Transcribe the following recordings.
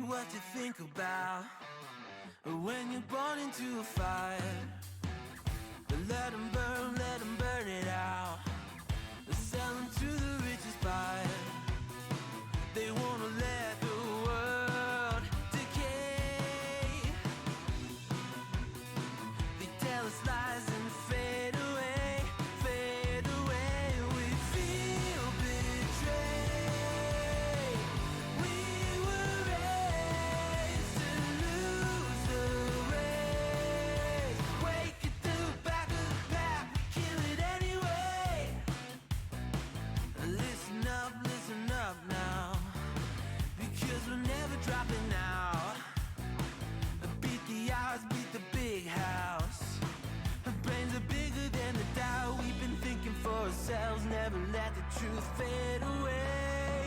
What you think about when you're born into a fire. The truth fade away.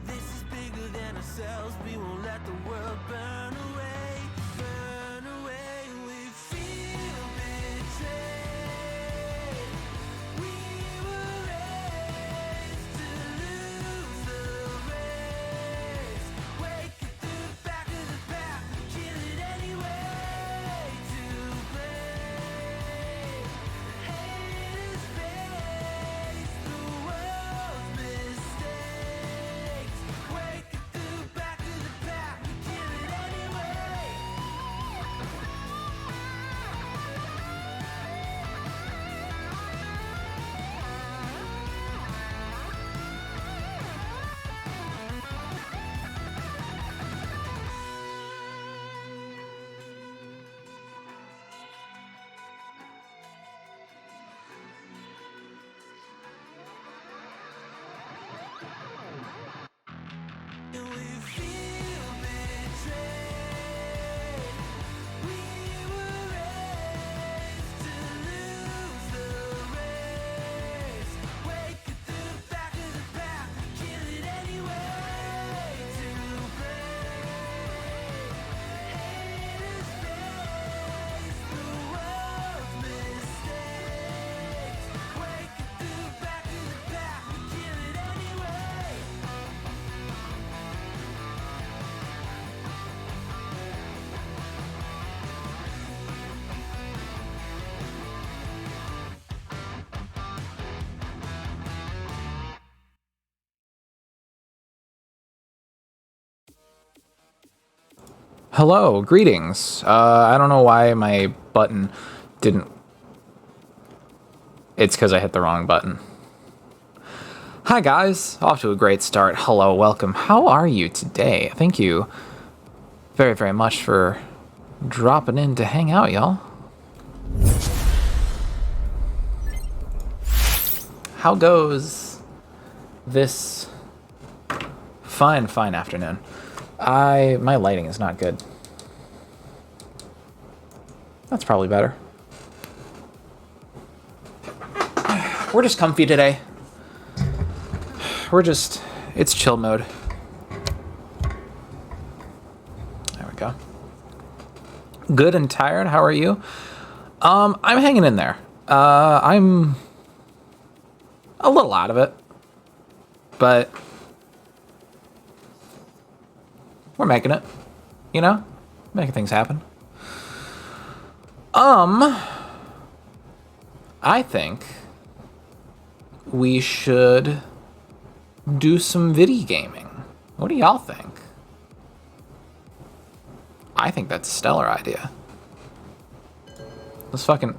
This is bigger than ourselves. We won't let the world burn away. Burn away. We feel betrayed. We were raised to lose the race. Wake it through the back of the pack. Kill it anyway. To blame. Hate is face the world's mistakes. Wake it through the back of the pack. Kill it anyway. And we feel betrayed. We were raised to lose the race. Wake it through the back of the pack. Kill it anyway. To blame. Hate is face the world's mistakes. Wake it through the back of the pack. Kill it anyway. Hello, greetings. I don't know why my button didn't... It's because I hit the wrong button. Hi guys, off to a great start. Hello, welcome. How are you today? Thank you very, very much for dropping in to hang out, y'all. How goes this fine afternoon? My lighting is not good. That's probably better. We're just comfy today. It's chill mode. There we go. Good and tired, how are you? I'm hanging in there. I'm a little out of it, but we're making it, you know? Making things happen. I think we should do some video gaming. What do y'all think? I think that's a stellar idea. Let's fucking...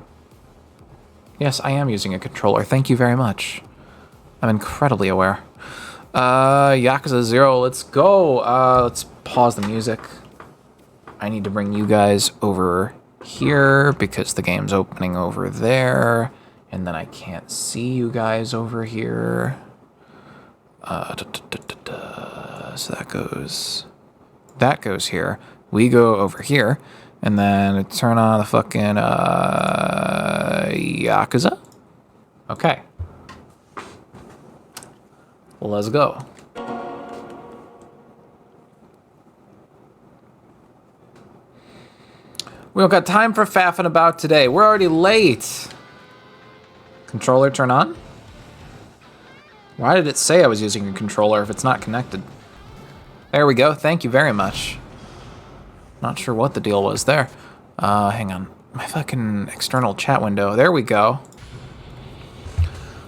Yes, I am using a controller. Thank you very much. I'm incredibly aware. Yakuza 0, let's go. Let's pause the music. I need to bring you guys over here because the game's opening over there. And then I can't see you guys over here. So that goes here. We go over here. And then turn on the fucking Yakuza. Okay. Well, let's go. We don't got time for faffing about today. We're already late. Controller turn on? Why did it say I was using a controller if it's not connected? There we go. Thank you very much. Not sure what the deal was there. Hang on. My fucking external chat window. There we go.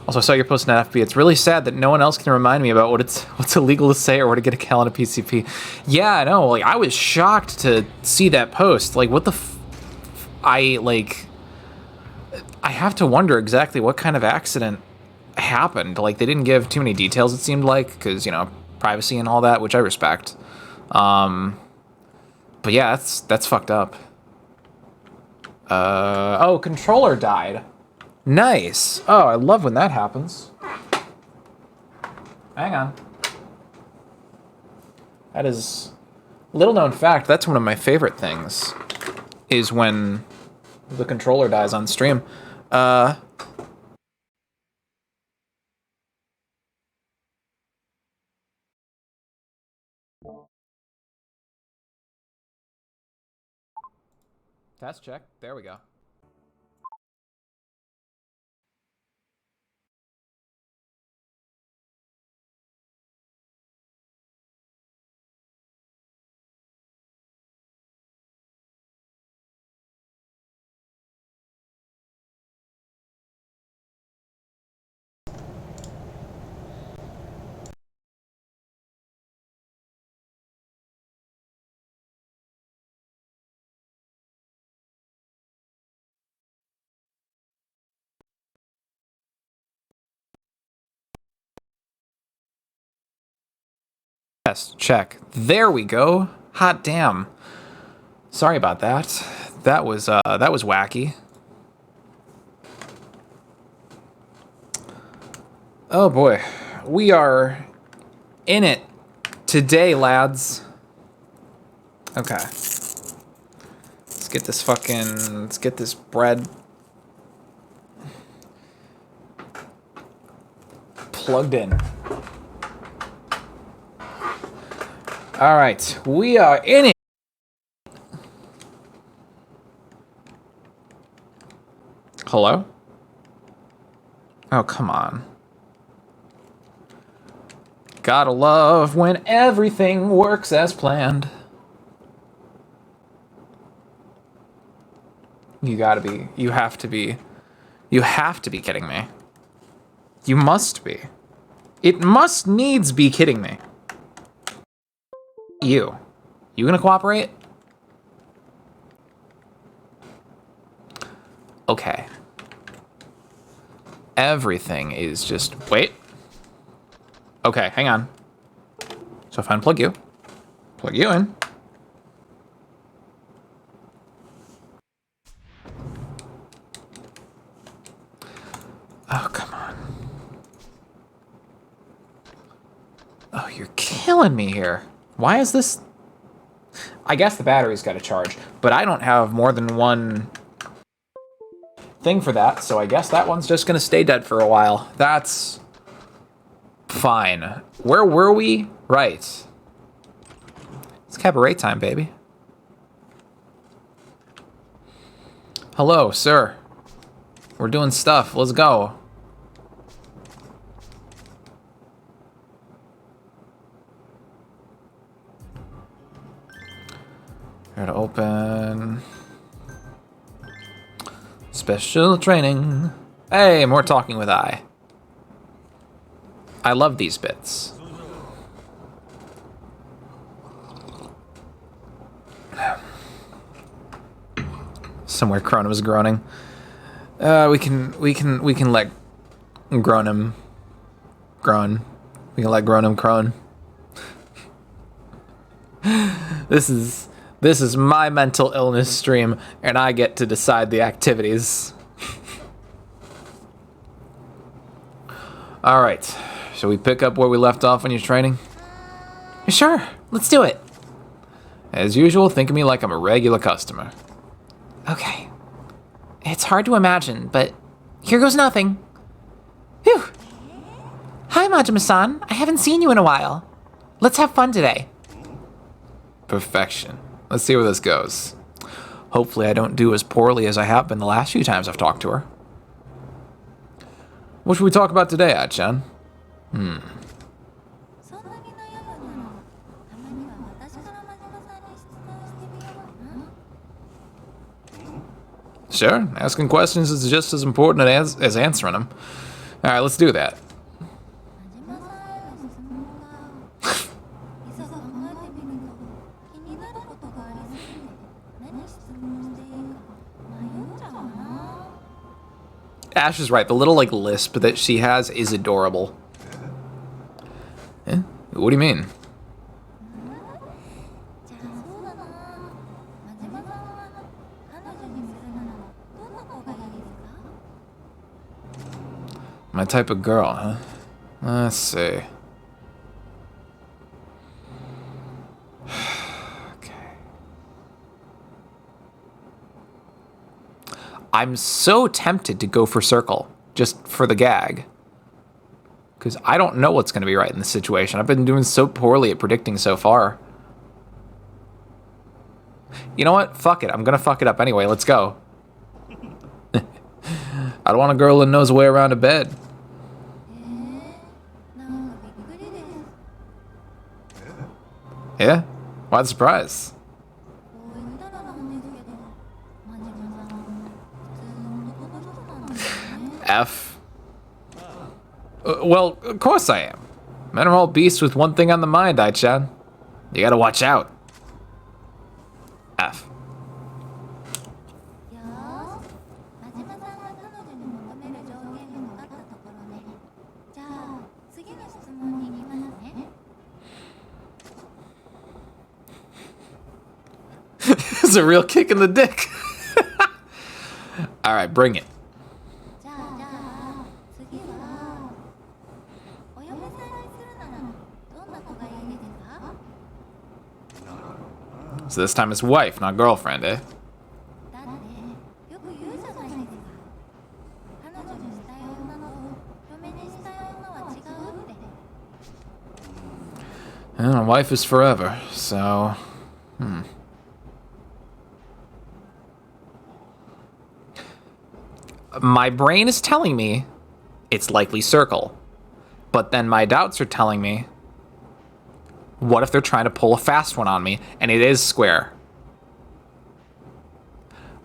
Also, I saw your post on FB. It's really sad that no one else can remind me about what's illegal to say or where to get a Cal on a PCP. Yeah, I know. Like, I was shocked to see that post. Like, what the I have to wonder exactly what kind of accident happened. Like, they didn't give too many details, it seemed like, because, you know, privacy and all that, which I respect. But yeah, that's fucked up. Oh, controller died. Nice. Oh, I love when that happens. Hang on. That is little known fact. That's one of my favorite things, is when the controller dies on stream. Test check. There we go. Test check. There we go. Hot damn. Sorry about that. That was wacky. Oh boy. We are in it today, lads. Okay. Let's get this bread plugged in. All right, we are in it. Hello? Oh, come on. Gotta love when everything works as planned. You have to be kidding me. You must be. It must needs be kidding me. You gonna cooperate? Okay. Everything is just... Wait. Okay, hang on. So if I unplug you, plug you in. Oh, come on. Oh, you're killing me here. Why is this... I guess the battery's got to charge, but I don't have more than one thing for that, so I guess that one's just going to stay dead for a while. That's fine. Where were we? Right. It's cabaret time, baby. Hello, sir. We're doing stuff. Let's go. Here to open. Special training. Hey, more talking with I. I love these bits. Somewhere Crone was groaning. We can let Gronim groan. We can let Gronim crone. This is my mental illness stream, and I get to decide the activities. All right, shall we pick up where we left off on your training? Sure, let's do it. As usual, think of me like I'm a regular customer. Okay. It's hard to imagine, but here goes nothing. Phew. Hi, Majima-san. I haven't seen you in a while. Let's have fun today. Perfection. Let's see where this goes. Hopefully I don't do as poorly as I have been the last few times I've talked to her. What should we talk about today, Achan? Sure, asking questions is just as important as answering them. Alright, let's do that. Ash is right, the little like lisp that she has is adorable. Eh? What do you mean? My type of girl, huh? Let's see. Okay. I'm so tempted to go for circle, just for the gag. Because I don't know what's going to be right in this situation. I've been doing so poorly at predicting so far. You know what? Fuck it. I'm gonna fuck it up anyway. Let's go. I don't want a girl that knows a way around a bed. なんかびっくりです。 Yeah? Why the surprise? こう言ったらなんですけど、真島さん、普通の男の人なんですよね。 F. Well, of course I am. Men are all beasts with one thing on the mind, Ai-chan. You gotta watch out. F. よーし、真島さんが彼女に求める条件が分かったところで、じゃあ次の質問に行きますね。 This is a real kick in the dick. Alright, bring it. じゃあ次はお嫁さんにするならどんな子がいいですか？ So this time it's wife, not girlfriend, eh? だってよく言うじゃないですか。彼女にしたい女と嫁にしたい女は違うって。 And a wife is forever, so... My brain is telling me it's likely circle. But then my doubts are telling me, what if they're trying to pull a fast one on me and it is square?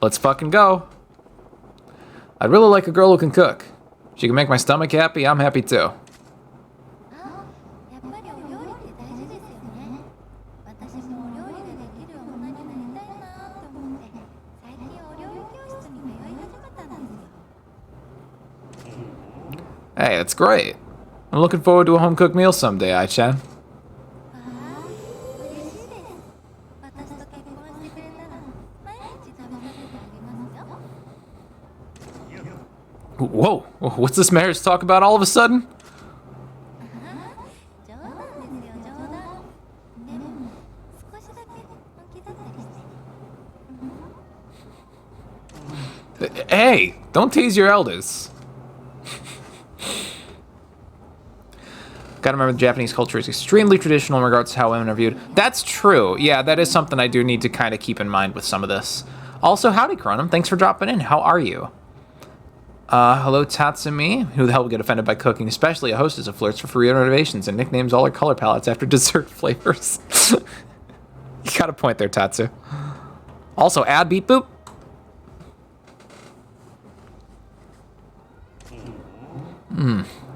Let's fucking go. I'd really like a girl who can cook. She can make my stomach happy, I'm happy too. あ、やっぱりお料理って大事ですよね。私もお料理ができる女になりたいなって思って、最近お料理教室に通い始めたんですよ。 Hey, that's great. I'm looking forward to a home-cooked meal someday, Ai-chan. わあ、嬉しいです。私と結婚してくれたら毎日食べさせてあげますよ。 Whoa, what's this marriage talk about all of a sudden? 冗談ですよ、冗談。でも少しだけ本気だったりして。 Hey, don't tease your elders. Gotta remember the Japanese culture is extremely traditional in regards to how women are viewed. That's true. Yeah, that is something I do need to kind of keep in mind with some of this. Also, howdy, Chronum. Thanks for dropping in. How are you? Hello, Tatsumi. Who the hell would get offended by cooking? Especially a hostess of flirts for free renovations and nicknames all her color palettes after dessert flavors. You got a point there, Tatsu. Also, add beep boop.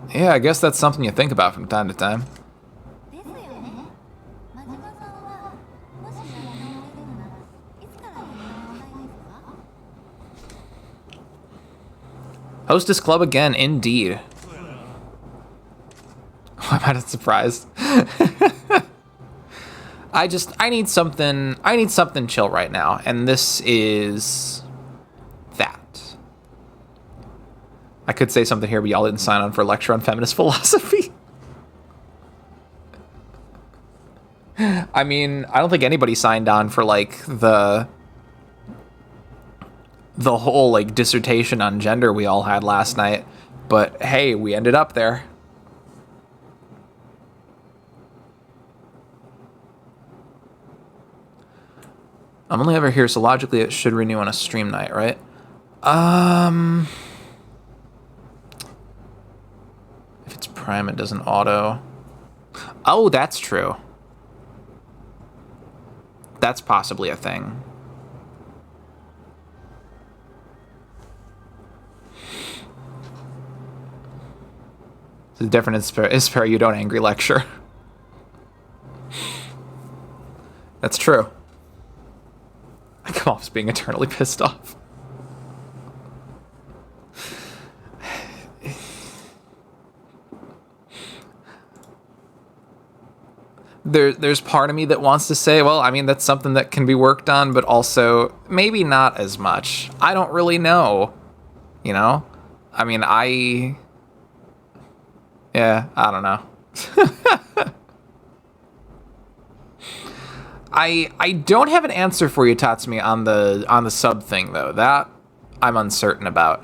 Yeah, I guess that's something you think about from time to time. ですよね。真島さんはもしやり直せるならいつからやり直したいですか？ Hostess club again, indeed. I'm not surprised. I need something chill right now, and this is that. I could say something here, but y'all didn't sign on for a lecture on feminist philosophy. I mean, I don't think anybody signed on for, like, the whole, like, dissertation on gender we all had last night. But, hey, we ended up there. I'm only ever here, so logically it should renew on a stream night, right? If it's Prime, it doesn't auto. Oh, that's true. That's possibly a thing. The difference is fair, you don't angry lecture. That's true. I come off as being eternally pissed off. There's part of me that wants to say, well, I mean, that's something that can be worked on, but also maybe not as much. I don't really know, you know? I mean, yeah, I don't know. I don't have an answer for you, Tatsumi, on the sub thing though. That I'm uncertain about.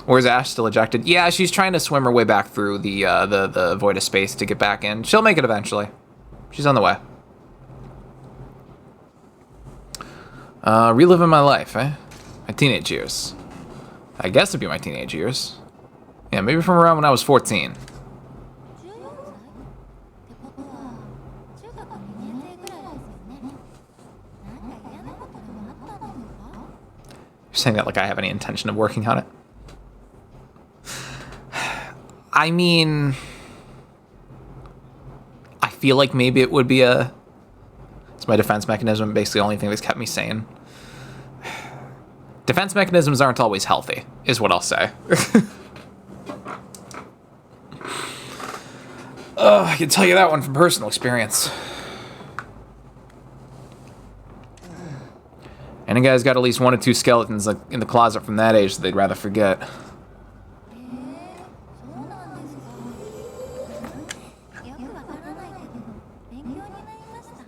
Or is Ash still ejected? Yeah, she's trying to swim her way back through the void of space to get back in. She'll make it eventually. She's on the way. Reliving my life, eh? My teenage years. I guess it'd be my teenage years. Yeah, maybe from around when I was 14. 14歳ってことは中学2年生ぐらいですよね。なんか嫌なことでもあったんですか？ You're saying that like I have any intention of working on it? I mean, I feel like maybe it would be it's my defense mechanism, basically the only thing that's kept me sane. Defense mechanisms aren't always healthy, is what I'll say. I can tell you that one from personal experience. And a guy's got at least 1 or 2 skeletons like, in the closet from that age that they'd rather forget. そうなんですか。よくわからないけど勉強になりました。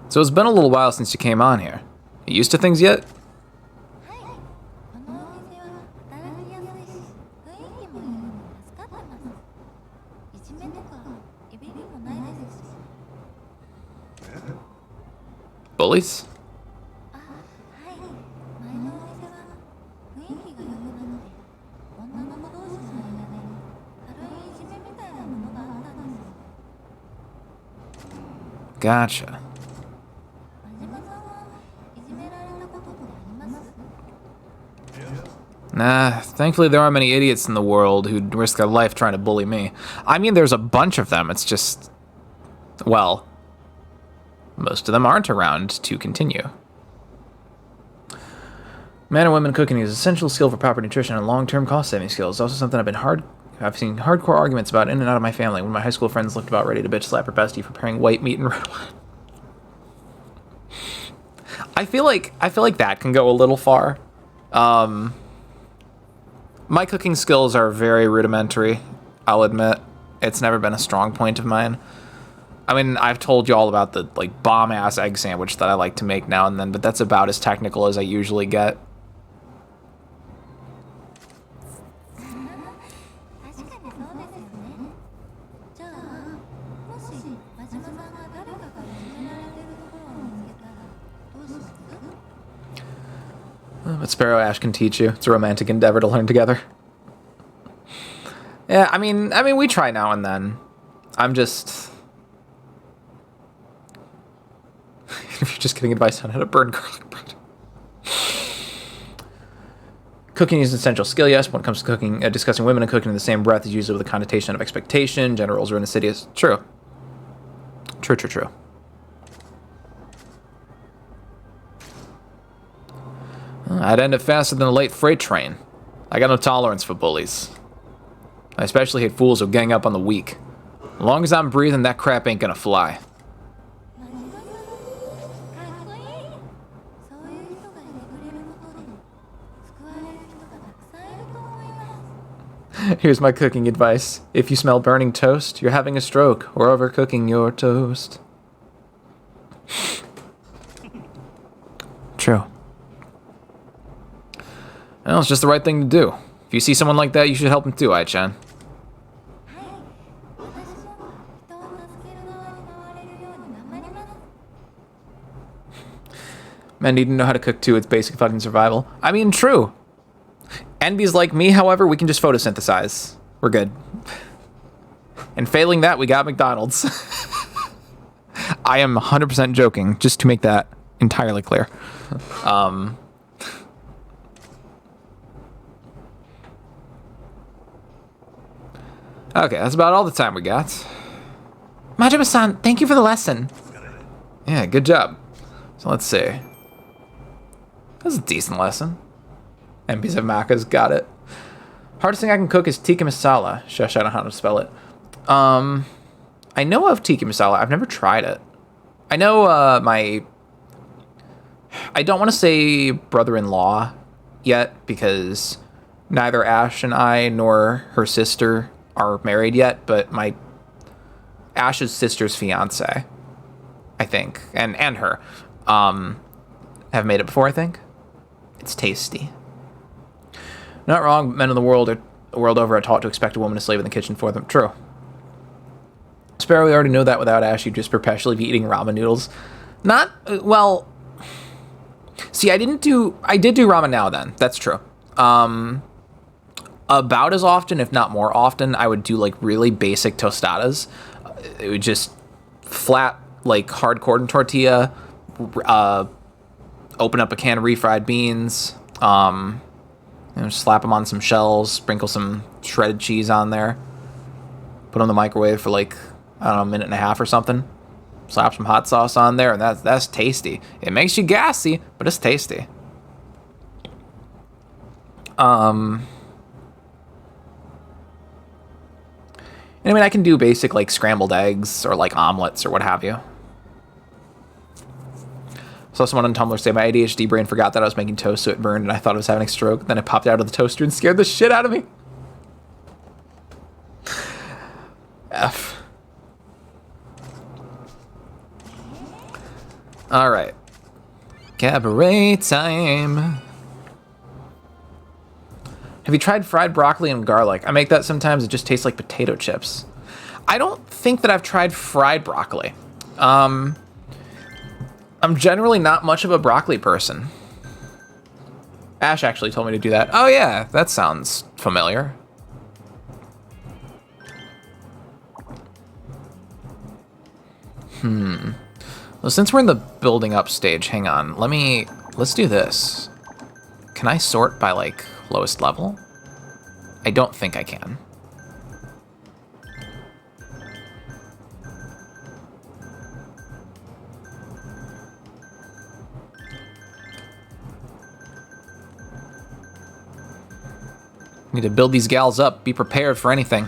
So it's been a little while since you came on here. You used to things yet? はい。このお店は働きやすいし、雰囲気もいいので助かってます。いじめとかいびりもないですし。 Bullies? あ、はい。前のお店は雰囲気が良くなくて、女の子同士の間で軽いいじめみたいなものがあったんです。 Gotcha. 真島さんはいじめられたことってあります？ Nah, thankfully there aren't many idiots in the world who'd risk their life trying to bully me. I mean, there's a bunch of them, it's just... Well, most of them aren't around to continue. Man and women cooking is an essential skill for proper nutrition and long-term cost-saving skills. It's also something I've seen hardcore arguments about in and out of my family when my high school friends looked about ready to bitch slap her bestie for preparing white meat and red wine. I feel like that can go a little far. My cooking skills are very rudimentary, I'll admit. It's never been a strong point of mine. I mean, I've told you all about the like bomb-ass egg sandwich that I like to make now and then, but that's about as technical as I usually get. 確かにそうですよね。じゃあ、もし真島さんが誰かからいじめられてるところを見つけたらどうします？ But Sparrow Ash can teach you. It's a romantic endeavor to learn together. Yeah, I mean, we try now and then. I'm just... if you're just getting advice on how to burn garlic bread. Cooking is an essential skill, yes. When it comes to cooking, discussing women and cooking in the same breath is usually with a connotation of expectation. Gender roles are insidious. True. True. I'd end it faster than a late freight train. I got no tolerance for bullies. I especially hate fools who gang up on the weak. As long as I'm breathing, that crap ain't gonna fly. 真島さん、かっこいい。そういう人がいてくれることで救われる人がたくさんいると思います。 Here's my cooking advice. If you smell burning toast, you're having a stroke or overcooking your toast. True. Well, it's just the right thing to do. If you see someone like that, you should help them too, Ai-chan. はい。私も人を助ける側に回れるように頑張ります。 Men need to know how to cook too. It's basic fucking survival. I mean, true. NBs like me, however, we can just photosynthesize. We're good. And failing that, we got McDonald's. I am 100% joking, just to make that entirely clear. Okay, that's about all the time we got. Majima-san, thank you for the lesson. Yeah, good job. So let's see. That was a decent lesson. MPs of Maka's got it. Hardest thing I can cook is tikka masala. Shush, I don't know how to spell it. I know of tikka masala. I've never tried it. I know I don't want to say brother-in-law yet because neither Ash and I nor her sister are married yet, but my Ash's sister's fiance, I think, and her, have made it before, I think. It's tasty. Not wrong, men in the world over are taught to expect a woman to slave in the kitchen for them. True. Sparrow, we already know that without Ash, you'd just perpetually be eating ramen noodles. Not, well... See, I did do ramen now then. That's true. About as often, if not more often, I would do, like, really basic tostadas. It would just flat, like, hard cordon tortilla, open up a can of refried beans, slap them on some shells, sprinkle some shredded cheese on there, put them in the microwave for, like, I don't know, a minute and a half or something. Slap some hot sauce on there, and that's tasty. It makes you gassy, but it's tasty. And I mean, I can do basic, like, scrambled eggs or, like, omelets or what have you. Saw someone on Tumblr say, my ADHD brain forgot that I was making toast, so it burned, and I thought I was having a stroke. Then it popped out of the toaster and scared the shit out of me. F. All right. Cabaret time. Have you tried fried broccoli and garlic? I make that sometimes. It just tastes like potato chips. I don't think that I've tried fried broccoli. I'm generally not much of a broccoli person. Ash actually told me to do that. Oh yeah, that sounds familiar. Well, since we're in the building up stage, hang on. Let's do this. Can I sort by, like, lowest level? I don't think I can. Need to build these gals up. Be prepared for anything.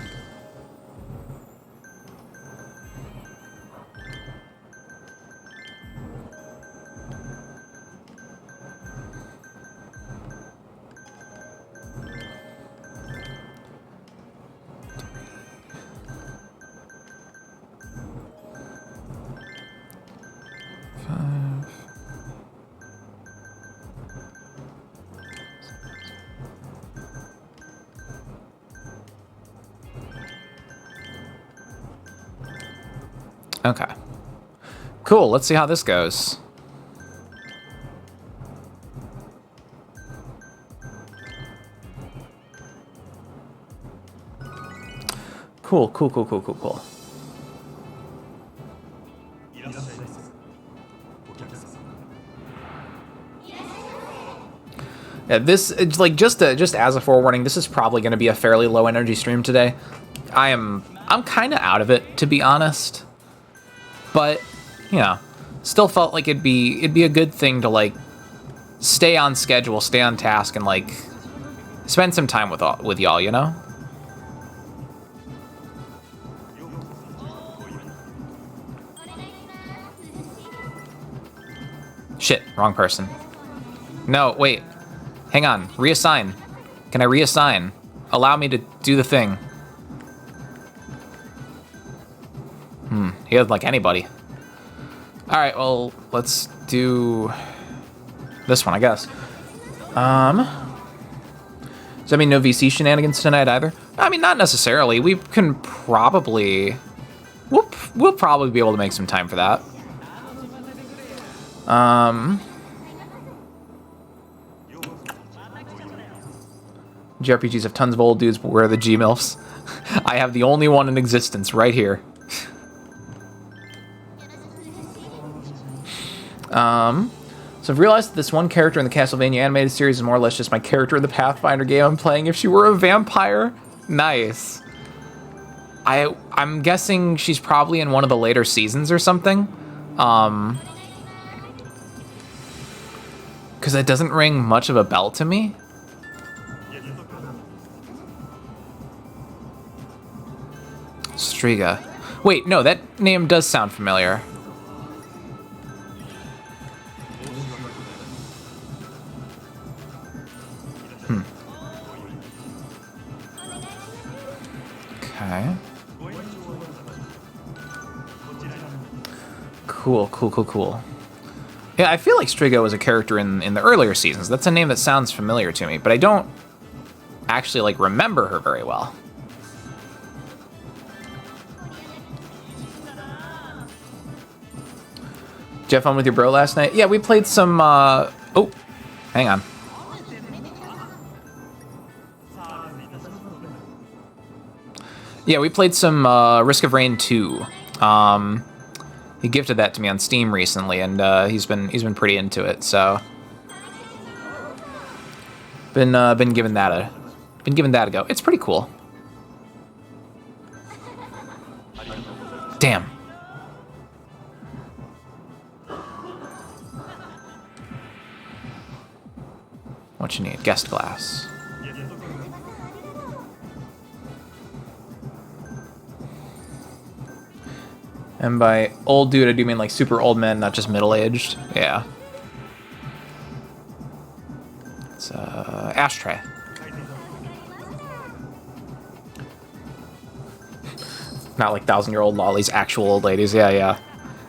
Okay. Cool, let's see how this goes. Cool. Yeah, this, it's like, just as a forewarning, this is probably going to be a fairly low energy stream today. I'm kind of out of it, to be honest. But, you know, still felt like it'd be a good thing to, like, stay on schedule, stay on task, and, like, spend some time with y'all, you know? Shit, wrong person. No, wait. Hang on, reassign. Can I reassign? Allow me to do the thing. He doesn't like anybody. Alright, well, let's do this one, I guess. Does that mean no VC shenanigans tonight either? I mean, not necessarily. We can probably... We'll probably be able to make some time for that. JRPGs have tons of old dudes, but where are the G-MILFs? I have the only one in existence right here. So I've realized that this one character in the Castlevania animated series is more or less just my character in the Pathfinder game I'm playing if she were a vampire. Nice. I'm guessing she's probably in one of the later seasons or something. Because it doesn't ring much of a bell to me. Striga. Wait, no, that name does sound familiar. Okay. Cool. Yeah, I feel like Striga was a character in the earlier seasons. That's a name that sounds familiar to me, but I don't actually, like, remember her very well. Did you have fun with your bro last night? Yeah, we played some, oh, hang on. Yeah, we played some Risk of Rain 2. He gifted that to me on Steam recently, and he's been pretty into it. So been giving that a go. It's pretty cool. Damn. What you need? Guest glass. And by old dude, I do mean like super old men, not just middle-aged. Yeah. It's ashtray. Not like 1,000-year-old lollies, actual old ladies. Yeah, yeah.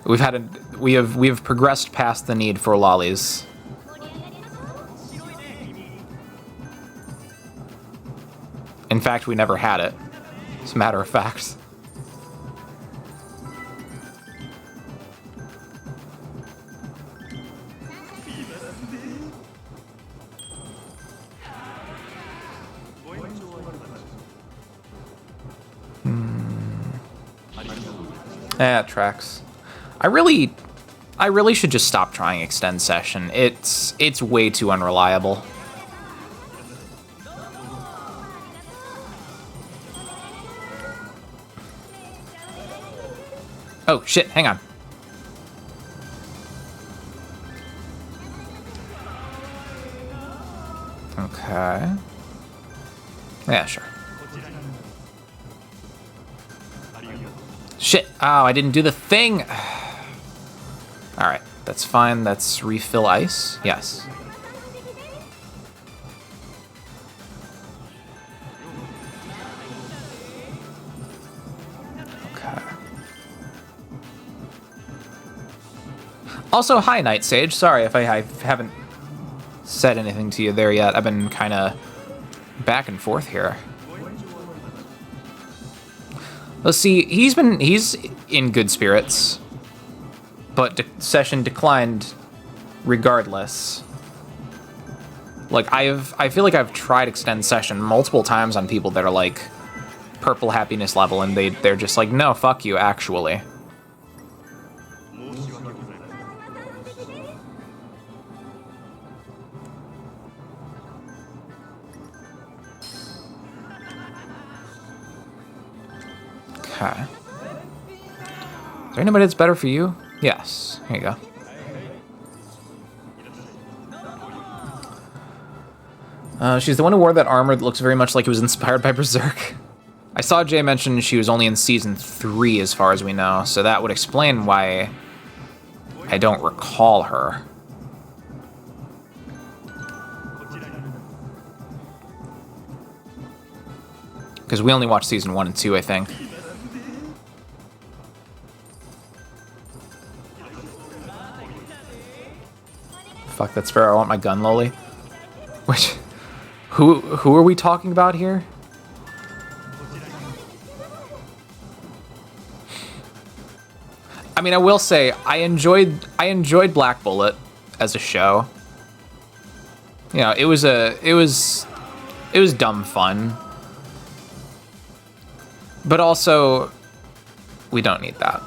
We have progressed past the need for lollies. In fact, we never had it. As a matter of fact. It tracks. I really should just stop trying extend session. It's way too unreliable. Oh shit, hang on. Okay. Yeah, sure. Shit. Oh, I didn't do the thing. Alright, that's fine. That's refill ice. Yes. Okay. Also, hi, Night Sage. Sorry if I haven't said anything to you there yet. I've been kind of back and forth here. Let's see, he's in good spirits, but session declined regardless. Like, I feel like I've tried extend session multiple times on people that are like purple happiness level, and they're just like, no, fuck you, actually. Okay. Is there anybody that's better for you? Yes. Here you go. She's the one who wore that armor that looks very much like it was inspired by Berserk. I saw Jay mention she was only in Season 3 as far as we know, so that would explain why I don't recall her. Because we only watched Season 1 and 2, I think. Fuck that Sparrow, I want my gun, Loli. Which... Who are we talking about here? I mean, I will say, I enjoyed Black Bullet as a show. You know, it was dumb fun. But also, we don't need that.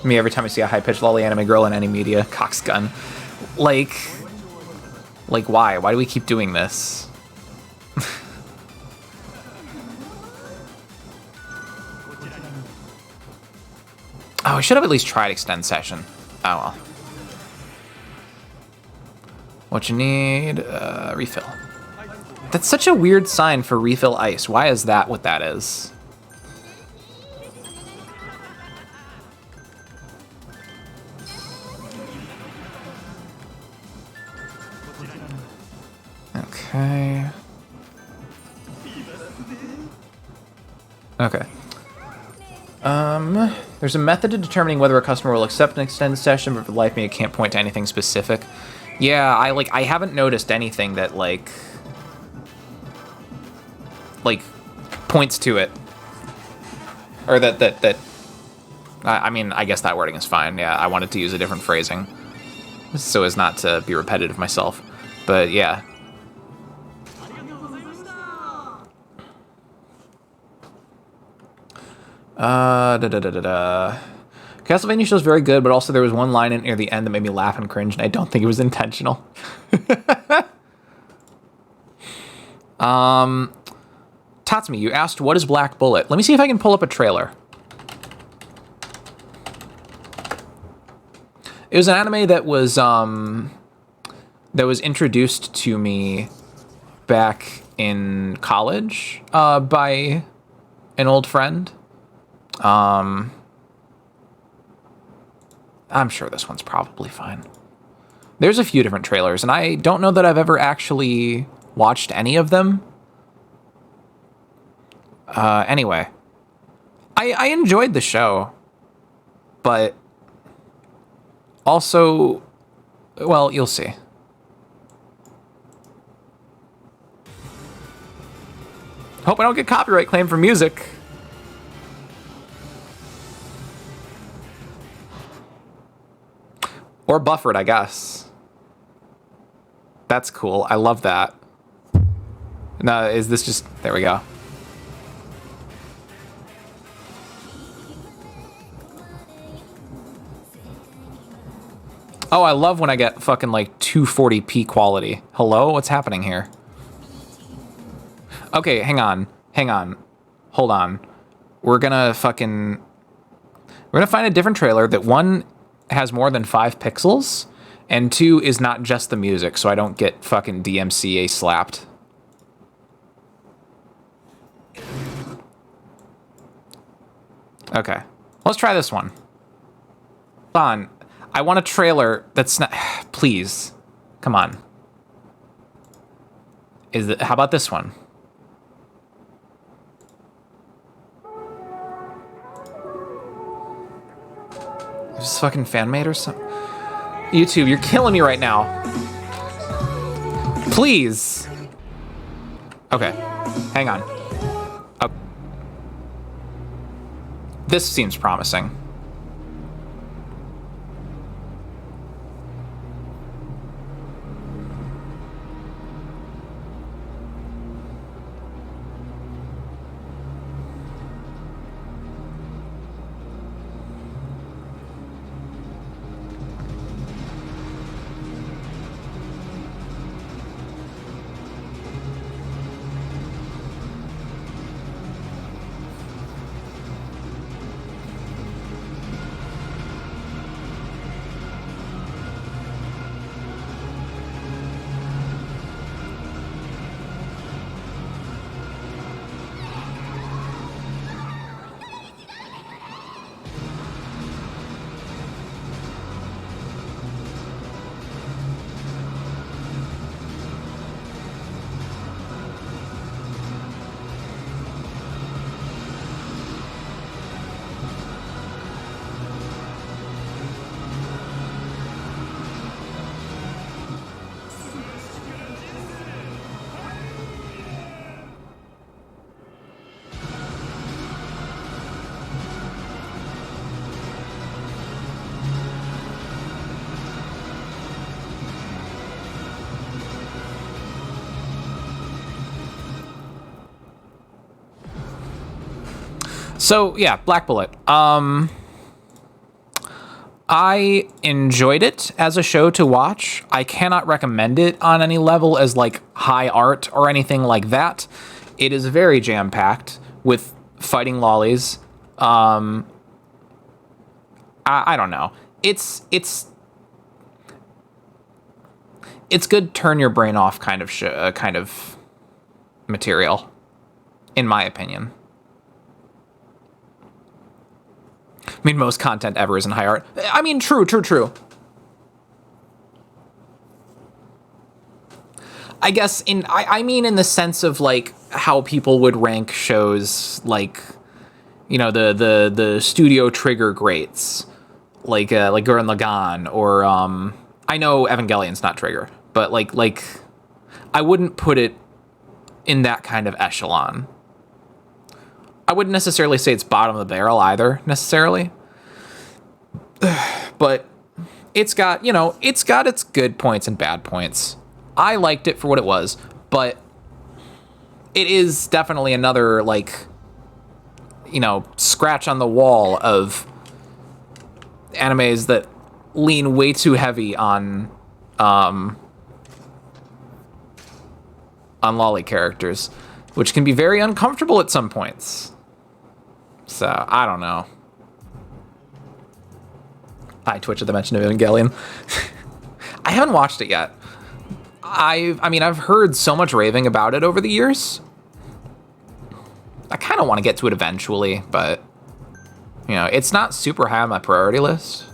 Me every time I see a high-pitched lolly anime girl in any media, Cox gun. Like why? Why do we keep doing this? Oh, I should have at least tried extend session. Oh well. What you need? Refill. That's such a weird sign for refill ice. Why is that what that is? Okay. Okay. There's a method to determining whether a customer will accept an extended session, but for the life of me, I can't point to anything specific. Yeah, I haven't noticed anything that, like, points to it. Or that I mean, I guess that wording is fine. Yeah, I wanted to use a different phrasing so as not to be repetitive myself. But, yeah. Castlevania show's very good, but also there was one line in near the end that made me laugh and cringe, and I don't think it was intentional. Tatsumi, you asked, what is Black Bullet? Let me see if I can pull up a trailer. It was an anime that was introduced to me back in college by an old friend. I'm sure this one's probably fine. There's a few different trailers, and I don't know that I've ever actually watched any of them. Anyway, I enjoyed the show, but also, well, you'll see. Hope I don't get copyright claim for music. Or buffered, I guess. That's cool. I love that. No, is this just... There we go. Oh, I love when I get fucking, like, 240p quality. Hello? What's happening here? Okay, hang on. Hang on. Hold on. We're gonna find a different trailer that, one, has more than 5 pixels, and 2, is not just the music, so I don't get fucking DMCA slapped. Okay. Let's try this one. Hold on. I want a trailer that's not... Please. Come on. How about this one? Is this fucking fan-made or something? YouTube, you're killing me right now. Please. Okay. Hang on. Oh. This seems promising. So, yeah, Black Bullet. I enjoyed it as a show to watch. I cannot recommend it on any level as, like, high art or anything like that. It is very jam-packed with fighting lollies. I don't know. It's good turn your brain off kind of material, in my opinion. I mean, most content ever is in high art. I mean, true. I guess I mean in the sense of, like, how people would rank shows like you know, the studio trigger greats, like Gurren Lagann, or I know Evangelion's not Trigger, but like I wouldn't put it in that kind of echelon. I wouldn't necessarily say it's bottom of the barrel either, necessarily. But it's got, you know, it's got its good points and bad points. I liked it for what it was, but it is definitely another, like, you know, scratch on the wall of animes that lean way too heavy on lolly characters, which can be very uncomfortable at some points. So, I don't know. I twitch at the mention of Evangelion. I haven't watched it yet. I mean, I've heard so much raving about it over the years. I kind of want to get to it eventually, but, you know, it's not super high on my priority list.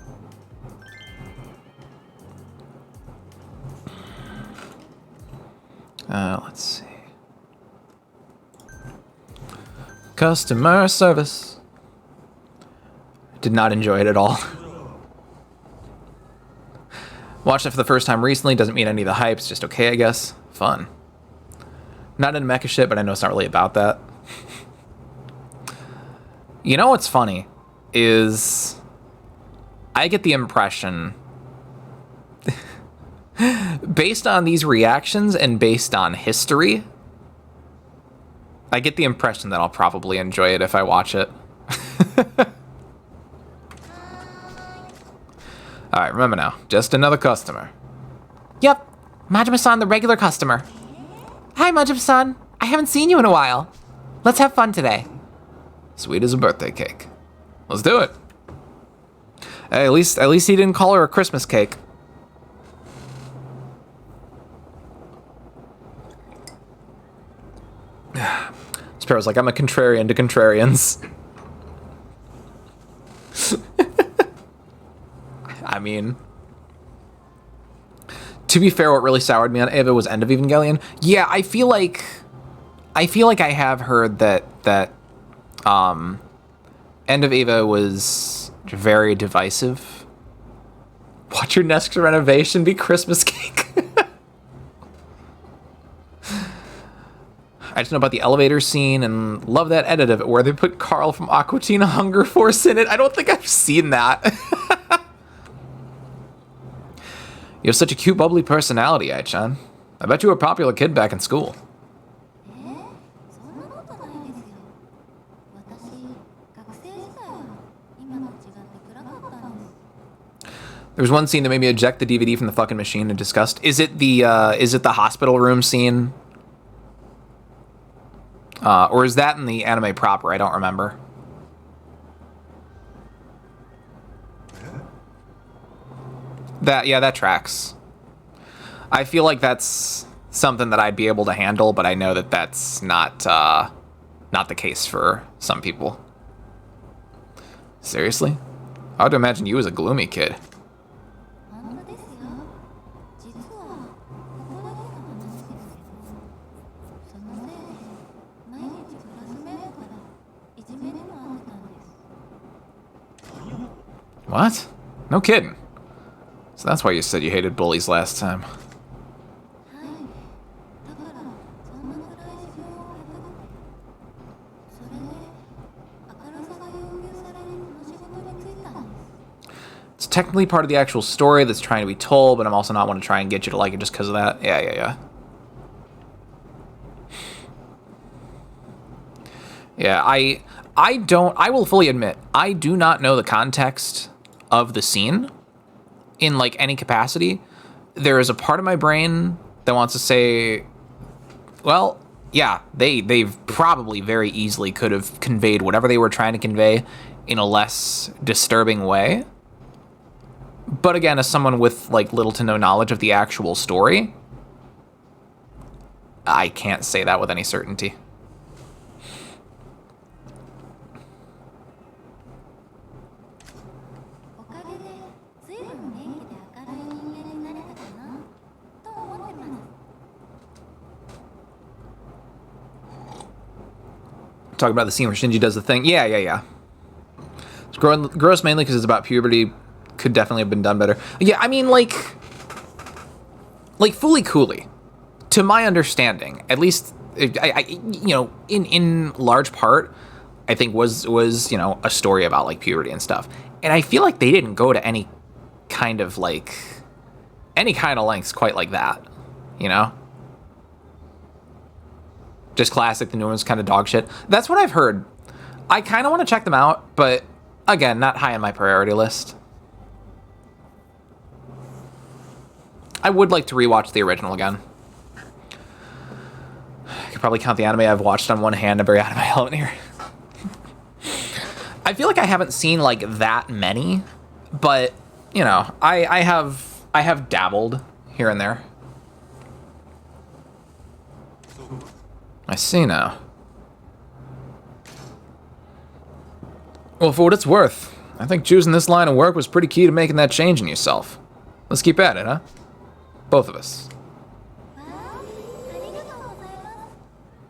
Let's see. Customer service. Did not enjoy it at all. Watched it for the first time recently. Doesn't mean any of the hype. It's just okay, I guess. Fun. Not into mecha shit, but I know it's not really about that. You know what's funny is I get the impression, based on these reactions and based on history, I get the impression that I'll probably enjoy it if I watch it. Alright, remember now, just another customer. Yep, Majima-san, the regular customer. Hi, Majima-san. I haven't seen you in a while. Let's have fun today. Sweet as a birthday cake. Let's do it. Hey, at least he didn't call her a Christmas cake. Sparrow's like, I'm a contrarian to contrarians. I mean, to be fair, what really soured me on Eva was End of Evangelion. Yeah, I feel like I have heard that End of Eva was very divisive. Watch your next renovation be Christmas cake. I just know about the elevator scene and love that edit of it where they put Carl from Aqua Teen Hunger Force in it. I don't think I've seen that. You have such a cute, bubbly personality, Ai-chan. I bet you were a popular kid back in school. そんなことないですよ。私、学生時代は今と違って暗かったんです。 There was one scene that made me eject the DVD from the fucking machine in disgust. Is it the hospital room scene? Or is that in the anime proper? I don't remember. That tracks. I feel like that's something that I'd be able to handle, but I know that that's not the case for some people. Seriously? I would imagine you as a gloomy kid. 本当ですよ。実はここだけの話ですけど、そのせいで毎日クラスメートからいじめにもあってたんです。 What? No kidding. So that's why you said you hated bullies last time. はい。だからそんな暗い自分をかくって、それで明るさが要求されるこの仕事に就いたんです。 It's technically part of the actual story that's trying to be told, but I'm also not want to try and get you to like it just because of that. Yeah. Yeah, I will fully admit, I do not know the context of the scene in, like, any capacity. There is a part of my brain that wants to say, well, yeah, they probably very easily could have conveyed whatever they were trying to convey in a less disturbing way. But again, as someone with, like, little to no knowledge of the actual story, I can't say that with any certainty. おかげで随分元気で明るい人間になれたかなと思ってます。Talking about the scene where Shinji does the thing. Yeah. It's gross mainly because it's about puberty. Could definitely have been done better. Yeah, I mean, like Fooly Cooley, to my understanding, at least, in large part, I think was a story about like puberty and stuff. And I feel like they didn't go to any kind of lengths quite like that, Just classic. The new one's kind of dog shit. That's what I've heard. I kind of want to check them out, but again, not high on my priority list. I would like to rewatch the original again. I could probably count the anime I've watched on one hand every anime out here. I feel like I haven't seen like that many, but I have dabbled here and there. I see now. Well, for what it's worth, I think choosing this line of work was pretty key to making that change in yourself. Let's keep at it, huh? Both of us. わあ、ありがとうございます。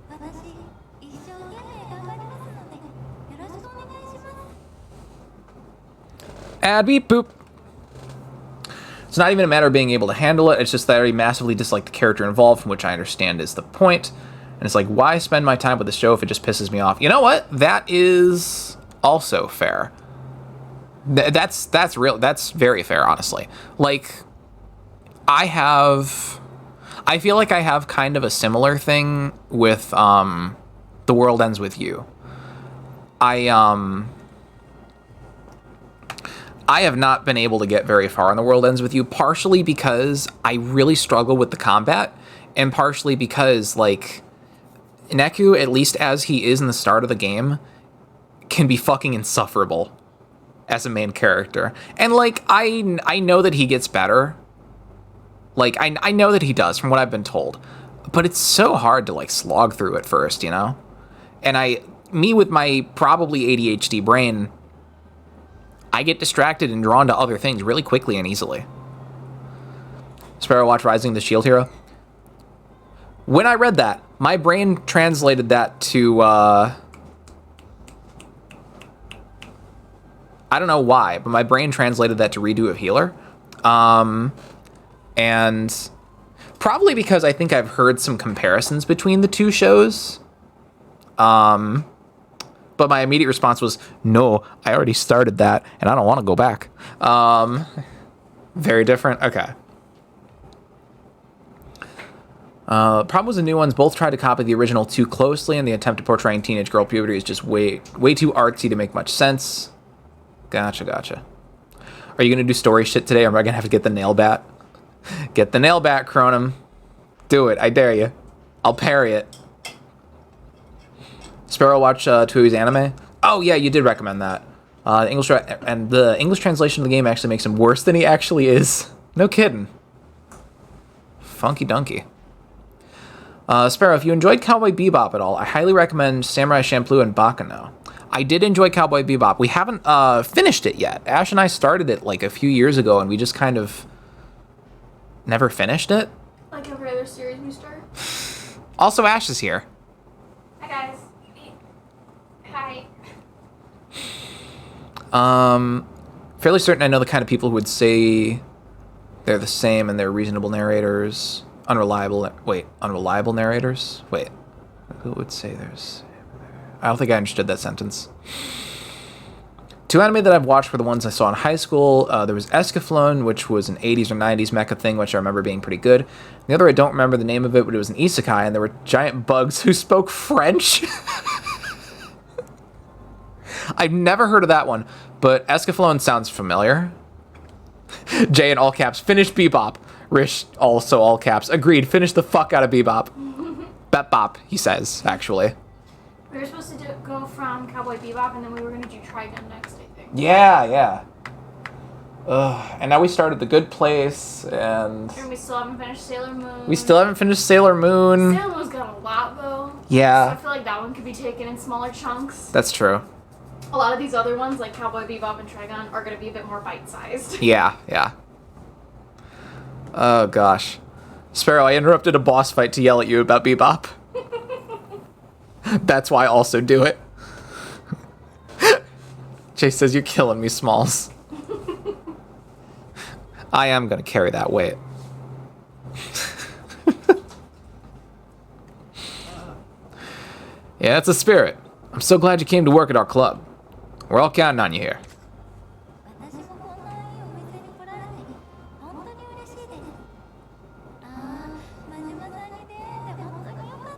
私、一生懸命頑張りますので、よろしくお願いします。 Ad beep boop. It's not even a matter of being able to handle it. It's just that I already massively dislike the character involved, from which I understand is the point. And it's like, why spend my time with the show if it just pisses me off? You know what? That is also fair. That's real. That's very fair, honestly. Like, I feel like I have kind of a similar thing with The World Ends With You. I have not been able to get very far in The World Ends With You, partially because I really struggle with the combat, and partially because, like, Neku, at least as he is in the start of the game, can be fucking insufferable as a main character. And, like, I know that he gets better. Like, I know that he does, from what I've been told. But it's so hard to, like, slog through at first, And me with my probably ADHD brain, I get distracted and drawn to other things really quickly and easily. Sparrow Watch Rising the Shield Hero. When I read that, my brain translated that to, I don't know why, but my brain translated that to Redo of Healer. And probably because I think I've heard some comparisons between the two shows. But my immediate response was, no, I already started that, and I don't want to go back. Very different? Okay. Problem was the new ones both tried to copy the original too closely, and the attempt at portraying teenage girl puberty is just way too artsy to make much sense. Gotcha. Are you going to do story shit today, or am I going to have to get the nail bat? Get the nail bat, Cronum. Do it, I dare you. I'll parry it. Sparrow Watch Tui's anime? Oh yeah, you did recommend that. The English translation of the game actually makes him worse than he actually is. No kidding. Funky Donkey. Sparrow, if you enjoyed Cowboy Bebop at all, I highly recommend Samurai Champloo and Baccano. I did enjoy Cowboy Bebop. We haven't finished it yet. Ash and I started it like a few years ago, and we just kind of never finished it. Like every other series we start. Also, Ash is here. Hi guys. Hi. Fairly certain I know the kind of people who would say they're the same and they're reasonable narrators. Unreliable narrators? Wait. Who would say there's... I don't think I understood that sentence. Two anime that I've watched were the ones I saw in high school. There was Escaflowne, which was an 80s or 90s mecha thing, which I remember being pretty good. The other, I don't remember the name of it, but it was an isekai, and there were giant bugs who spoke French. I've never heard of that one, but Escaflowne sounds familiar. Jay in all caps, finish Bebop. Rish, also all caps, agreed, finish the fuck out of Bebop. Bep-bop, he says, actually. We were supposed to go from Cowboy Bebop, and then we were going to do Trigun next, I think. Yeah. And now we started The Good Place, and we still haven't finished Sailor Moon. Sailor Moon. Sailor Moon's got a lot, though. Yeah. So I feel like that one could be taken in smaller chunks. That's true. A lot of these other ones, like Cowboy Bebop and Trigun, are going to be a bit more bite-sized. Yeah. Oh, gosh. Sparrow, I interrupted a boss fight to yell at you about Bebop. That's why I also do it. Chase says, you're killing me, Smalls. I am going to carry that weight. Yeah, it's a spirit. I'm so glad you came to work at our club. We're all counting on you here. 私もこんないいお店に来られて本当に嬉しいです。ああ、真島さんに出会えて本当に良かっ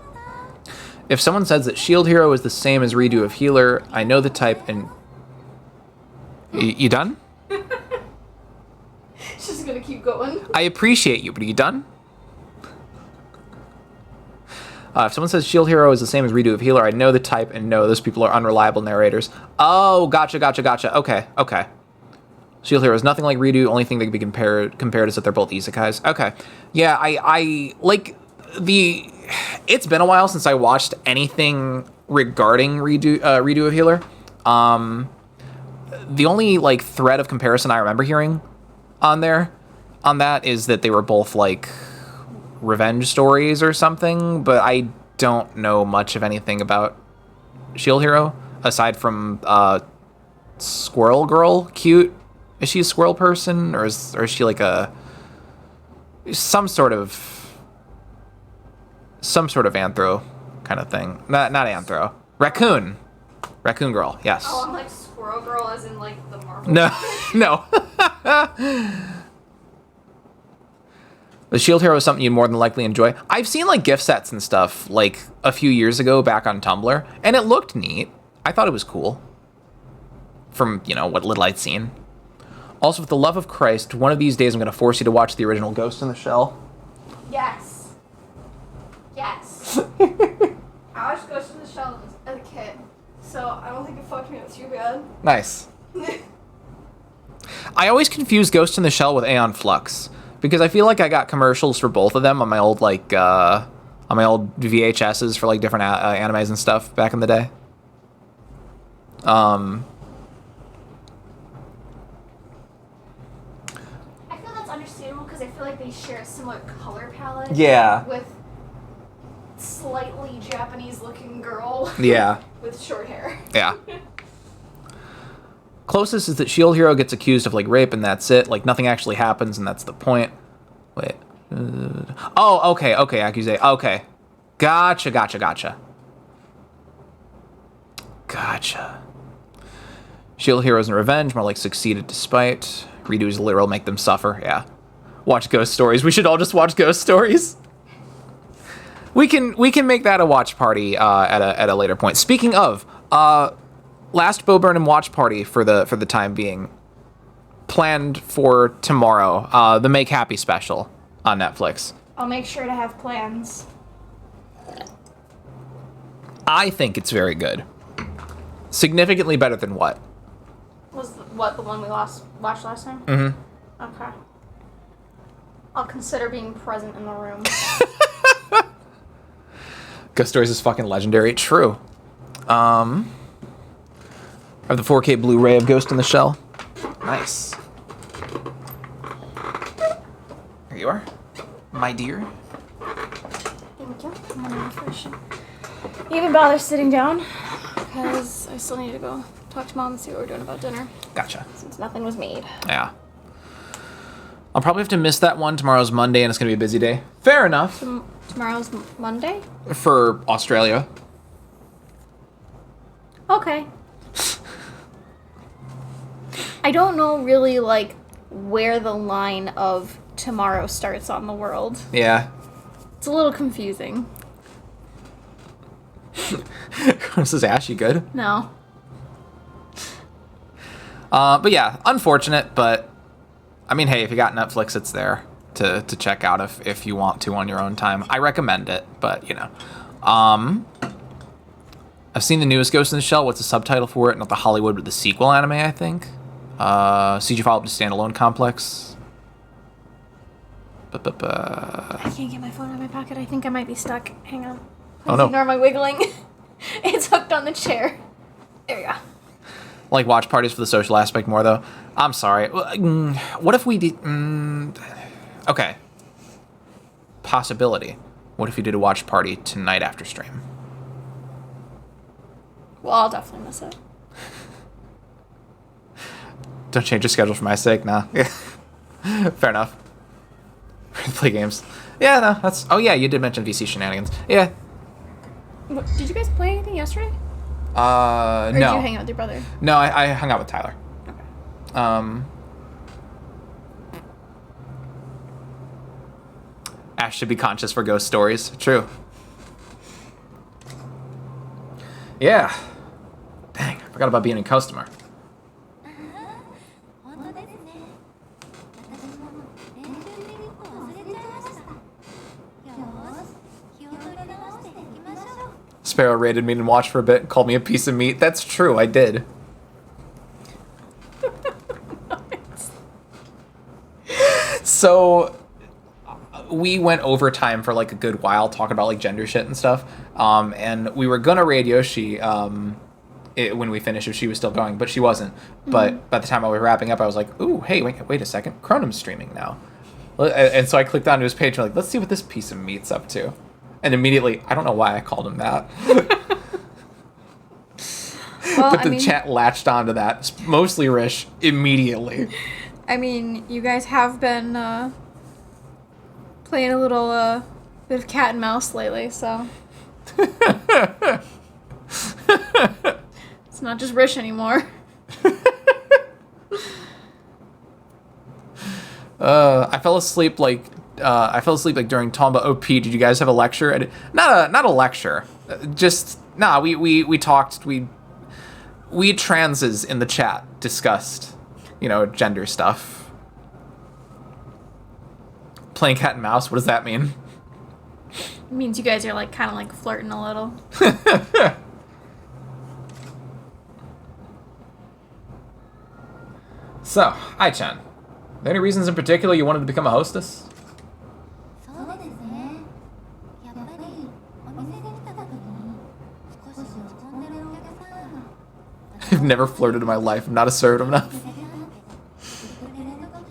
た。 If someone says that Shield Hero is the same as redo of Healer, I know the type and... You done? She's gonna keep going. I appreciate you, but are you done? If someone says Shield Hero is the same as redo of Healer, I know the type and know those people are unreliable narrators. Oh, gotcha. Okay. Shield Hero is nothing like redo. Only thing that can be compared is that they're both isekais. Okay. Yeah, I like the... It's been a while since I watched anything regarding redo of Healer. The only like thread of comparison I remember hearing on that is that they were both like revenge stories or something, but I don't know much of anything about Shield Hero aside from Squirrel Girl. Cute. Is she a squirrel person, or is she like some sort of anthro kind of thing? Not anthro. Raccoon girl. Yes. Oh, I'm like Squirrel Girl, as in like the Marvel. No. The Shield Hero is something you'd more than likely enjoy. I've seen like gift sets and stuff like a few years ago back on Tumblr, and it looked neat. I thought it was cool. From, what little I'd seen. Also, with the love of Christ, one of these days I'm going to force you to watch the original Ghost in the Shell. Yes. I watched Ghost in the Shell as a kid, so I don't think it fucked me up too bad. Nice. I always confuse Ghost in the Shell with Aeon Flux, because I feel like I got commercials for both of them on my old VHSs for like different animes and stuff back in the day. I feel that's understandable because I feel like they share a similar color palette. Yeah. With slightly Japanese-looking girl. Yeah. With short hair. Yeah. Closest is that Shield Hero gets accused of like rape and that's it. Like nothing actually happens and that's the point. Wait. Oh, okay, Yakuza. Okay. Gotcha. Shield Heroes and Revenge, more like succeeded despite. Redo's literal make them suffer. Yeah. Watch Ghost Stories. We should all just watch Ghost Stories. We can make that a watch party at a later point. Speaking of, last Bo Burnham watch party for the time being, planned for tomorrow. The Make Happy special on Netflix. I'll make sure to have plans. I think it's very good. Significantly better than what? The one we watched last time? Mm-hmm. Okay. I'll consider being present in the room. Ghost Stories is fucking legendary. True. I have the 4K Blu-ray of Ghost in the Shell. Nice. Here you are, my dear. Thank you. I'm gonna refresh it. Even bother sitting down because I still need to go talk to Mom and see what we're doing about dinner Gotcha. since nothing was made. Yeah. I'll probably have to miss that one. Tomorrow's Monday and it's going to be a busy day. Fair enough. Tomorrow's Monday? For Australia. Okay. I don't know really like where the line of tomorrow starts on the world. Yeah. It's a little confusing. This is Ash, you good? No. But yeah, unfortunate, but I mean, hey, if you got Netflix, it's there to check out if you want to on your own time. I recommend it, but I've seen the newest Ghost in the Shell. What's the subtitle for it? Not the Hollywood, but the sequel anime, I think. CG follow-up to Standalone Complex. I can't get my phone in my pocket. I think I might be stuck. Hang on. Oh no. Ignore my wiggling. It's hooked on the chair. There we go. Like watch parties for the social aspect more, though. I'm sorry. What if we did... okay. Possibility. What if you did a watch party tonight after stream? Well, I'll definitely miss it. Don't change your schedule for my sake, nah. Fair enough. Play games. Yeah, no, that's... Oh, yeah, you did mention VC shenanigans. Yeah. What, did you guys play anything yesterday? No. Or did you hang out with your brother? No, I hung out with Tyler. Okay. Ash should be conscious for ghost stories. True. Yeah. Dang, I forgot about being a customer. 本当ですね。私も練習していることを忘れちゃいました。よーし、気を取り直していきましょう。 Sparrow rated me and watched for a bit and called me a piece of meat. That's true, I did. So, we went overtime for like a good while talking about like gender shit and stuff. And we were gonna raid Yoshi when we finished if she was still going, but she wasn't. But by the time I was wrapping up, I was like, ooh, hey, wait a second. Cronum's streaming now. And so I clicked onto his page and like, let's see what this piece of meat's up to. And immediately, I don't know why I called him that. Well, But the chat latched onto that, mostly Rish, immediately. I mean, you guys have been playing a little bit of cat and mouse lately, so it's not just Rish anymore. I fell asleep like during Tomba OP. Did you guys have a lecture? Not a lecture. We talked. We transes in the chat discussed, gender stuff. Playing cat and mouse. What does that mean? It means you guys are like kind of like flirting a little. So, Ai-chan, are there any reasons in particular you wanted to become a hostess? そうですね。やっぱりお店に来た時に少し落ち込んでるお客さんが I've never flirted in my life. I'm not assertive enough. 言ってくれるのかな。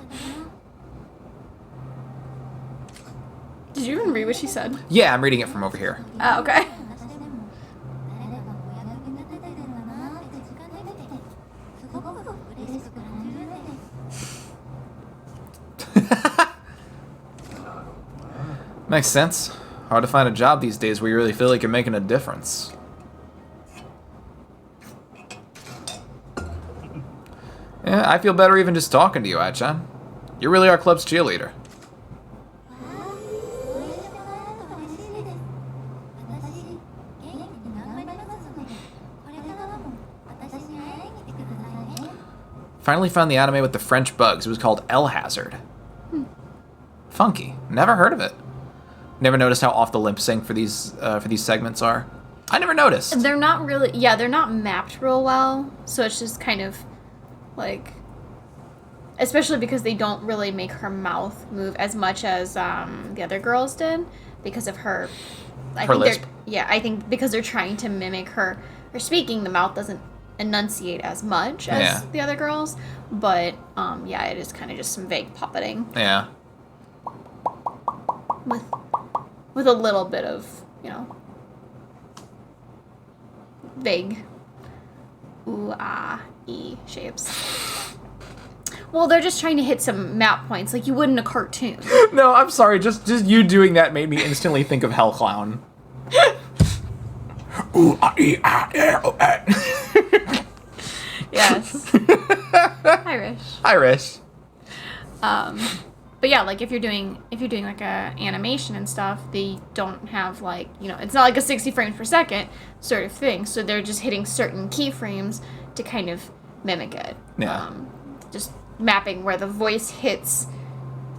Did you even read what she said? Yeah, I'm reading it from over here. Oh, okay. 話でも誰かがお役に立ててるんだなって実感できてすごく嬉しく感じるんです。 Makes sense. Hard to find a job these days where you really feel like you're making a difference. Yeah, I feel better even just talking to you, Ai-chan. You're really our club's cheerleader. そう言ってもらえると嬉しいです。私、元気に頑張りますので、これからも私に会いに来てくださいね。 Finally found the anime with the French bugs. It was called El Hazard. Funky. Never heard of it. Never noticed how off the lip sync for these segments are. I never noticed. They're not really, they're not mapped real well, so it's just kind of like, especially because they don't really make her mouth move as much as the other girls did because of her. I Her think lisp? I think because they're trying to mimic her speaking, the mouth doesn't enunciate as much as the other girls, but it is kind of just some vague puppeting Yeah. with a little bit of, vague ooh, ah, e shapes. Well, they're just trying to hit some map points like you would in a cartoon. No, I'm sorry. Just you doing that made me instantly think of Hell Clown. Ooh, ah, ee, ah, eh, oh, eh. Yes. Irish. Irish. But yeah, like if you're doing like a animation and stuff, they don't have like, it's not like a 60 frames per second sort of thing. So they're just hitting certain keyframes to kind of mimic it. Yeah. Just mapping where the voice hits,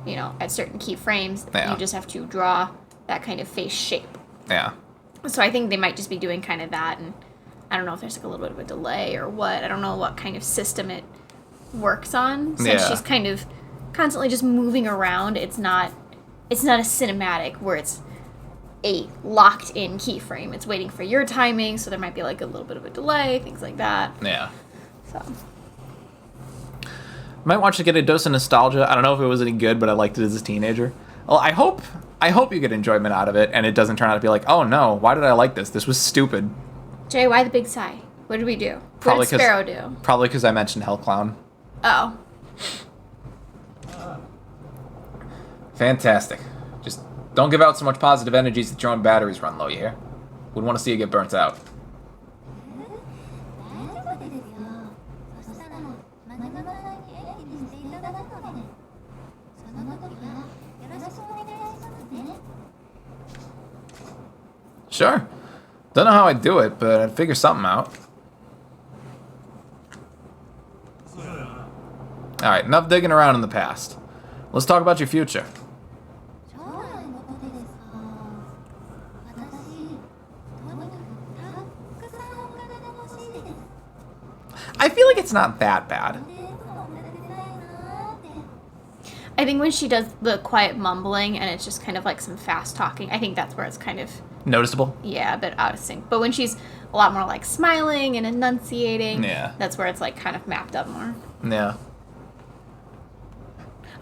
at certain keyframes. Yeah. You just have to draw that kind of face shape. Yeah. So I think they might just be doing kind of that, and I don't know if there's like a little bit of a delay or what. I don't know what kind of system it works on, since she's kind of constantly just moving around. It's not a cinematic where it's a locked in keyframe. It's waiting for your timing, so there might be like a little bit of a delay, things like that. Yeah. So Might watch to get a dose of nostalgia. I don't know if it was any good, but I liked it as a teenager. Well, I hope you get enjoyment out of it, and it doesn't turn out to be like, oh no, why did I like this? This was stupid. Jay, why the big sigh? What did we do? Probably What did Sparrow do? Probably because I mentioned Hell Clown. Oh. Fantastic. Just don't give out so much positive energies that your own batteries run low, you hear? Wouldn't want to see you get burnt out. 大丈夫ですよ。そしたらマジママさんに演技にしていただくので、その時はよろしくお願いしますね。 Sure. Don't know how I'd do it, but I'd figure something out. Alright, enough digging around in the past. Let's talk about your future. 将来のことですか。私、とにかくたくさんお金が欲しいです。 I feel like it's not that bad. で、お金出たいなーって。 I think when she does the quiet mumbling and it's just kind of like some fast talking, I think that's where it's kind of, Noticeable? yeah, a bit out of sync. But when she's a lot more like smiling and enunciating, Yeah. that's where it's like kind of mapped up more. Yeah.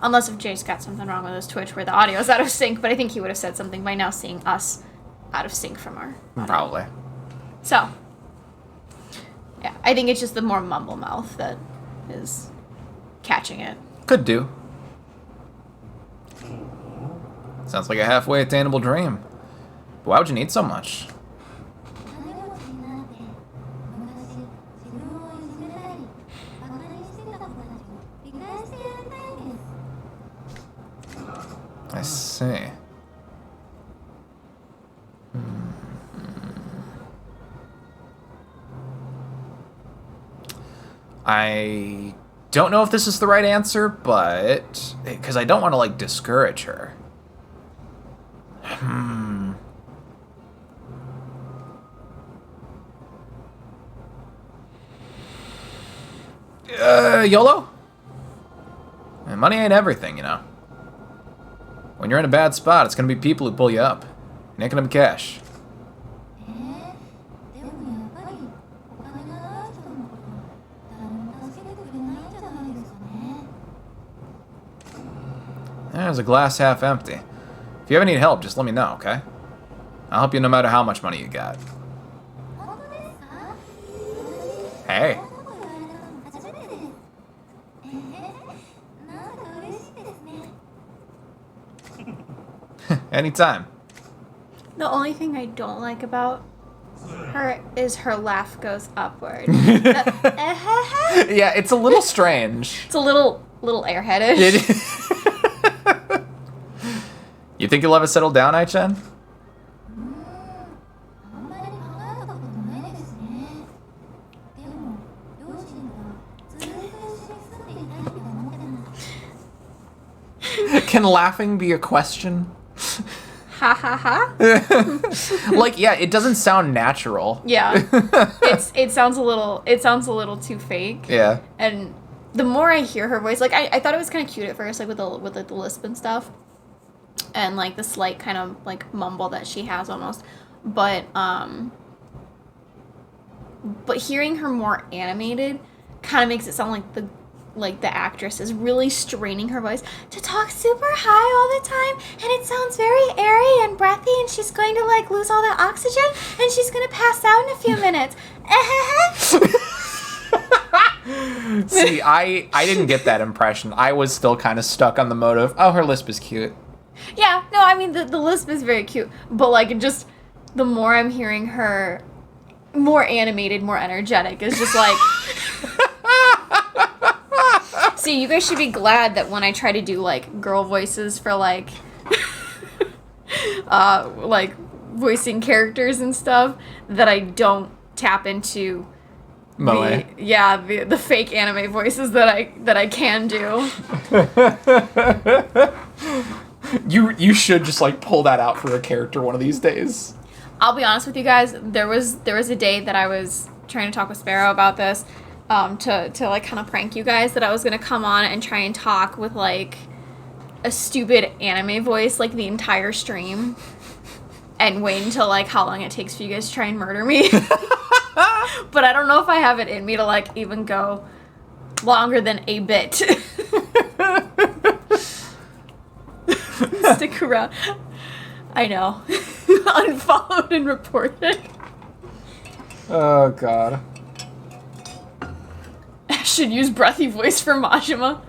Unless if Jay's got something wrong with his Twitch where the audio's out of sync, but I think he would have said something by now seeing us out of sync from our audio. Probably. So, yeah, I think it's just the more mumble mouth that is catching it. Could do. Sounds like a halfway attainable dream. But why would you need so much? お金持ちになって昔自分をいじめたりバカにしてた子たちを理解してやりたいんです。 I see. I don't know if this is the right answer, but because I don't want to like discourage her. YOLO? And money ain't everything, you know. When you're in a bad spot, it's gonna be people who pull you up. It ain't gonna be cash. でもやっぱりお金がない人のこと誰も助けてくれないんじゃないですかね。 There's a glass half empty. If you ever need help, just let me know, okay? I'll help you no matter how much money you got. 本当ですか？ Hey. そんなこと言われたの初めてです。なんだか嬉しいですね。 Anytime. The only thing I don't like about her is her laugh goes upward. Yeah, it's a little strange. It's a little airheadish. It- You think you'll ever settle down, Ai-chan? あんまり考えたことないですね。でも両親がずっと一緒に住んでいたいって思ってたんです。 Can laughing be a question? Ha ha ha. Like, yeah, it doesn't sound natural. Yeah. It sounds a little too fake. Yeah. And the more I hear her voice, like I thought it was kind of cute at first, like with the lisp and stuff, and like the slight kind of like mumble that she has almost, but hearing her more animated kind of makes it sound like the actress is really straining her voice to talk super high all the time, and it sounds very airy and breathy, and she's going to like lose all that oxygen, and she's gonna pass out in a few minutes. See, I didn't get that impression. I was still kind of stuck on the motive. Oh, her lisp is cute. Yeah, no, I mean the lisp is very cute, but like just the more I'm hearing her more animated, more energetic, is just like see, you guys should be glad that when I try to do like girl voices for like like voicing characters and stuff, that I don't tap into Moe. the fake anime voices that I can do. You should just like pull that out for a character one of these days. I'll be honest with you guys, there was a day that I was trying to talk with Sparrow about this, to like kind of prank you guys, that I was gonna come on and try and talk with like a stupid anime voice like the entire stream, and wait until like how long it takes for you guys to try and murder me. But I don't know if I have it in me to like even go longer than a bit. Stick around. I know. Unfollowed and reported. Oh god. should use breathy voice for Majima.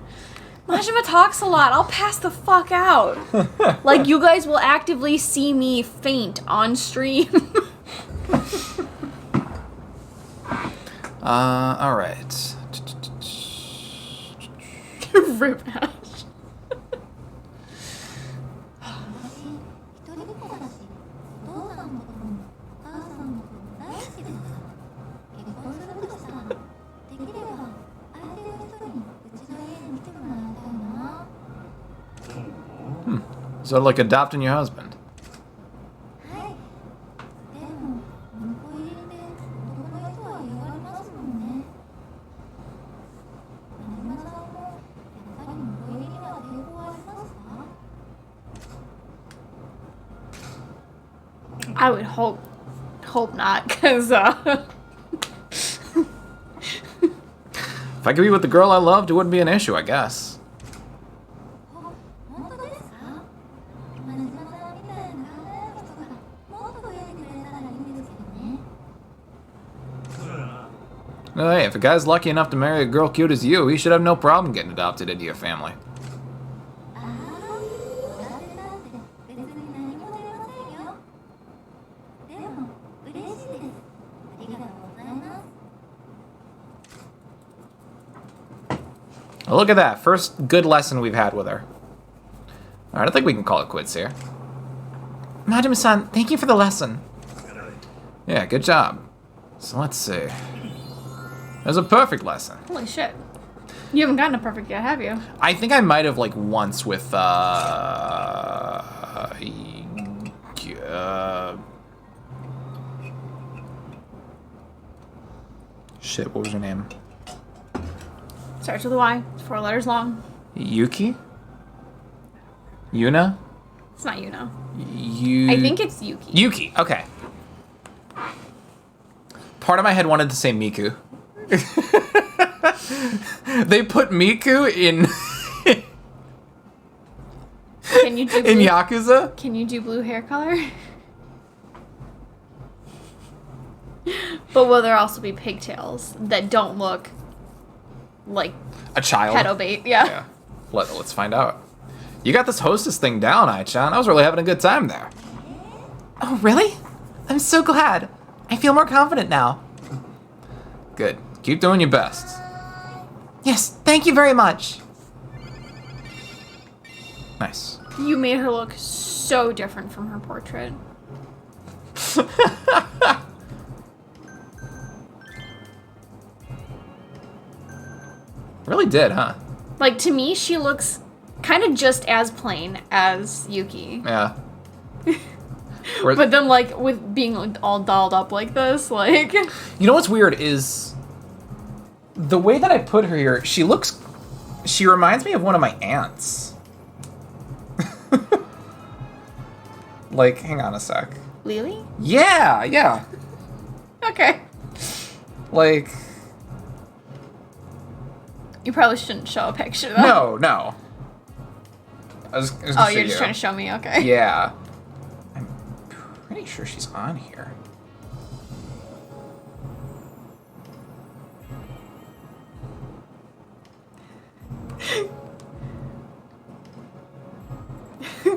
Majima talks a lot. I'll pass the fuck out. Like, you guys will actively see me faint on stream. Alright. Rip Ash. 私一人っ子だし、お父さんのこともお母さんのことも大好きです。結婚するとしたら、できれば相手の人にうちの家に来てもらいたいな。 So like adopting your husband. はい。でも、婿入りって男の人は嫌がりますもんね。真島さんもやっぱり婿入りには抵抗ありますか？ I would hope not, because, If I could be with the girl I loved, it wouldn't be an issue, I guess. 本当ですか？真島さんみたいな考えの人がもっと増えてくれたらいいんですけどね。 No, hey, if a guy's lucky enough to marry a girl cute as you, he should have no problem getting adopted into your family. ああ、育てなんて別に何も出ませんよ。でも嬉しいです。ありがとうございます。 Oh, look at that. First good lesson we've had with her. Alright, I think we can call it quits here. Majima-san, thank you for the lesson. Yeah, good job. So let's see. There's a perfect lesson. holy shit. You haven't gotten a perfect yet, have you? I think I might have, like, once with, shit, what was her name? Starts with a Y, 4 letters long. Yuki? Yuna? It's not Yuno. I I think it's Yuki. Yuki, okay. Part of my head wanted to say Miku. They put Miku in Can you do in blue, Yakuza? Can you do blue hair color? But will there also be pigtails that don't look like A child? pedo bait? Yeah. Yeah. Let's find out. You got this hostess thing down, Ai-chan. I was really having a good time there. Oh, really? I'm so glad. I feel more confident now. Good. Keep doing your best. Yes, thank you very much. Nice. You made her look so different from her portrait. Really did, huh? Like, to me, she looks kind of just as plain as Yuki. Yeah. But then, like, with being all dolled up like this, like... You know what's weird is the way that I put her here, she reminds me of one of my aunts. Like, hang on a sec. Lily? Yeah. Okay. Like, You probably shouldn't show a picture, though. no. I was gonna Oh, show you're just you. trying to show me? Okay. Yeah. I'm pretty sure she's on here.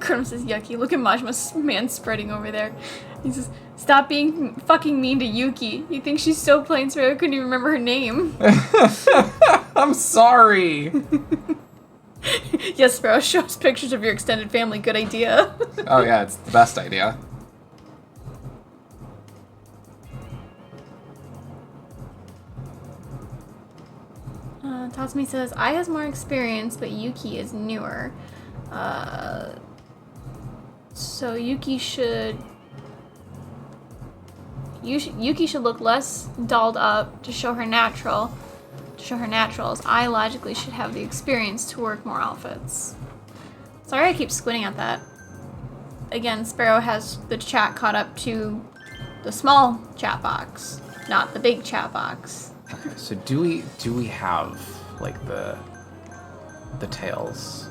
Colonel says, yucky. Look at Majma's man spreading over there. He says, stop being fucking mean to Yuki. You think she's so plain, so I couldn't even remember her name. I'm sorry. Yes, Sparrow, show us pictures of your extended family. Good idea. Oh yeah, it's the best idea. Tatsumi says, I has more experience, but Yuki is newer. So Yuki should look less dolled up to show her naturals. I logically should have the experience to work more outfits. Sorry I keep squinting at that. Again, Sparrow has the chat caught up to the small chat box, not the big chat box. Okay, so do we have like the tails?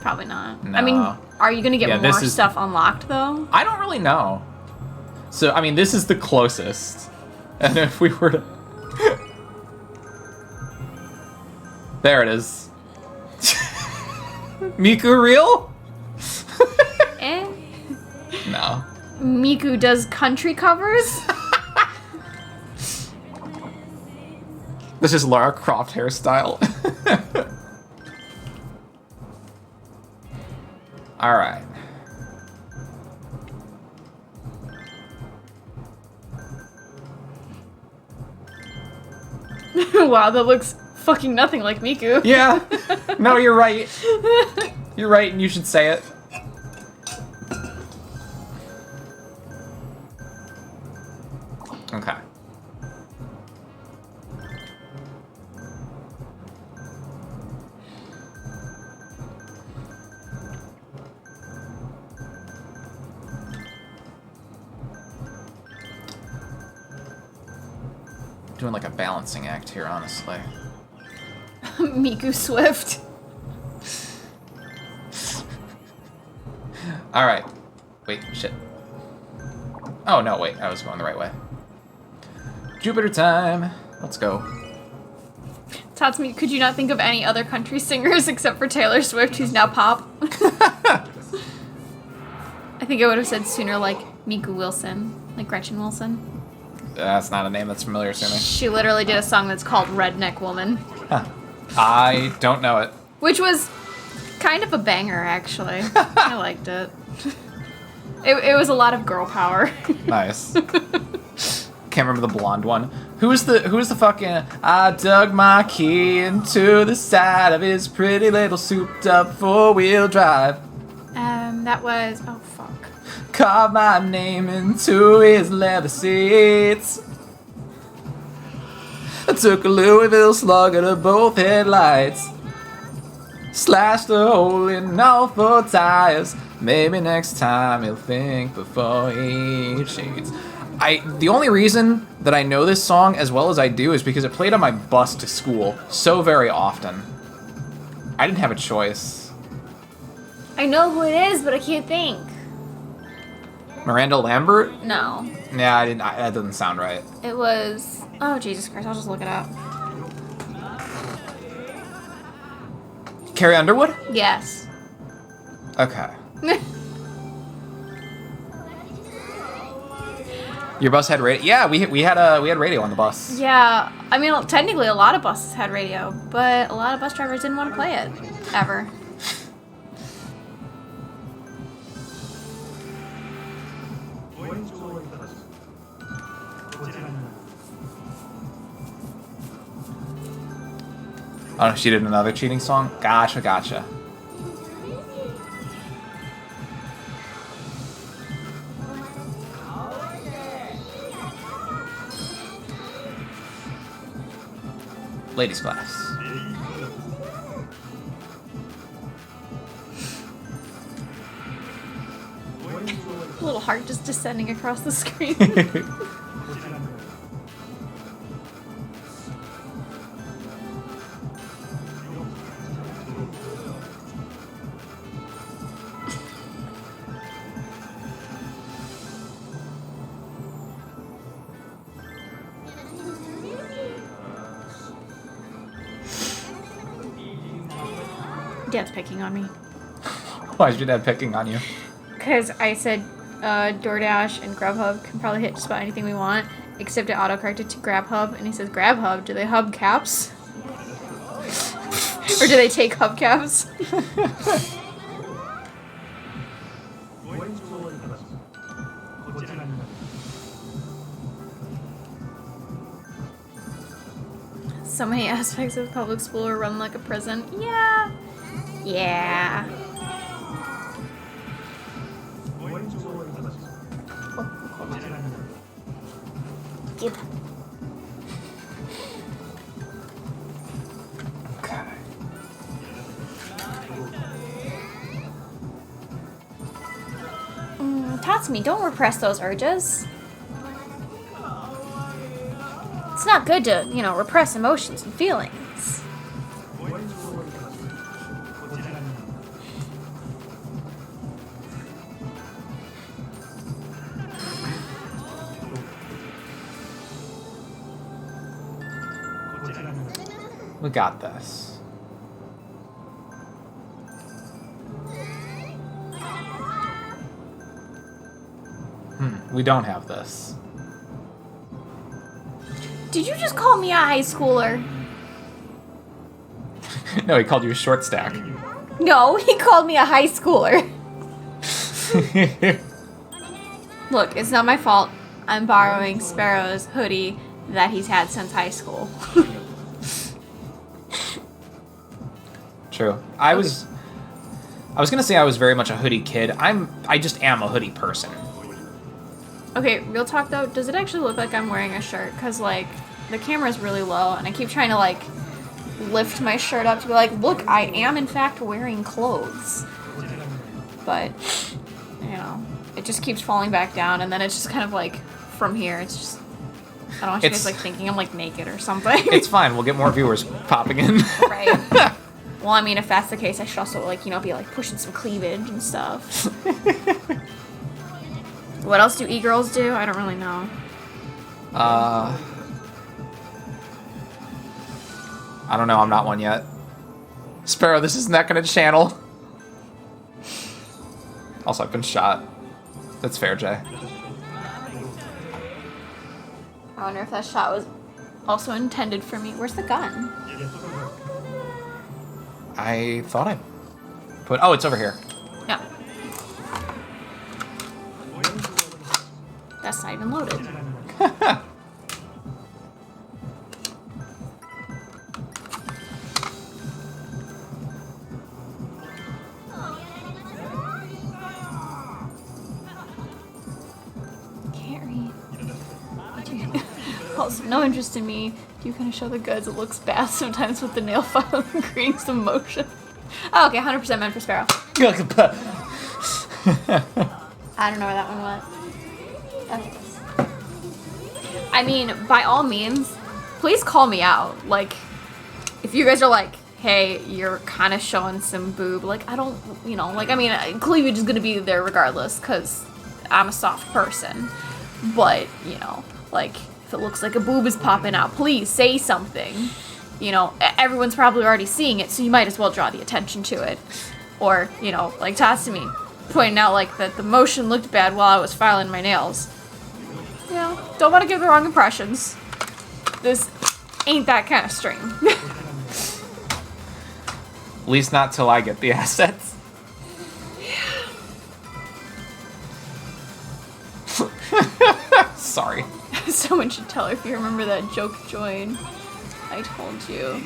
Probably not. No. I mean, are you gonna get Yeah, more this is- stuff unlocked though? I don't really know. So I mean, this is the closest. And if we were to... There it is. Miku real? Eh? No. Miku does country covers? This is Lara Croft hairstyle. Alright. Wow, that looks fucking nothing like Miku. Yeah. No, you're right. You're right, and you should say it. Okay. Doing like a balancing act here, honestly. Miku Swift. Alright. Wait, shit. Oh, no, wait. I was going the right way. Jupiter time. Let's go. Tatsumi, could you not think of any other country singers except for Taylor Swift, who's now pop? I think I would have said sooner like Miku Wilson, like Gretchen Wilson. That's not a name that's familiar to me. She literally did a song that's called Redneck Woman. Huh. I don't know it. Which was kind of a banger, actually. I liked it. It was a lot of girl power. Nice. Can't remember the blonde one. Who's the fucking... I dug my key into the side of his pretty little souped up four-wheel drive. That was... Oh, fuck. Carved my name into his leather seats. I took a Louisville slugger to both headlights. Slashed a hole in all four tires. Maybe next time he'll think before he cheats. The only reason that I know this song as well as I do is because it played on my bus to school so very often. I didn't have a choice. I know who it is, but I can't think. Miranda Lambert? No. Yeah, I didn't. That doesn't sound right. It was... Oh, Jesus Christ, I'll just look it up. Carrie Underwood? Yes. Okay. Your bus had radio? Yeah, we had radio on the bus. Yeah, I mean, technically a lot of buses had radio, but a lot of bus drivers didn't want to play it. Ever. Oh, she did another cheating song? Gotcha. Ladies class. A little heart just descending across the screen. Dad's picking on me. Why is your dad picking on you? Because I said DoorDash and Grubhub can probably hit just about anything we want, except it autocorrected to Grabhub, and he says, Grabhub, do they hub caps? Or do they take hubcaps? So many aspects of public school are run like a prison. Yeah. Yeah. Yep. Okay. Tatsumi, don't repress those urges. It's not good to, repress emotions and feelings. We got this. We don't have this. Did you just call me a high schooler? No, he called you a short stack. No, he called me a high schooler. Look, it's not my fault. I'm borrowing Sparrow's hoodie that he's had since high school. True. I was gonna say I was very much a hoodie kid. I just am a hoodie person. Okay, real talk though, does it actually look like I'm wearing a shirt? Because, like, the camera's really low, and I keep trying to, like, lift my shirt up to be like, look, I am in fact wearing clothes. But, you know, it just keeps falling back down, and then it's just kind of like, from here, it's just, I don't want you guys, like, thinking I'm, like, naked or something. It's fine, we'll get more viewers popping in. Right. Well, I mean, if that's the case, I should also, like, you know, be, like, pushing some cleavage and stuff. What else do e-girls do? I don't really know. I don't know, I'm not one yet. Sparrow, this is not gonna channel. Also, I've been shot. That's fair, Jay. I wonder if that shot was also intended for me. Where's the gun? I thought I put... Oh, it's over here. Yeah. That's not even loaded. Carrie. Also, no interest in me. Do you kind of show the goods? It looks bad sometimes with the nail file and creating some motion. Oh, okay, 100% meant for Sparrow. I don't know where that one went. Okay. I mean, by all means, please call me out. Like, if you guys are like, hey, you're kind of showing some boob, like, I don't, you know, like, I mean, cleavage is going to be there regardless, because I'm a soft person. But, you know, like, if it looks like a boob is popping out, please say something. You know, everyone's probably already seeing it, so you might as well draw the attention to it. Or, you know, like Tatsumi pointing out, like, that the motion looked bad while I was filing my nails. You know, don't want to give the wrong impressions. This ain't that kind of stream. At least not till I get the assets. Sorry. Someone should tell her if you remember that joke, join. I told you.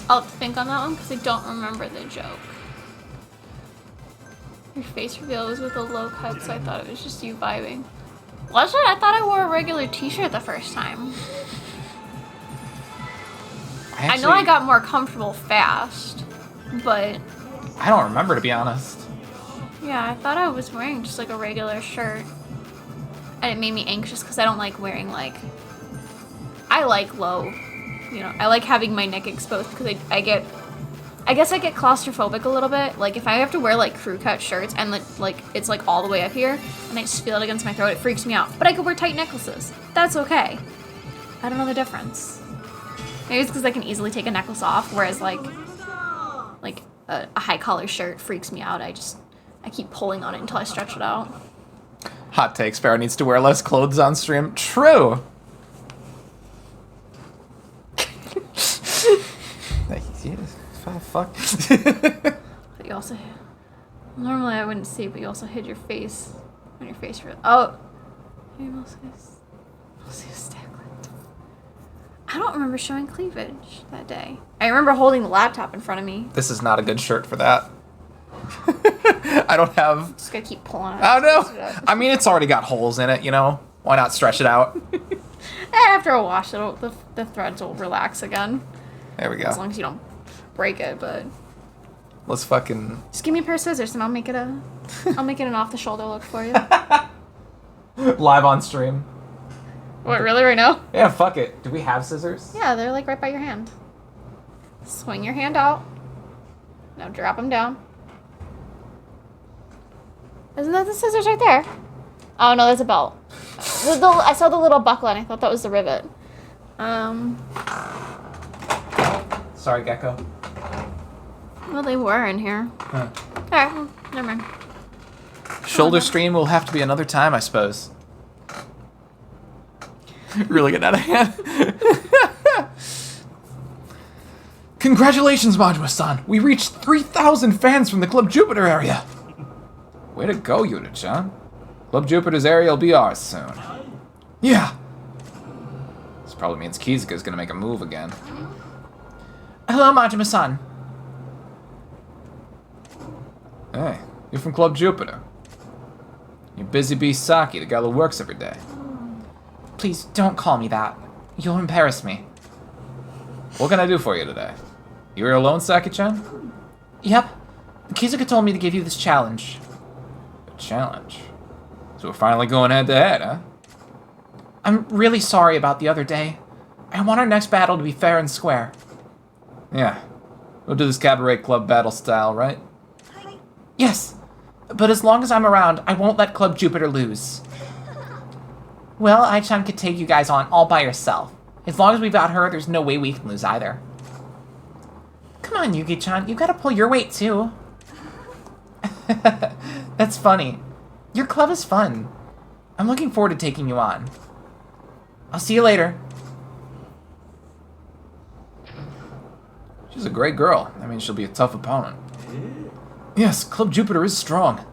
I'll have to think on that one because I don't remember the joke. Your face reveal was with a low cut, so I thought it was just you vibing. Was it? I thought I wore a regular t-shirt the first time. I know I got more comfortable fast, but... I don't remember, to be honest. Yeah, I thought I was wearing just like a regular shirt. And it made me anxious because I don't like wearing like... I like low, you know, I like having my neck exposed because I guess I get claustrophobic a little bit. Like, if I have to wear, like, crew cut shirts and, like, it's, like, all the way up here, and I just feel it against my throat, it freaks me out. But I could wear tight necklaces. That's okay. I don't know the difference. Maybe it's because I can easily take a necklace off, whereas, like a high collar shirt freaks me out. I keep pulling on it until I stretch it out. Hot take, Sparrow needs to wear less clothes on stream. True! Oh, fuck. But you also... Normally I wouldn't see, but you also hid your face. On your face for... Oh! Maybe mostly a stacklet. I don't remember showing cleavage that day. I remember holding the laptop in front of me. This is not a good shirt for that. I don't have... Just gotta keep pulling on it. Oh, no! I mean, it's already got holes in it, you know? Why not stretch it out? After a wash, the threads will relax again. There we go. As long as you don't break it, but... Let's fucking... Just give me a pair of scissors and I'll make it an off-the-shoulder look for you. Live on stream. What, really, right now? Yeah, fuck it. Do we have scissors? Yeah, they're like right by your hand. Swing your hand out. Now drop them down. Isn't that the scissors right there? Oh no, that's a belt. I saw the little buckle and I thought that was the rivet. Sorry, Gecko. Well, they were in here. Huh. Alright, well, never mind. Shoulder stream will have to be another time, I suppose. Really getting out of hand. Congratulations, Majima-san! We reached 3,000 fans from the Club Jupiter area! Way to go, Yuta-chan. Club Jupiter's area will be ours soon. Yeah! This probably means Kizuka's gonna make a move again. Hello, Majima-san. Hey, you're from Club Jupiter. You're Busy Bee Saki, the guy that works every day. Please don't call me that. You'll embarrass me. What can I do for you today? You here alone, Saki-chan? Yep. Kizuka told me to give you this challenge. A challenge? So we're finally going head-to-head, huh? I'm really sorry about the other day. I want our next battle to be fair and square. Yeah. We'll do this cabaret club battle style, right? Yes. But as long as I'm around, I won't let Club Jupiter lose. Well, Ai-chan could take you guys on all by herself. As long as we've got her, there's no way we can lose either. Come on, Yuki-chan, you gotta pull your weight too. That's funny. Your club is fun. I'm looking forward to taking you on. I'll see you later. She's a great girl. I mean, she'll be a tough opponent. Yes, Club Jupiter is strong.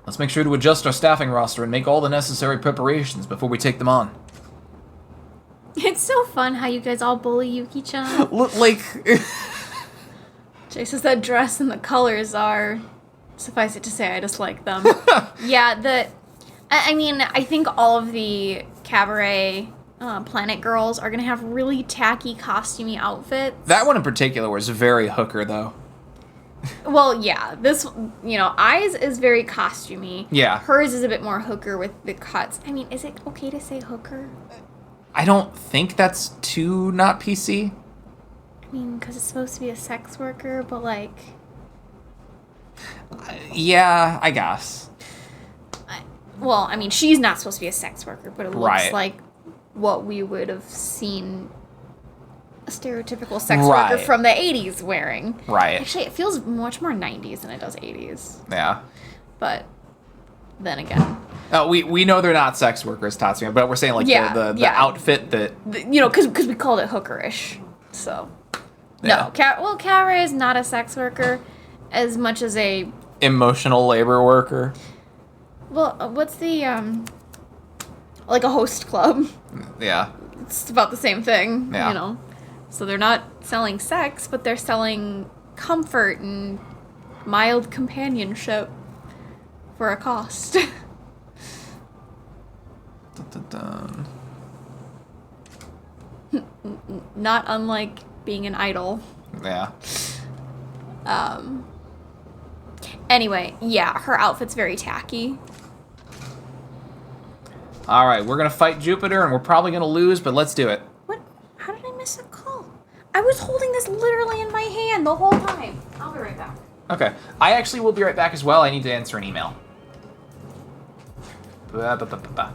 Let's make sure to adjust our staffing roster and make all the necessary preparations before we take them on. It's so fun how you guys all bully Yuki-chan. Like... Jay says that dress and the colors are... Suffice it to say, I just like them. Yeah, I mean, I think all of the cabaret planet girls are going to have really tacky, costumey outfits. That one in particular was very hooker, though. Well, yeah, this, Ai's is very costumey. Yeah. Hers is a bit more hooker with the cuts. I mean, is it okay to say hooker? I don't think that's too not PC. I mean, because it's supposed to be a sex worker, but like... Yeah, I guess. Well, I mean, she's not supposed to be a sex worker, but it looks Right. like what we would have seen a stereotypical sex worker from the 80s wearing. Right. Actually, it feels much more 90s than it does 80s. Yeah. But then again... We know they're not sex workers, Tatsuya, but we're saying like the outfit that... Because we called it hookerish, so... Yeah. No, Kara is not a sex worker as much as a... Emotional labor worker. Well, what's the, like a host club. Yeah. It's about the same thing, Yeah. So they're not selling sex, but they're selling comfort and mild companionship for a cost. Dun-dun-dun. Not unlike being an idol. Yeah. Anyway, yeah, her outfit's very tacky. Alright, we're gonna fight Jupiter, and we're probably gonna lose, but let's do it. What? How did I miss a call? I was holding this literally in my hand the whole time. I'll be right back. Okay. I actually will be right back as well. I need to answer an email. Ba-ba-ba-ba-ba.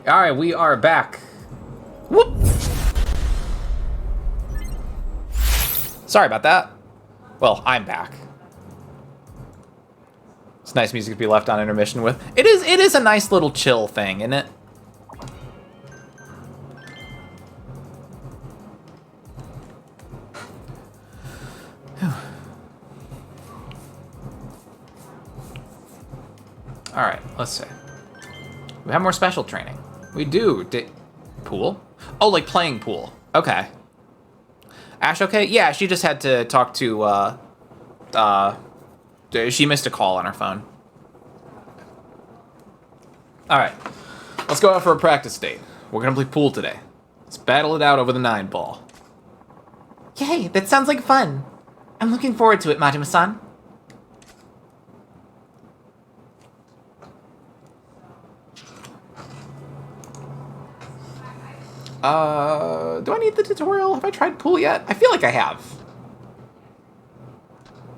All right, we are back. Whoop. Sorry about that. Well, I'm back. It's nice music to be left on intermission with. It is a nice little chill thing, isn't it? All right, let's see. We have more special training. We do. Pool? Oh, like playing pool. Okay. Ash okay? Yeah, she just had to talk to, she missed a call on her phone. All right. Let's go out for a practice date. We're gonna play pool today. Let's battle it out over the 9-ball. Yay, that sounds like fun. I'm looking forward to it, Majima-san. Do I need the tutorial? Have I tried pool yet? I feel like I have.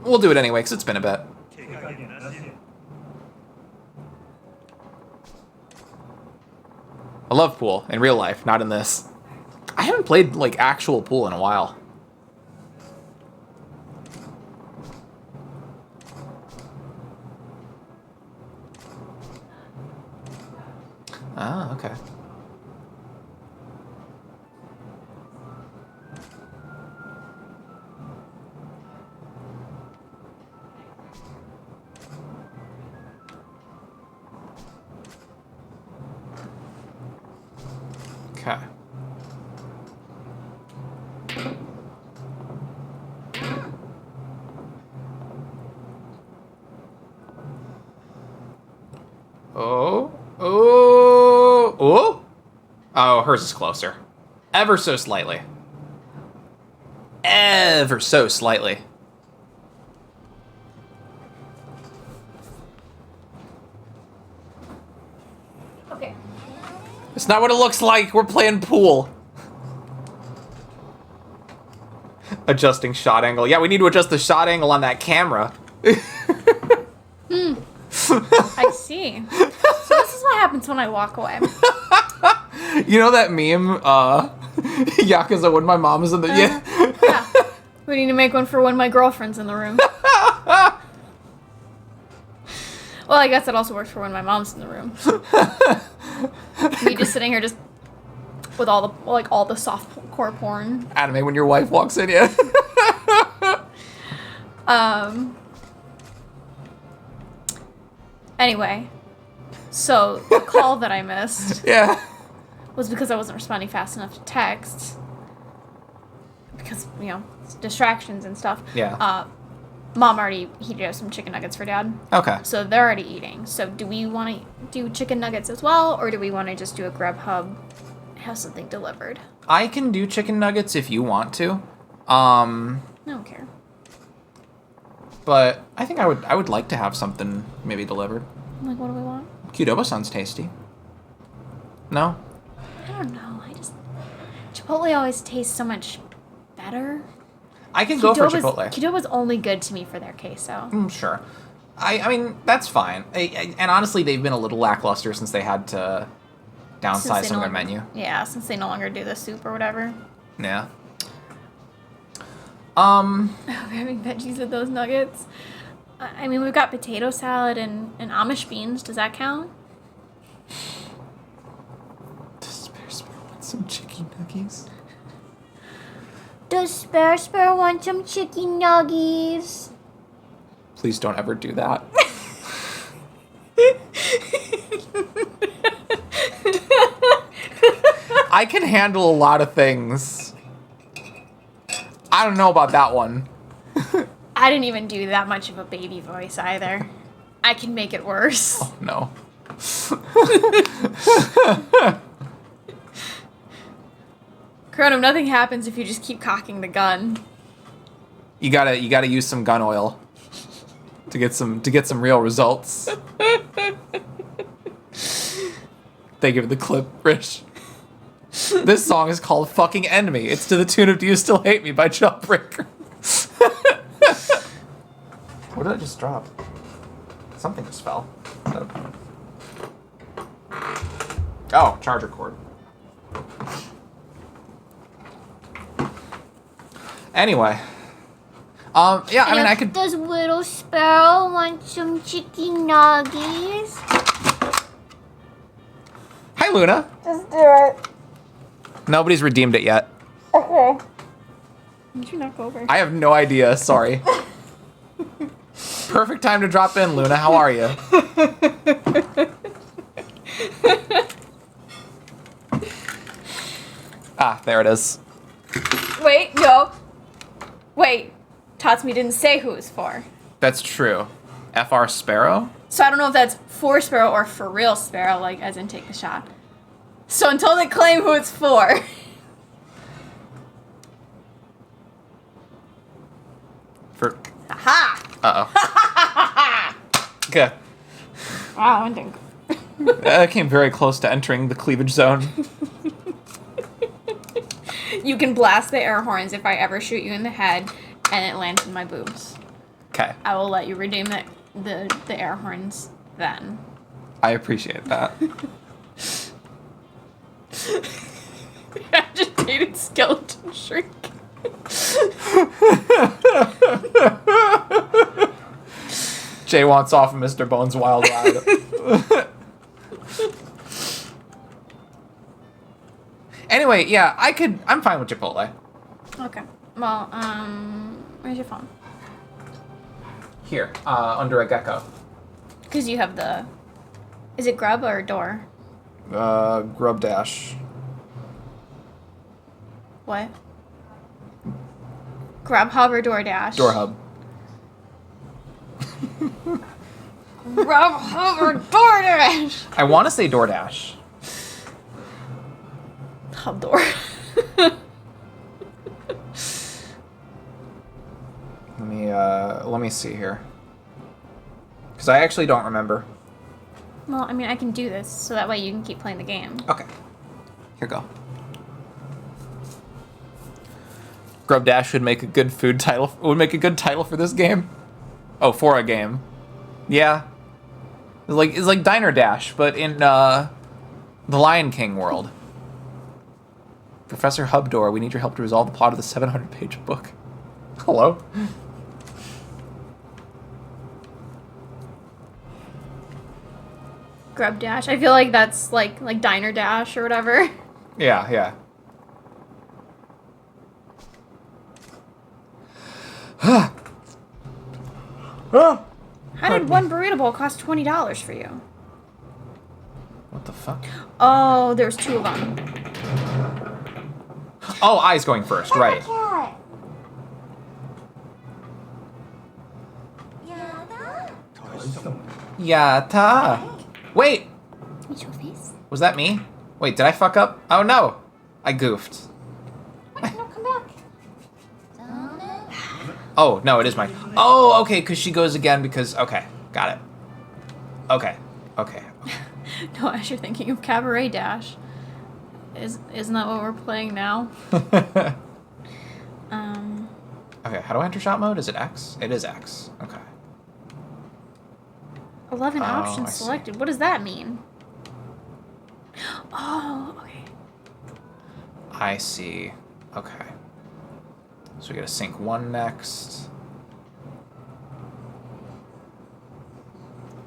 We'll do it anyway, because it's been a bit. I love pool in real life, not in this. I haven't played, like, actual pool in a while. Ah, okay. Okay. Oh. Oh. Oh. Oh, hers is closer. Ever so slightly. Ever so slightly. Okay. It's not what it looks like. We're playing pool. Adjusting shot angle. Yeah, we need to adjust the shot angle on that camera. I see. So this is what happens when I walk away. You know that meme, Yakuza, when my mom is in the... Yeah. Yeah. We need to make one for when my girlfriend's in the room. Well, I guess it also works for when my mom's in the room. Me just sitting here just with all the softcore porn. Anime when your wife walks in, yeah. Anyway, so the call that I missed Yeah. was because I wasn't responding fast enough to texts. Because, you know, distractions and stuff. Yeah. Mom already heated up some chicken nuggets for Dad. Okay. So they're already eating. So do we want to do chicken nuggets as well? Or do we want to just do a Grubhub, have something delivered? I can do chicken nuggets if you want to. I don't care. But I think I would like to have something maybe delivered. Like, what do we want? Qdoba sounds tasty. No? I don't know. Chipotle always tastes so much better. I can go for Chipotle. Qdoba's only good to me for their queso. Sure. I mean, that's fine. And honestly, they've been a little lackluster since they had to downsize some of their menu. Yeah, since they no longer do the soup or whatever. Yeah. We're having veggies with those nuggets. I mean, we've got potato salad and Amish beans. Does that count? Does Spare want some chicken nuggies? Does Spare want some chicken nuggies? Please don't ever do that. I can handle a lot of things. I don't know about that one. I didn't even do that much of a baby voice either. I can make it worse. Oh, no. Chrono, nothing happens if you just keep cocking the gun. You gotta use some gun oil to get some real results. Thank you for the clip, Rich. This song is called Fucking Enemy. It's to the tune of Do You Still Hate Me by Jawbreaker. What did I just drop? Something just fell. Oh, charger cord. Anyway. Yeah, I mean, I could... Does little sparrow want some chicken nuggies? Hi, Luna. Just do it. Nobody's redeemed it yet. Okay. Did you knock over? I have no idea. Sorry. Perfect time to drop in, Luna. How are you? Ah, there it is. Wait, no. Wait. Tatsumi didn't say who it was for. That's true. FR Sparrow? So I don't know if that's for Sparrow or for real Sparrow, like as in take the shot. So until they claim who it's for. For... Ha! Uh-oh. Okay. Wow, I didn't. That came very close to entering the cleavage zone. You can blast the air horns if I ever shoot you in the head and it lands in my boobs. Okay. I will let you redeem the air horns then. I appreciate that. Agitated skeleton shrink. Jay wants off of Mr. Bones' wild ride. Anyway, yeah, I'm fine with Chipotle. Okay. Well, where's your phone? Here, under a gecko. Because you have the... Is it grub or door? Grub Dash. What? Grubhub or DoorDash? Door Hub. Grubhub or DoorDash? I want to say DoorDash. Hub door. Let me see here. Because I actually don't remember. Well, I mean, I can do this, so that way you can keep playing the game. Okay. Here go. Grub Dash would make a good food title. Would make a good title for this game. Oh, for a game. Yeah. It's like Diner Dash, but in the Lion King world. Professor Hubdoor, we need your help to resolve the plot of the 700-page book. Hello. Grub Dash. I feel like that's like Diner Dash or whatever. Yeah, yeah. How did one burrito bowl cost $20 for you? What the fuck? Oh, there's two of them. Oh, I's going first, right. Yata. Wait, What's your face? was that me? Wait, did I fuck up? Oh no, I goofed. No, come back. Oh, no, it is mine. Oh, okay, because she goes again because... Okay, got it. Okay, okay. No, as you're thinking of Cabaret Dash. Isn't that what we're playing now? Okay, how do I enter shot mode? Is it X? It is X. Okay. 11 Oh, options I see. selected. What does that mean? Oh, okay. I see. Okay. So we gotta sync one next.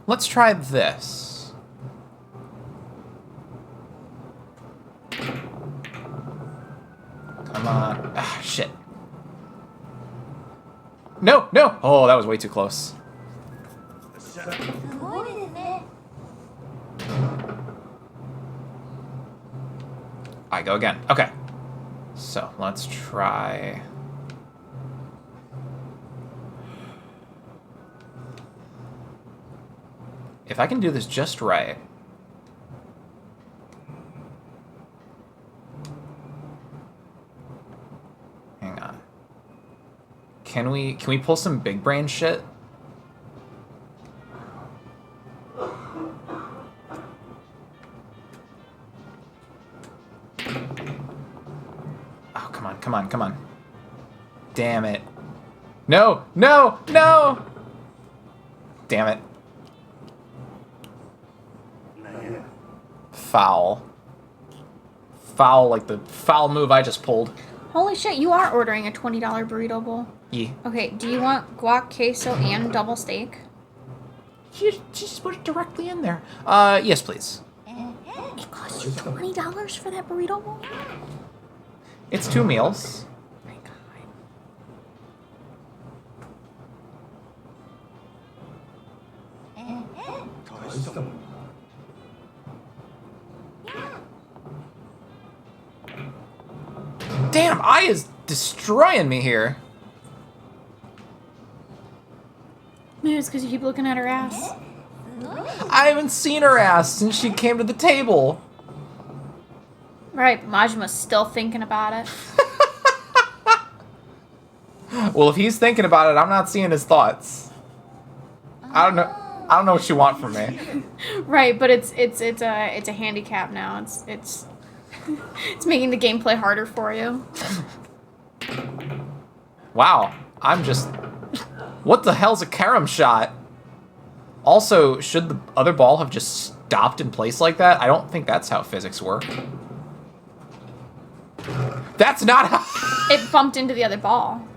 Let's try this. Come on. Ah, shit. No, no! Oh, that was way too close. I go again. Okay. So, let's try... If I can do this just right... Hang on. Can we pull some big brain shit? Oh, come on, come on, come on. Damn it. No, no, no! Damn it. Foul. foul, like the foul move I just pulled. Holy shit, you are ordering a $20 burrito bowl. Yeah. Okay, do you want guac, queso, and double steak? She just put it directly in there. Yes, please. It cost you $20 for that burrito bowl? It's 2 meals. My God. Damn, Ai is destroying me here. Maybe it's because you keep looking at her ass. I haven't seen her ass since she came to the table. Right, Majima's still thinking about it. Well, if he's thinking about it, I'm not seeing his thoughts. I don't know what you want from me. Right, but it's a handicap now. It's it's making the gameplay harder for you. Wow, I'm just... What the hell's a carom shot? Also, should the other ball have just stopped in place like that? I don't think that's how physics work. That's not how... It bumped into the other ball.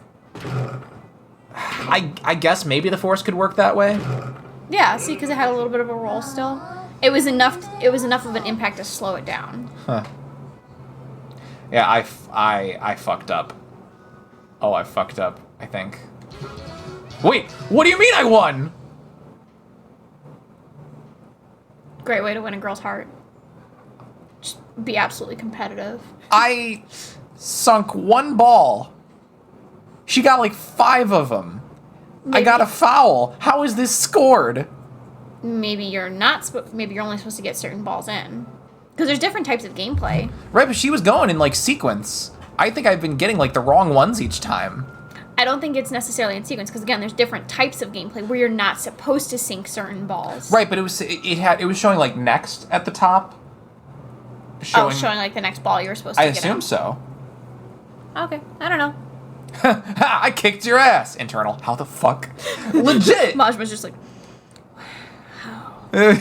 I guess maybe the force could work that way. Yeah, see, because it had a little bit of a roll still. It was enough of an impact to slow it down. Huh. Yeah, I fucked up. Oh, I fucked up, I think. Wait, what do you mean I won? Great way to win a girl's heart. Just be absolutely competitive. I sunk 1 ball. She got like 5 of them. I got a foul. How is this scored? Maybe you're maybe you're only supposed to get certain balls in. Because there's different types of gameplay. Right, but she was going in like sequence. I think I've been getting like the wrong ones each time. I don't think it's necessarily in sequence, because again, there's different types of gameplay where you're not supposed to sink certain balls. Right, but it was showing like next at the top. Showing like the next ball you were supposed to I get assume in. so. Okay, I don't know. Ha! I kicked your ass. Internal. How the fuck? Legit. Majma's just like, I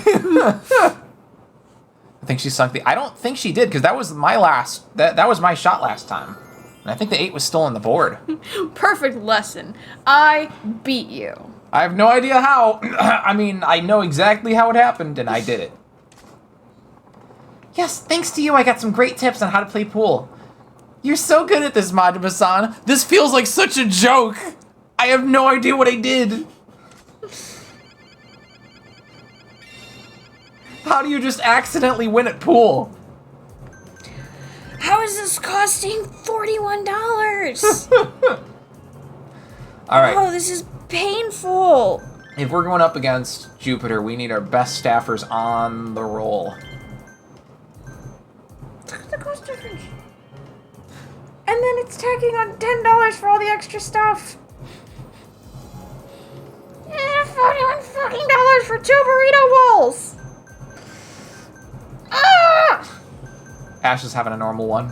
think she sunk the... I don't think she did, because that was my last... That was my shot last time. And I think the 8 was still on the board. perfect lesson. I beat you. I have no idea how. I mean, I know exactly how it happened, and I did it. Yes, thanks to you, I got some great tips on how to play pool. You're so good at this, Majima-san. This feels like such a joke. I have no idea what I did. How do you just accidentally win at pool? How is this costing $41? All right. Oh, this is painful. If we're going up against Jupiter, we need our best staffers on the roll. Look at the cost difference. And then it's tacking on $10 for all the extra stuff. And $41 fucking dollars for 2 burrito bowls. Ah! Ash is having a normal one.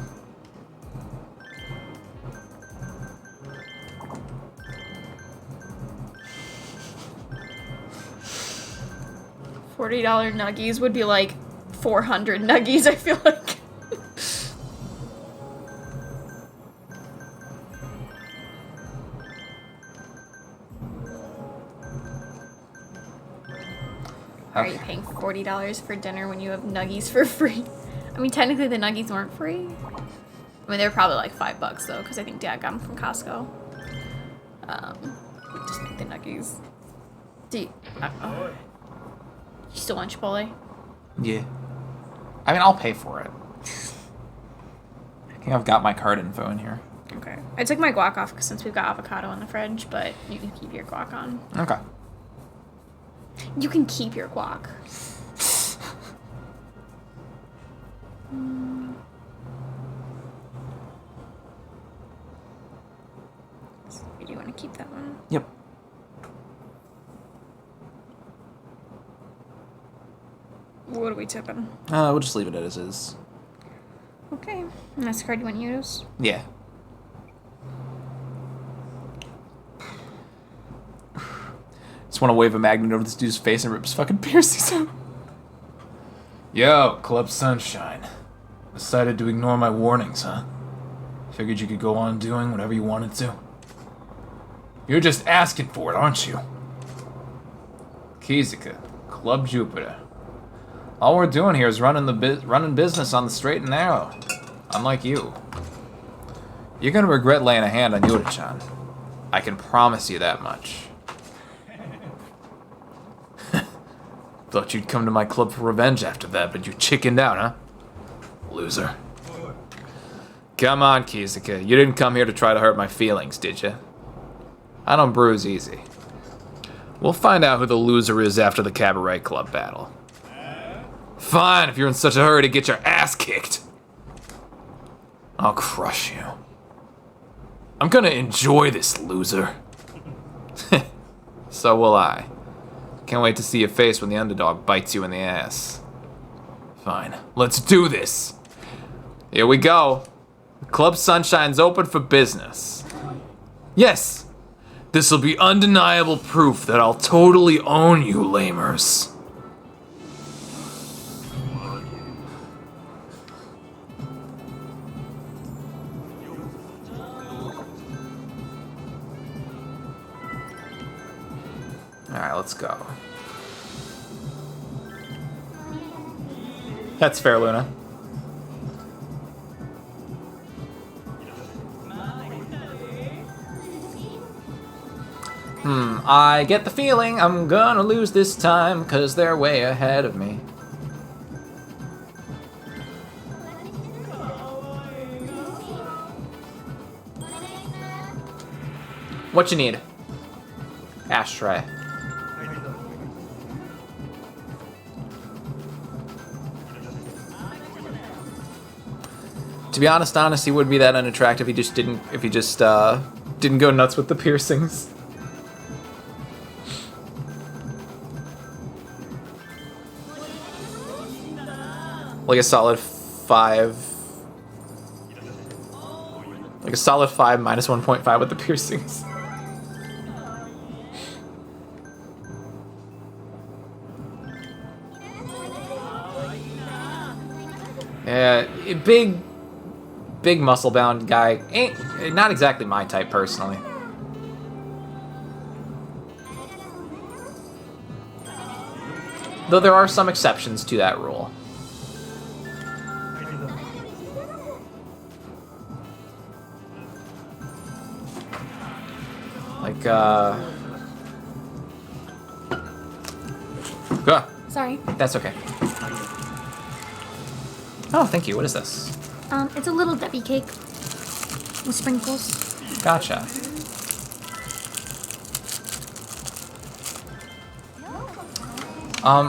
$40 nuggies would be like 400 nuggies, I feel like. Are you paying $40 for dinner when you have nuggies for free? I mean, technically the nuggies weren't free. I mean, they were probably like $5 though, because I think Dad got them from Costco. Just like the nuggies. Do you still want Chipotle? Yeah. I mean, I'll pay for it. I think I've got my card info in here. Okay. I took my guac off since we've got avocado in the fridge, but you can keep your guac on. Okay. You can keep your guac. Do you want to keep that one? Yep. What are we tipping? We'll just leave it as is. Okay. And that's the card you want to use? Yeah. Just want to wave a magnet over this dude's face and rip his fucking piercings out. Yo, Club Sunshine. Decided to ignore my warnings, huh? Figured you could go on doing whatever you wanted to. You're just asking for it, aren't you? Kizuka, Club Jupiter. All we're doing here is running business on the straight and narrow. Unlike you. You're gonna regret laying a hand on Yuri-chan. I can promise you that much. Thought you'd come to my club for revenge after that, but you chickened out, huh? Loser. Come on, Kizuka. You didn't come here to try to hurt my feelings, did you? I don't bruise easy. We'll find out who the loser is after the Cabaret Club battle. Fine, if you're in such a hurry to get your ass kicked. I'll crush you. I'm gonna enjoy this, loser. So will I. Can't wait to see your face when the underdog bites you in the ass. Fine, let's do this. Here we go. Club Sunshine's open for business. Yes, this'll be undeniable proof that I'll totally own you, lamers. Alright, let's go. That's fair, Luna. I get the feeling I'm gonna lose this time, 'cause they're way ahead of me. What you need? Ashtray. To be honest, honesty wouldn't be that unattractive if he just didn't go nuts with the piercings. Like a solid 5. Like a solid 5 minus 1.5 with the piercings. Yeah, big muscle-bound guy. Ain't not exactly my type personally. Though there are some exceptions to that rule. Like, Sorry. That's okay. Oh, thank you. What is this? It's a little Debbie cake with sprinkles. Gotcha.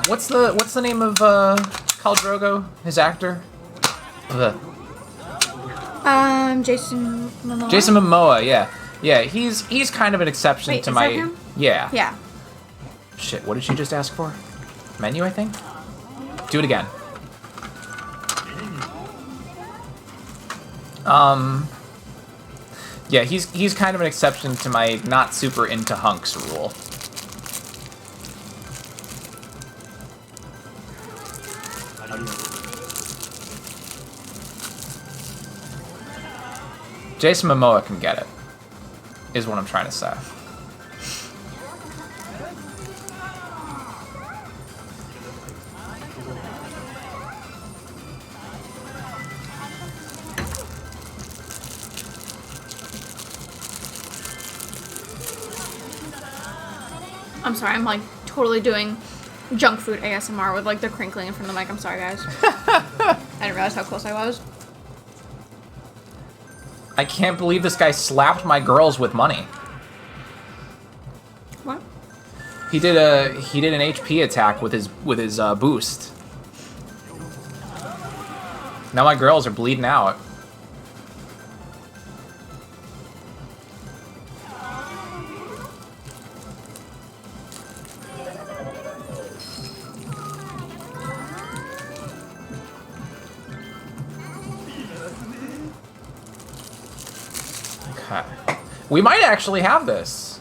What's the name of Khal Drogo, his actor? Jason Momoa. Jason Momoa, yeah. Yeah, he's kind of an exception Wait, to is my that him? Yeah. Yeah. Shit, what did she just ask for? Menu, I think? Do it again. Yeah, he's kind of an exception to my not super into hunks rule. Jason Momoa can get it, is what I'm trying to say. I'm sorry, I'm like totally doing junk food ASMR with like the crinkling in front of the mic. I'm sorry, guys. I didn't realize how close I was. I can't believe this guy slapped my girls with money. What? He did an HP attack with his boost. Now my girls are bleeding out. Okay. We might actually have this.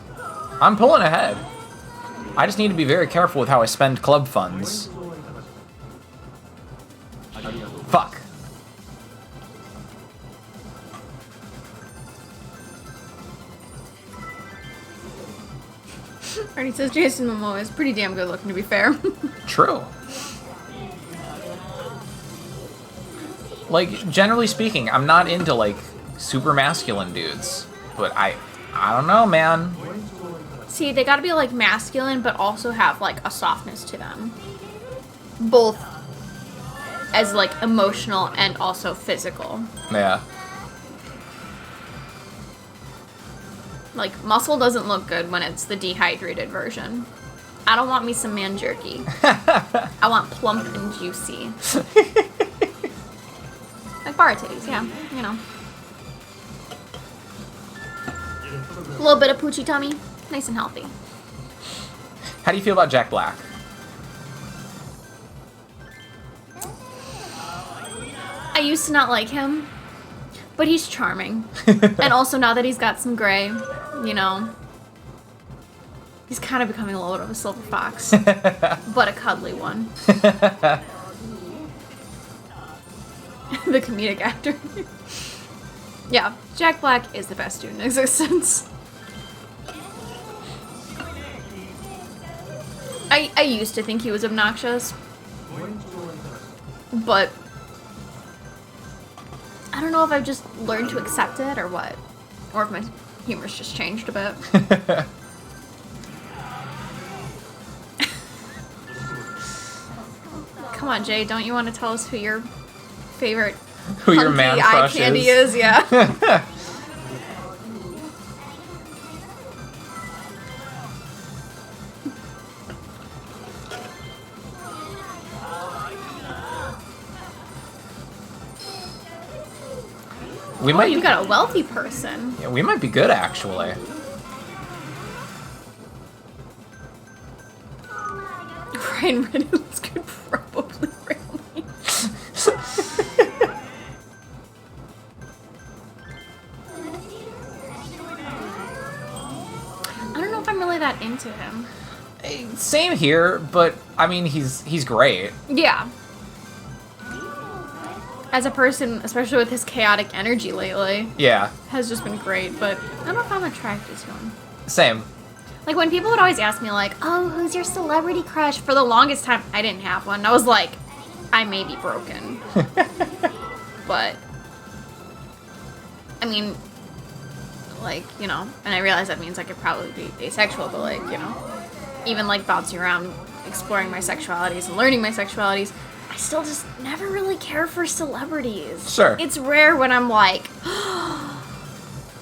I'm pulling ahead. I just need to be very careful with how I spend club funds. Fuck. Arnie says Jason Momoa is pretty damn good looking, to be fair. True. Like, generally speaking, I'm not into, like, super masculine dudes. But I don't know, man. See, they gotta be, like, masculine, but also have, like, a softness to them. Both as, like, emotional and also physical. Yeah. Like, muscle doesn't look good when it's the dehydrated version. I don't want me some man jerky. I want plump and juicy. Like bar titties, yeah, you know. A little bit of poochie tummy, nice and healthy. How do you feel about Jack Black? I used to not like him, but he's charming. And also now that he's got some gray, you know, he's kind of becoming a little bit of a silver fox, but a cuddly one. The comedic actor. Yeah, Jack Black is the best dude in existence. I used to think he was obnoxious, but I don't know if I've just learned to accept it or what, or if my humor's just changed a bit. Come on, Jay, don't you want to tell us who your favorite Who your man hunky eye crush candy is? is? Yeah. We Oh, might you be, got a wealthy person. yeah, we might be good, actually. Ryan Reynolds could probably really. I don't know if I'm really that into him. Same here, but I mean, he's great. Yeah. As a person, especially with his chaotic energy lately, Yeah, has just been great, but I don't know if I'm attracted to him. same. Like, when people would always ask me, like, oh, who's your celebrity crush? For the longest time, I didn't have one. I was like, I may be broken. But, I mean, like, you know, and I realize that means I could probably be asexual, but, like, you know, even, like, bouncing around, exploring my sexualities and learning my sexualities, I still just never really care for celebrities. Sure. It's rare when I'm like,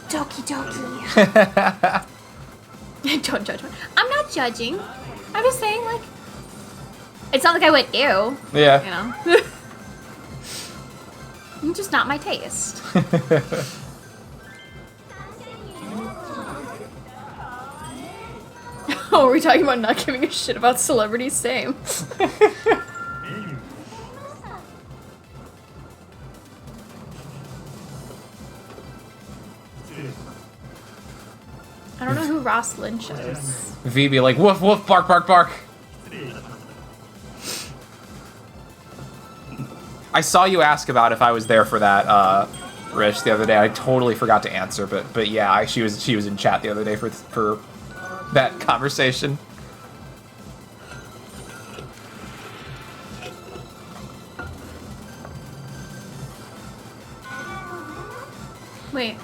doki doki. Don't judge me. I'm not judging. I'm just saying, like, it's not like I went, ew. Yeah. You know? It's just not my taste. Oh, are we talking about not giving a shit about celebrities? Same. I don't know who Ross Lynch is. V be like, woof woof, bark bark bark. I saw you ask about if I was there for that, Rich, the other day. I totally forgot to answer, but yeah, she was in chat the other day for that conversation. Wait.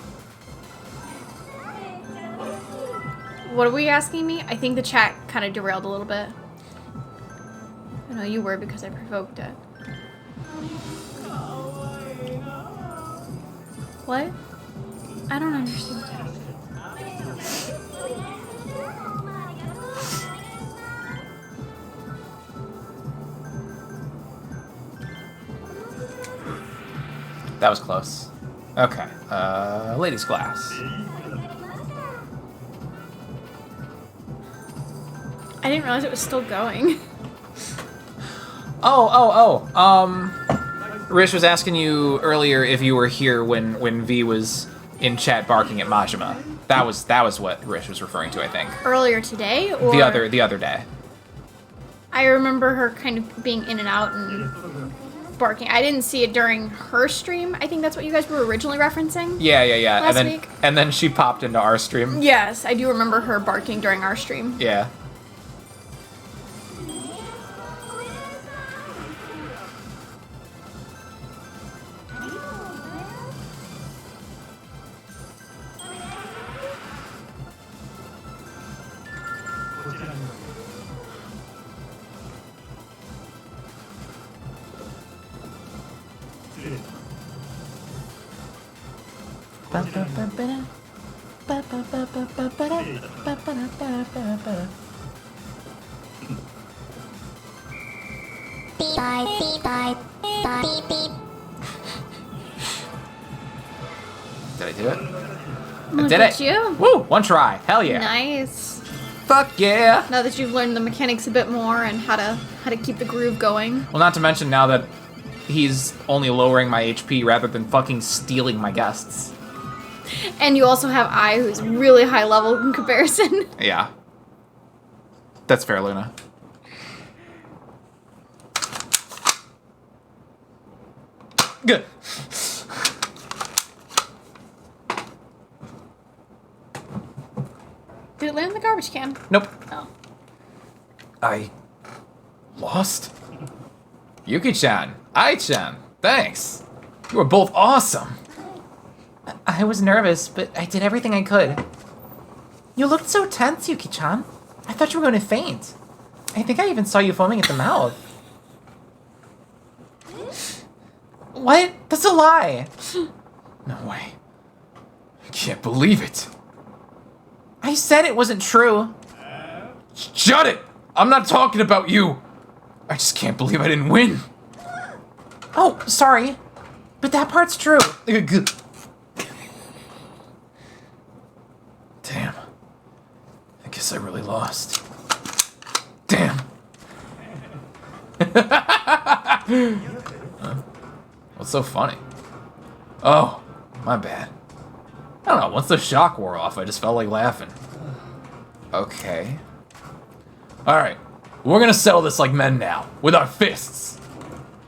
What are we asking me? I think the chat kind of derailed a little bit. I know you were because I provoked it. What? I don't understand what's happening. That was close. Okay. Ladies' glass. I didn't realize it was still going. Rish was asking you earlier if you were here when V was in chat barking at Majima. That was what Rish was referring to, I think. Earlier today, or The other day. I remember her kind of being in and out and barking. I didn't see it during her stream. I think that's what you guys were originally referencing. Yeah. Last and then week? and then she popped into our stream. Yes, I do remember her barking during our stream. Yeah. Did I do it? I Look did at it. you. Woo! One try. Hell yeah. Nice. Fuck yeah. Now that you've learned the mechanics a bit more and how to keep the groove going. Well, not to mention now that he's only lowering my HP rather than fucking stealing my guests. And you also have I, who's really high level in comparison. Yeah. That's fair, Luna. Good. Did it land in the garbage can? Nope. Oh. I lost? Yuki-chan, Ai-chan, thanks. You were both awesome. I was nervous, but I did everything I could. You looked so tense, Yuki-chan. I thought you were going to faint. I think I even saw you foaming at the mouth. What? That's a lie. No way. I can't believe it. I said it wasn't true. Shut it! I'm not talking about you. I just can't believe I didn't win. Oh, sorry. But that part's true. Damn. I guess I really lost. Damn. Huh? What's so funny? Oh, my bad. I don't know, once the shock wore off, I just felt like laughing. Okay. Alright, we're gonna settle this like men now, with our fists.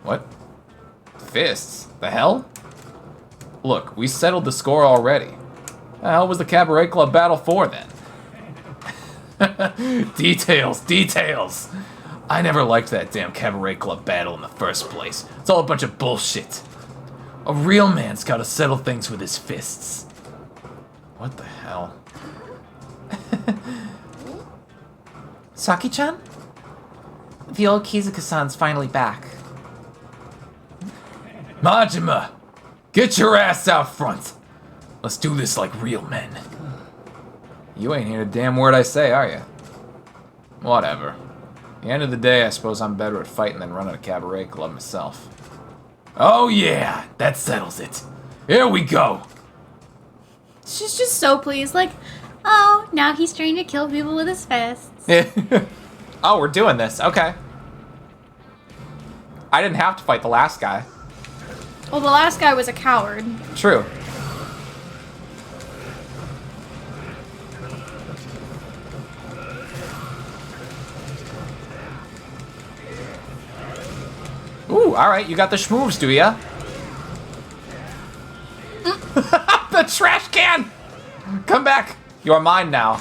What? Fists? The hell? Look, we settled the score already. The hell was the Cabaret Club battle for then? Details. I never liked that damn Cabaret Club battle in the first place. It's all a bunch of bullshit. A real man's gotta settle things with his fists. What the hell? Saki-chan? The old Kizuka-san's finally back. Majima, get your ass out front. Let's do this like real men. You ain't hear a damn word I say, are you? Whatever. At the end of the day, I suppose I'm better at fighting than running a cabaret club myself. Oh yeah, that settles it. Here we go. She's just so pleased, like, oh, now he's trying to kill people with his fists. Oh, we're doing this. Okay. I didn't have to fight the last guy. Well, the last guy was a coward. True. Ooh, alright, you got the schmoves, do ya? The trash can! Come back! You are mine now.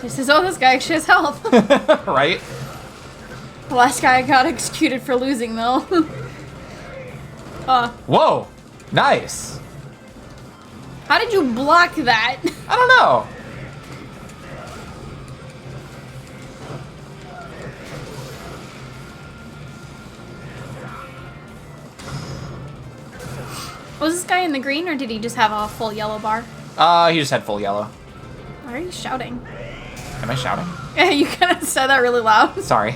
She says, oh, this guy actually has health. Right? The last guy got executed for losing, though. Whoa! Nice! How did you block that? I don't know. Was this guy in the green, or did he just have a full yellow bar? He just had full yellow. Why are you shouting? Am I shouting? Yeah, you kind of said that really loud. Sorry.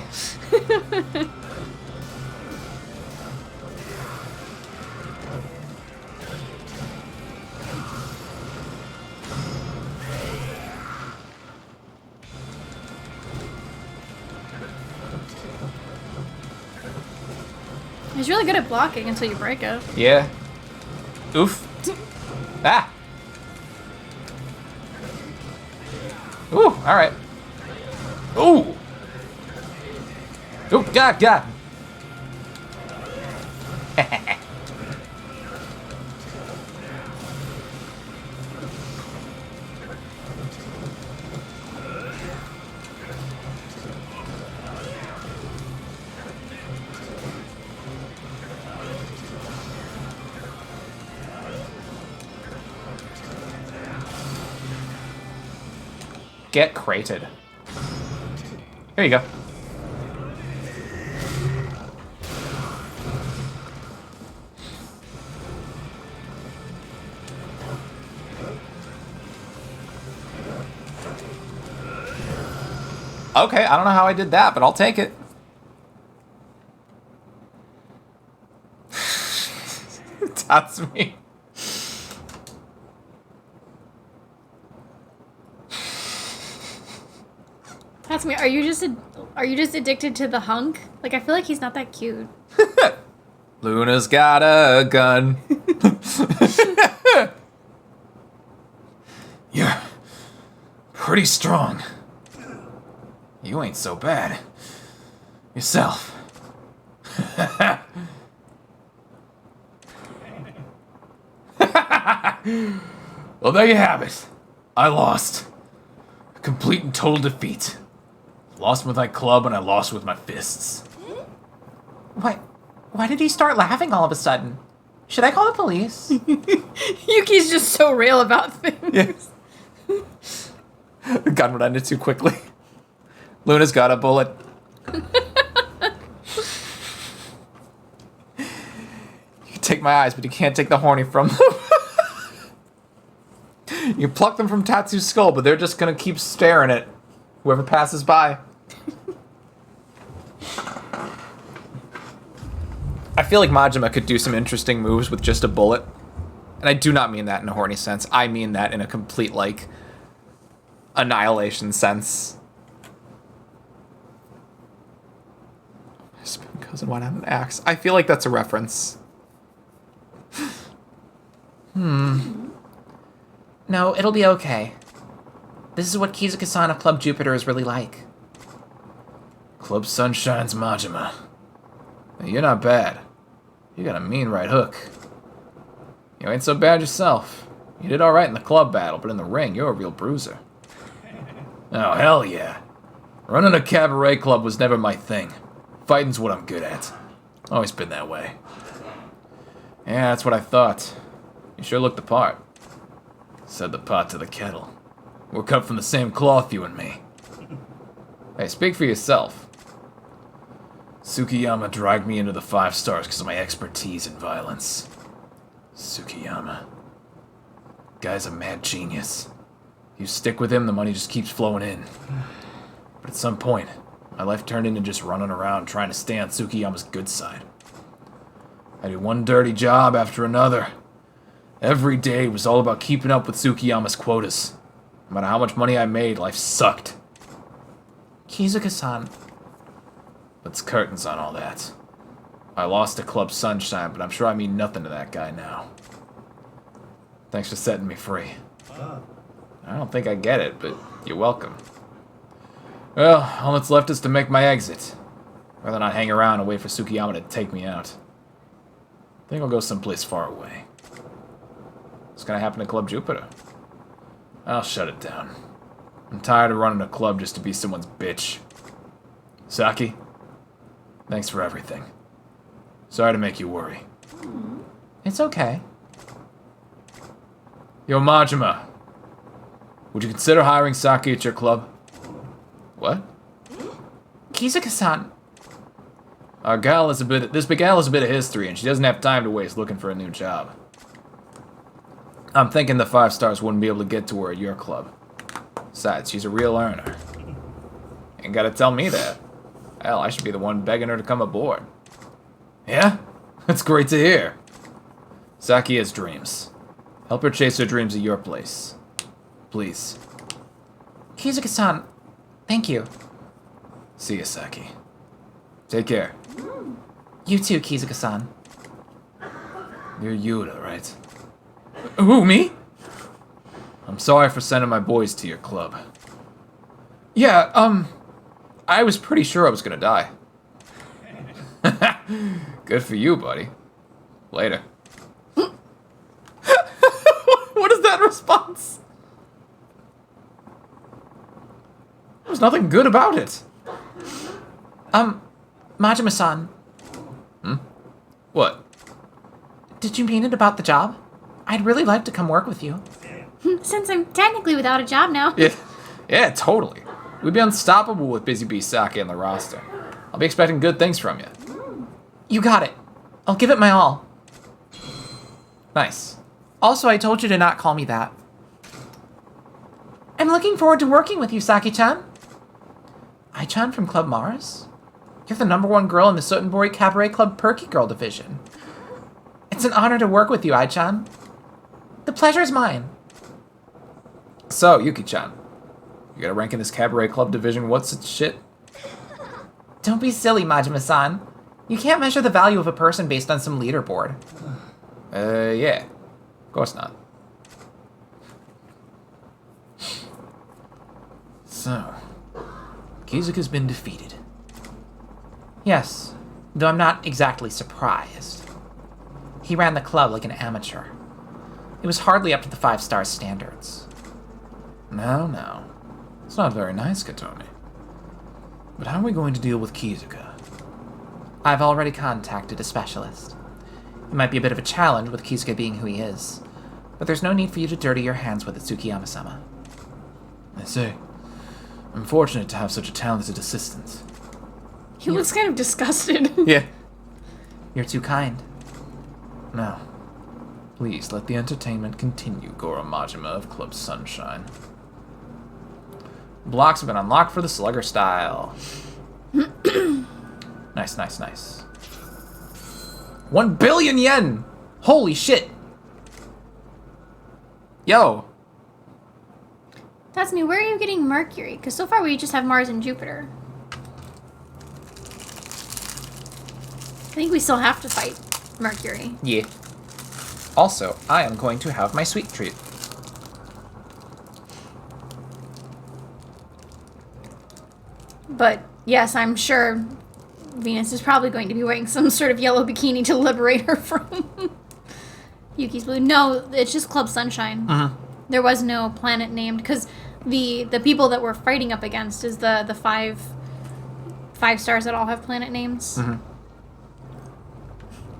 He's really good at blocking until you break it. Yeah. Oof. Ah! Ooh, alright. Ooh! Oh, God! Get crated. Here you go. Okay, I don't know how I did that, but I'll take it. That's me. That's me. Are you just addicted to the hunk? Like, I feel like he's not that cute. Luna's got a gun. You're pretty strong. You ain't so bad. Yourself. Well, there you have it. I lost. A complete and total defeat. Lost with my club and I lost with my fists. Why did he start laughing all of a sudden? Should I call the police? Yuki's just so real about things. Yes. The gun would end it too quickly. Luna's got a bullet. You can take my eyes, but you can't take the horny from them. You pluck them from Tatsu's skull, but they're just gonna keep staring at whoever passes by. I feel like Majima could do some interesting moves with just a bullet. And I do not mean that in a horny sense. I mean that in a complete, like, annihilation sense. My spin cousin went on an axe. I feel like that's a reference. No, it'll be okay. This is what Kizuka-san of Club Jupiter is really like. Club Sunshine's Majima. Hey, you're not bad. You got a mean right hook. You ain't so bad yourself. You did alright in the club battle, but in the ring, you're a real bruiser. Oh, hell yeah. Running a cabaret club was never my thing. Fighting's what I'm good at. Always been that way. Yeah, that's what I thought. You sure look the part. Said the pot to the kettle. We're cut from the same cloth, you and me. Hey, speak for yourself. Tsukiyama dragged me into the 5 stars because of my expertise in violence. Tsukiyama. Guy's a mad genius. You stick with him, the money just keeps flowing in. But at some point, my life turned into just running around trying to stay on Tsukiyama's good side. I did one dirty job after another. Every day was all about keeping up with Tsukiyama's quotas. No matter how much money I made, life sucked. Kizuka-san. Let's curtains on all that. I lost to Club Sunshine, but I'm sure I mean nothing to that guy now. Thanks for setting me free. I don't think I get it, but you're welcome. Well, all that's left is to make my exit. Rather not hang around and wait for Tsukiyama to take me out. I think I'll go someplace far away. What's gonna happen to Club Jupiter? I'll shut it down. I'm tired of running a club just to be someone's bitch. Saki, thanks for everything. Sorry to make you worry. It's okay. Yo, Majima. Would you consider hiring Saki at your club? What? Kizuka-san. This big gal has a bit of history, and she doesn't have time to waste looking for a new job. I'm thinking the 5 stars wouldn't be able to get to her at your club. Besides, she's a real earner. Ain't gotta tell me that. Hell, I should be the one begging her to come aboard. Yeah? That's great to hear. Saki has dreams. Help her chase her dreams at your place. Please. Kizuka-san. Thank you. See ya, Saki. Take care. You too, Kizuka-san. You're Yuta, right? Who, me? I'm sorry for sending my boys to your club. Yeah, I was pretty sure I was gonna die. Good for you, buddy. Later. What is that response? There's nothing good about it. Majima-san, What? did you mean it about the job? I'd really like to come work with you. Since I'm technically without a job now. Yeah, totally. We'd be unstoppable with Busy Bee Sake on the roster. I'll be expecting good things from you. You got it. I'll give it my all. Nice. Also, I told you to not call me that. I'm looking forward to working with you, Saki-chan. Ai-chan from Club Mars? You're the #1 girl in the Sotenbori Cabaret Club Perky Girl division. It's an honor to work with you, Ai-chan. The pleasure's mine. So, Yuki-chan, you got a rank in this cabaret club division. What's its shit? Don't be silly, Majima-san. You can't measure the value of a person based on some leaderboard. Yeah. Of course not. So, Kizuka's been defeated. Yes, though I'm not exactly surprised. He ran the club like an amateur. It was hardly up to the 5-star standards. No. It's not very nice, Katomi. But how are we going to deal with Kizuka? I've already contacted a specialist. It might be a bit of a challenge with Kizuka being who he is, but there's no need for you to dirty your hands with it, Tsukiyama-sama. I see. I'm fortunate to have such a talented assistant. He looks kind of disgusted. Yeah. You're too kind. Now, please let the entertainment continue, Goro Majima of Club Sunshine. Blocks have been unlocked for the Slugger style. Nice. 1 billion yen! Holy shit! Yo! That's new. Where are you getting Mercury? Because so far we just have Mars and Jupiter. I think we still have to fight Mercury. Yeah. Also, I am going to have my sweet treat. But yes, I'm sure Venus is probably going to be wearing some sort of yellow bikini to liberate her from Yuki's blue. No, it's just Club Sunshine. There was no planet named because the people that we're fighting up against is the five stars that all have planet names.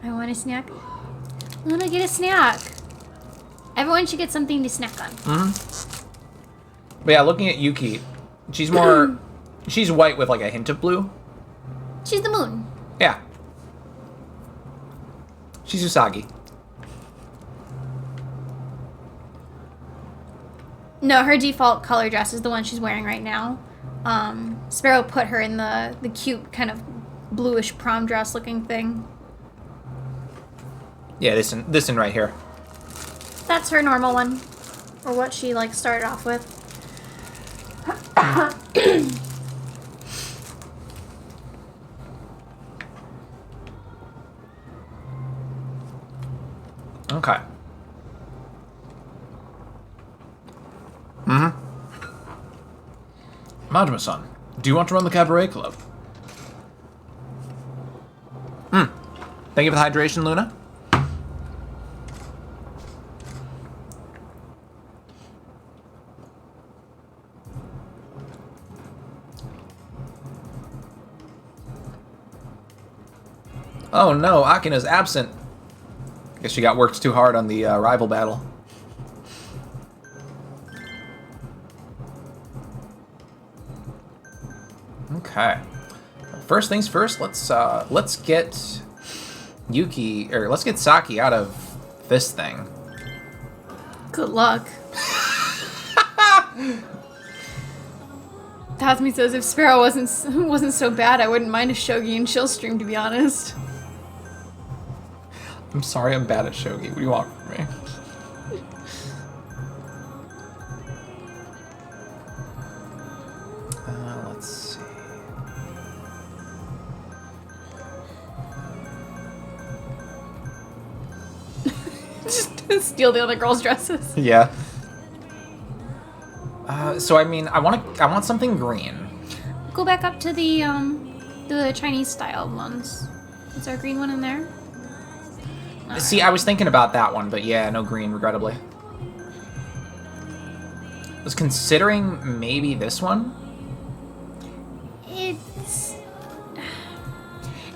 I want a snack. I want to get a snack. Everyone should get something to snack on. But yeah, looking at Yuki, she's more... she's white with like a hint of blue. She's the moon. Yeah. She's Usagi. No, her default color dress is the one she's wearing right now. Sparrow put her in the cute kind of bluish prom dress looking thing. Yeah, this one right here. That's her normal one. Or what she like started off with. Okay. Majima-san, do you want to run the cabaret club? Thank you for the hydration, Luna. Oh no, Akina's absent. Guess she got worked too hard on the rival battle. Okay. Well, first things first. Let's get Yuki, or let's get Saki out of this thing. Good luck. Tatsumi says if Sparrow wasn't so bad, I wouldn't mind a Shogi and chill stream, to be honest. I'm sorry, I'm bad at shogi. What do you want from me? Let's see. Just steal the other girls' dresses. Yeah. So I mean, I want something green. Go back up to the Chinese style ones. Is there a green one in there? See, I was thinking about that one, but yeah, no green, regrettably. I was considering maybe this one.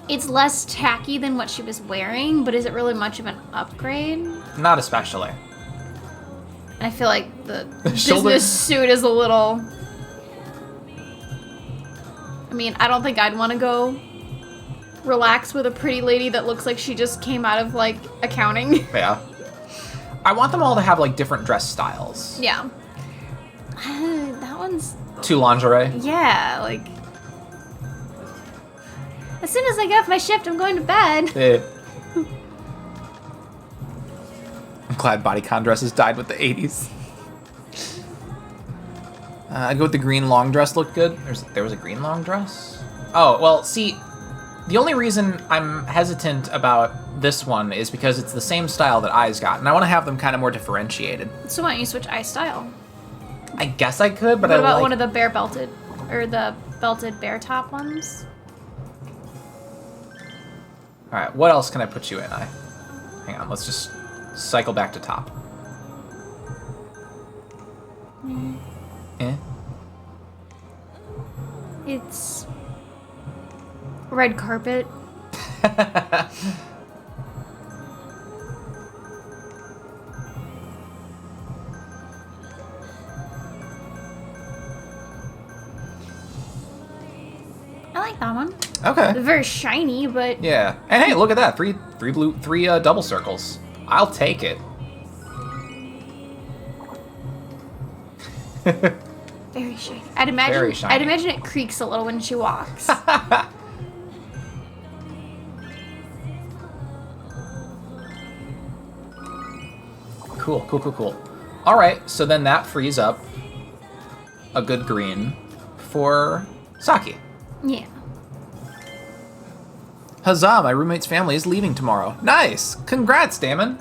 It's less tacky than what she was wearing, but is it really much of an upgrade? Not especially. I feel like the shoulder- business suit is a little... I mean, I don't think I'd want to go relax with a pretty lady that looks like she just came out of, like, accounting. Yeah. I want them all to have, like, different dress styles. Yeah. That one's... Two lingerie. Yeah, like... As soon as I get off my shift, I'm going to bed. Eh. I'm glad bodycon dresses died with the 80s. I'd go with the green long dress, looked good. There was a green long dress? Oh, well, see, the only reason I'm hesitant about this one is because it's the same style that I's got, and I want to have them kind of more differentiated. So why don't you switch eye style? I guess I could, but What I about like... one of the bare belted, or the belted bear top ones? Alright, what else can I put you in, I? Hang on, let's just cycle back to top. Eh? It's red carpet. I like that one. Okay. They're very shiny, but Yeah. And hey, look at that. Three double circles. I'll take it. very shiny. I'd imagine. Very shiny. I'd imagine it creaks a little when she walks. Cool. All right, so then that frees up a good green for Saki. Yeah. Huzzah, my roommate's family is leaving tomorrow. Nice! Congrats, Damon!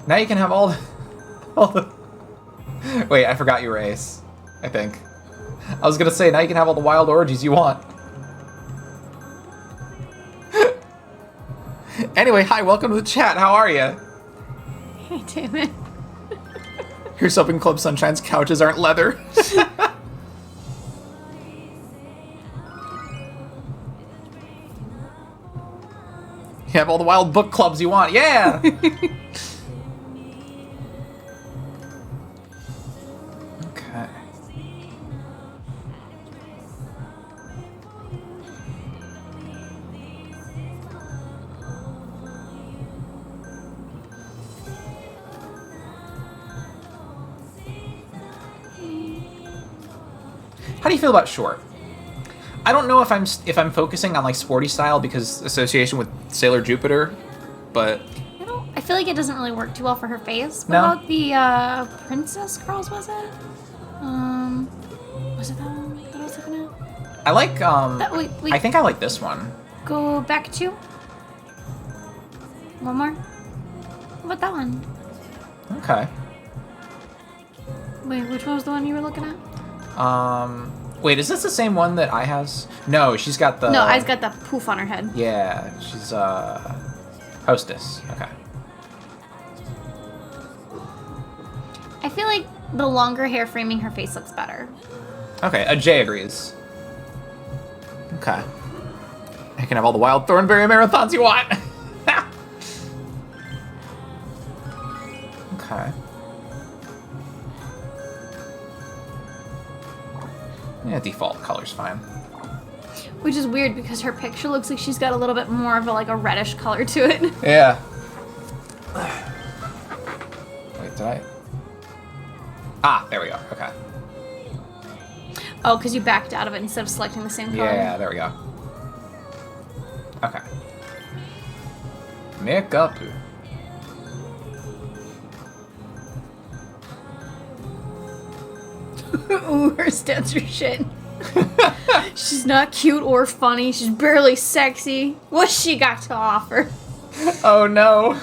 Now you can have all the... Wait, I forgot you were Ace, I think. I was gonna say, now you can have all the wild orgies you want. Anyway, hi, welcome to the chat, how are you? Hey, damn it. Here's hoping Club Sunshine's couches aren't leather. You have all the wild book clubs you want, yeah! Okay. How do you feel about short? I don't know if I'm focusing on like sporty style because association with Sailor Jupiter, but I feel like it doesn't really work too well for her face. What No. about the Princess Girls, was it? Was it that one that I was looking at? I like Wait, I think I like this one. go back 2. One more. What about that one? Okay. Wait, which one was the one you were looking at? Wait, is this the same one that I has? No, she's got the No, I's got the poof on her head. Yeah, she's hostess. Okay. I feel like the longer hair framing her face looks better. Okay, Jay agrees. Okay. I can have all the wild Thornberry marathons you want. Okay. Yeah, default color's fine. Which is weird because her picture looks like she's got a little bit more of a reddish color to it. Yeah. Wait, did I? Ah, there we go. Okay. Oh, because you backed out of it instead of selecting the same color. Yeah, there we go. Okay. Makeup. Ooh, her stats are shit. She's not cute or funny. She's barely sexy. What's she got to offer? Oh no.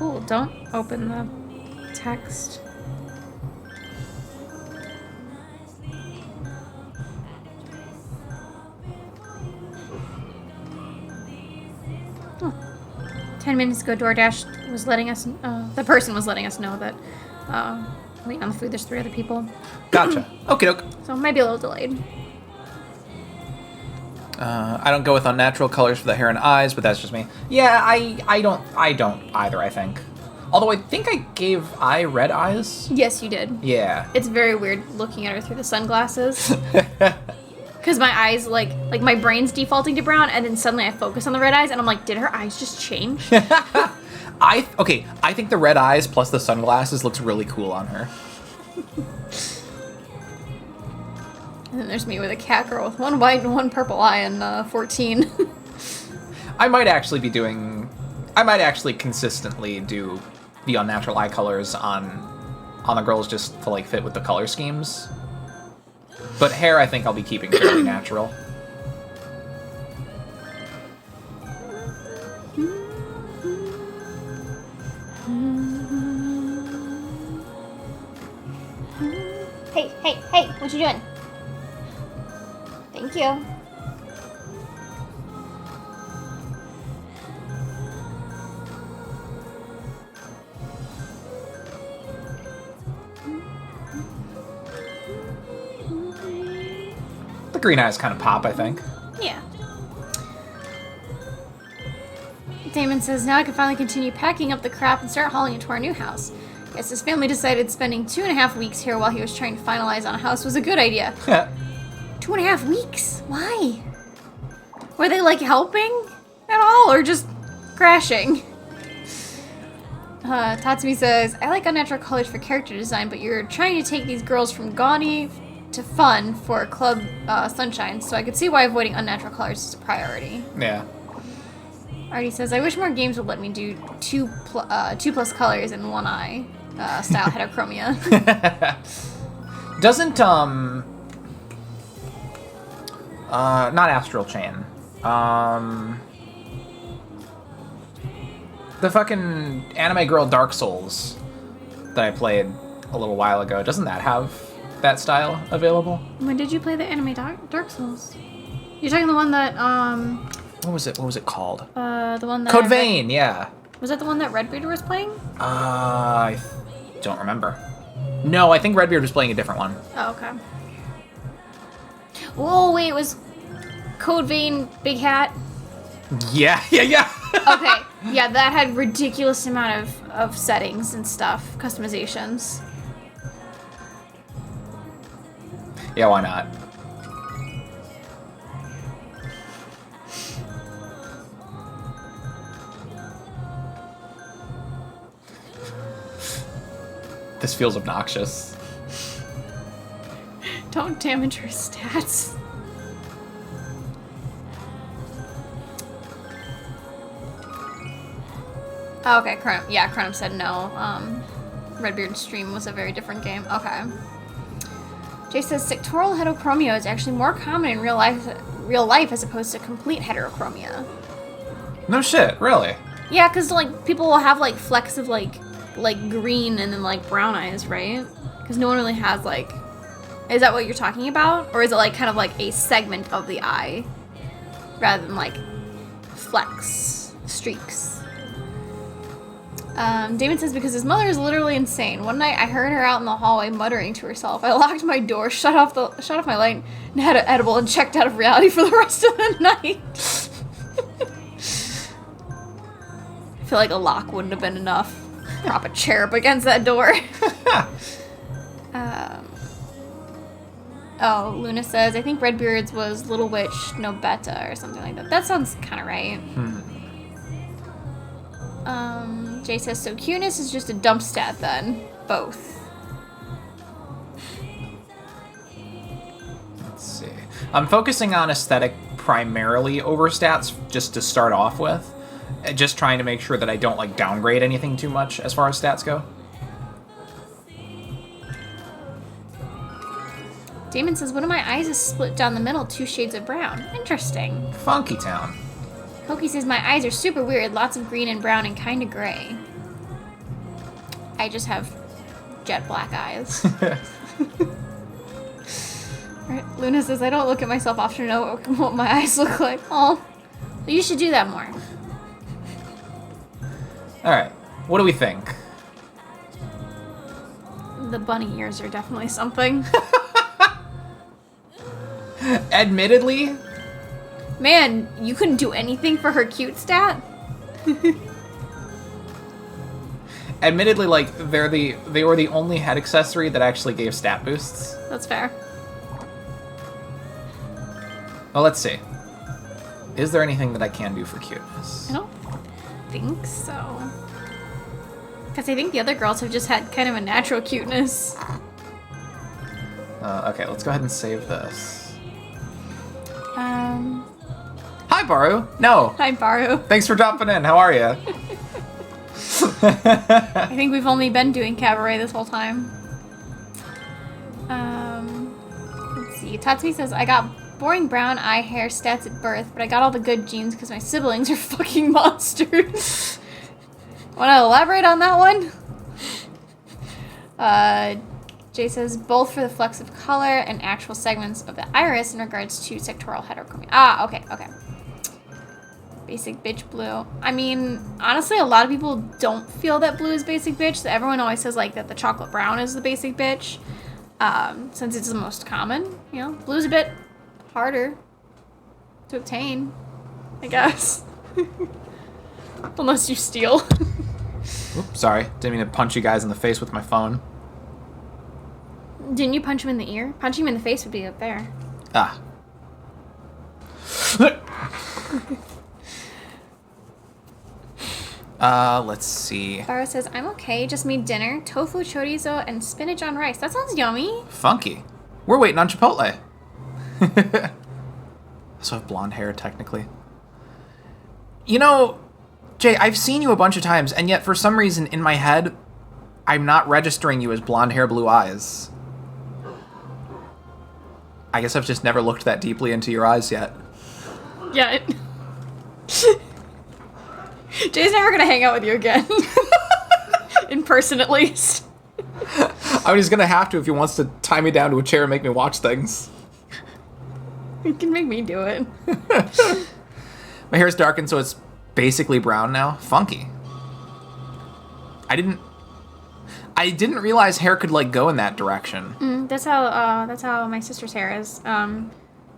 cool. Don't open the text. Oh. 10 minutes ago, DoorDash was letting us, the person was letting us know that, waiting on the food, there's 3 other people. Gotcha. Okie doke. So it might be a little delayed. I don't go with unnatural colors for the hair and eyes, but that's just me. Yeah, I don't either, I think. Although I think I gave I red eyes. Yes, you did. Yeah. It's very weird looking at her through the sunglasses. Because my eyes, like my brain's defaulting to brown, and then suddenly I focus on the red eyes, and I'm like, did her eyes just change? I think the red eyes plus the sunglasses looks really cool on her. And then there's me with a cat girl with 1 white and 1 purple eye and 14. I might actually consistently do the unnatural eye colors on the girls just to like fit with the color schemes. But hair, I think I'll be keeping fairly natural. Hey, what you doing? Thank you. The green eyes kind of pop, I think. Yeah. Damon says, now I can finally continue packing up the crap and start hauling it to our new house. Yes, his family decided spending 2.5 weeks here while he was trying to finalize on a house was a good idea. 2.5 weeks? Why? Were they, like, helping at all, or just crashing? Tatsumi says, I like unnatural colors for character design, but you're trying to take these girls from gaudy to fun for Club Sunshine, so I could see why avoiding unnatural colors is a priority. Yeah. Artie says, I wish more games would let me do 2 plus colors in 1 eye style heterochromia. Doesn't, not Astral Chain. The fucking anime girl Dark Souls that I played a little while ago, doesn't that have that style available? When did you play the anime Dark Souls? You're talking the one that, What was it called? the one that... Code Vein, yeah. Was that the one that Redbeard was playing? I don't remember. No, I think Redbeard was playing a different one. Oh, okay. Whoa, wait, it was Code Vein Big Hat? Yeah. Okay, yeah, that had ridiculous amount of settings and stuff, customizations. Yeah, why not? This feels obnoxious. Don't damage her stats. Oh, okay, Cronum said no. Redbeard's stream was a very different game. Okay. Jay says sectoral heterochromia is actually more common in real life as opposed to complete heterochromia. No shit, really? Yeah, because like people will have like flecks of like green and then like brown eyes, right? Because no one really has like. Is that what you're talking about, or is it like kind of like a segment of the eye, rather than like flecks, streaks? Damon says because his mother is literally insane. One night I heard her out in the hallway muttering to herself. I locked my door, shut off my light, and had an edible and checked out of reality for the rest of the night. I feel like a lock wouldn't have been enough. Prop a chair up against that door. Oh, Luna says, I think Redbeard's was Little Witch No Beta or something like that. That sounds kind of right. Jay says, so cuteness is just a dump stat then. Both. Let's see. I'm focusing on aesthetic primarily over stats just to start off with. Just trying to make sure that I don't like downgrade anything too much as far as stats go. Damon says, one of my eyes is split down the middle 2 shades of brown. Interesting. Funky Town. Koki says, my eyes are super weird. Lots of green and brown and kind of gray. I just have jet black eyes. Right. Luna says, I don't look at myself often to know what my eyes look like. Oh, you should do that more. All right, what do we think? The bunny ears are definitely something. Admittedly, Man, you couldn't do anything for her cute stat? like they were the only head accessory that actually gave stat boosts. That's fair. Well, let's see. Is there anything that I can do for cuteness? I don't think so. Because I think the other girls have just had kind of a natural cuteness. Okay, let's go ahead and save this. Hi, Baru. No. Hi, Baru. Thanks for dropping in. How are you? I think we've only been doing cabaret this whole time. Let's see. Tatsumi says, I got boring brown eye hair stats at birth, but I got all the good genes because my siblings are fucking monsters. Want to elaborate on that one? Jay says, both for the flecks of color and actual segments of the iris in regards to sectoral heterochromia. Ah, okay. Basic bitch blue. I mean, honestly, a lot of people don't feel that blue is basic bitch. So everyone always says, like, that the chocolate brown is the basic bitch. Since it's the most common, you know, blue's a bit harder to obtain, I guess. Unless you steal. Oops, sorry. Didn't mean to punch you guys in the face with my phone. Didn't you punch him in the ear? Punching him in the face would be up there. Ah. Let's see. Farah says, I'm okay, just made dinner, tofu, chorizo, and spinach on rice. That sounds yummy. Funky. We're waiting on Chipotle. I also have blonde hair, technically. You know, Jay, I've seen you a bunch of times, and yet for some reason in my head, I'm not registering you as blonde hair, blue eyes. I guess I've just never looked that deeply into your eyes yet. Yeah. Jay's never gonna hang out with you again. In person, at least. I'm just gonna have to if he wants to tie me down to a chair and make me watch things. You can make me do it. My hair's darkened, so it's basically brown now. Funky. I didn't realize hair could like go in that direction. That's how my sister's hair is.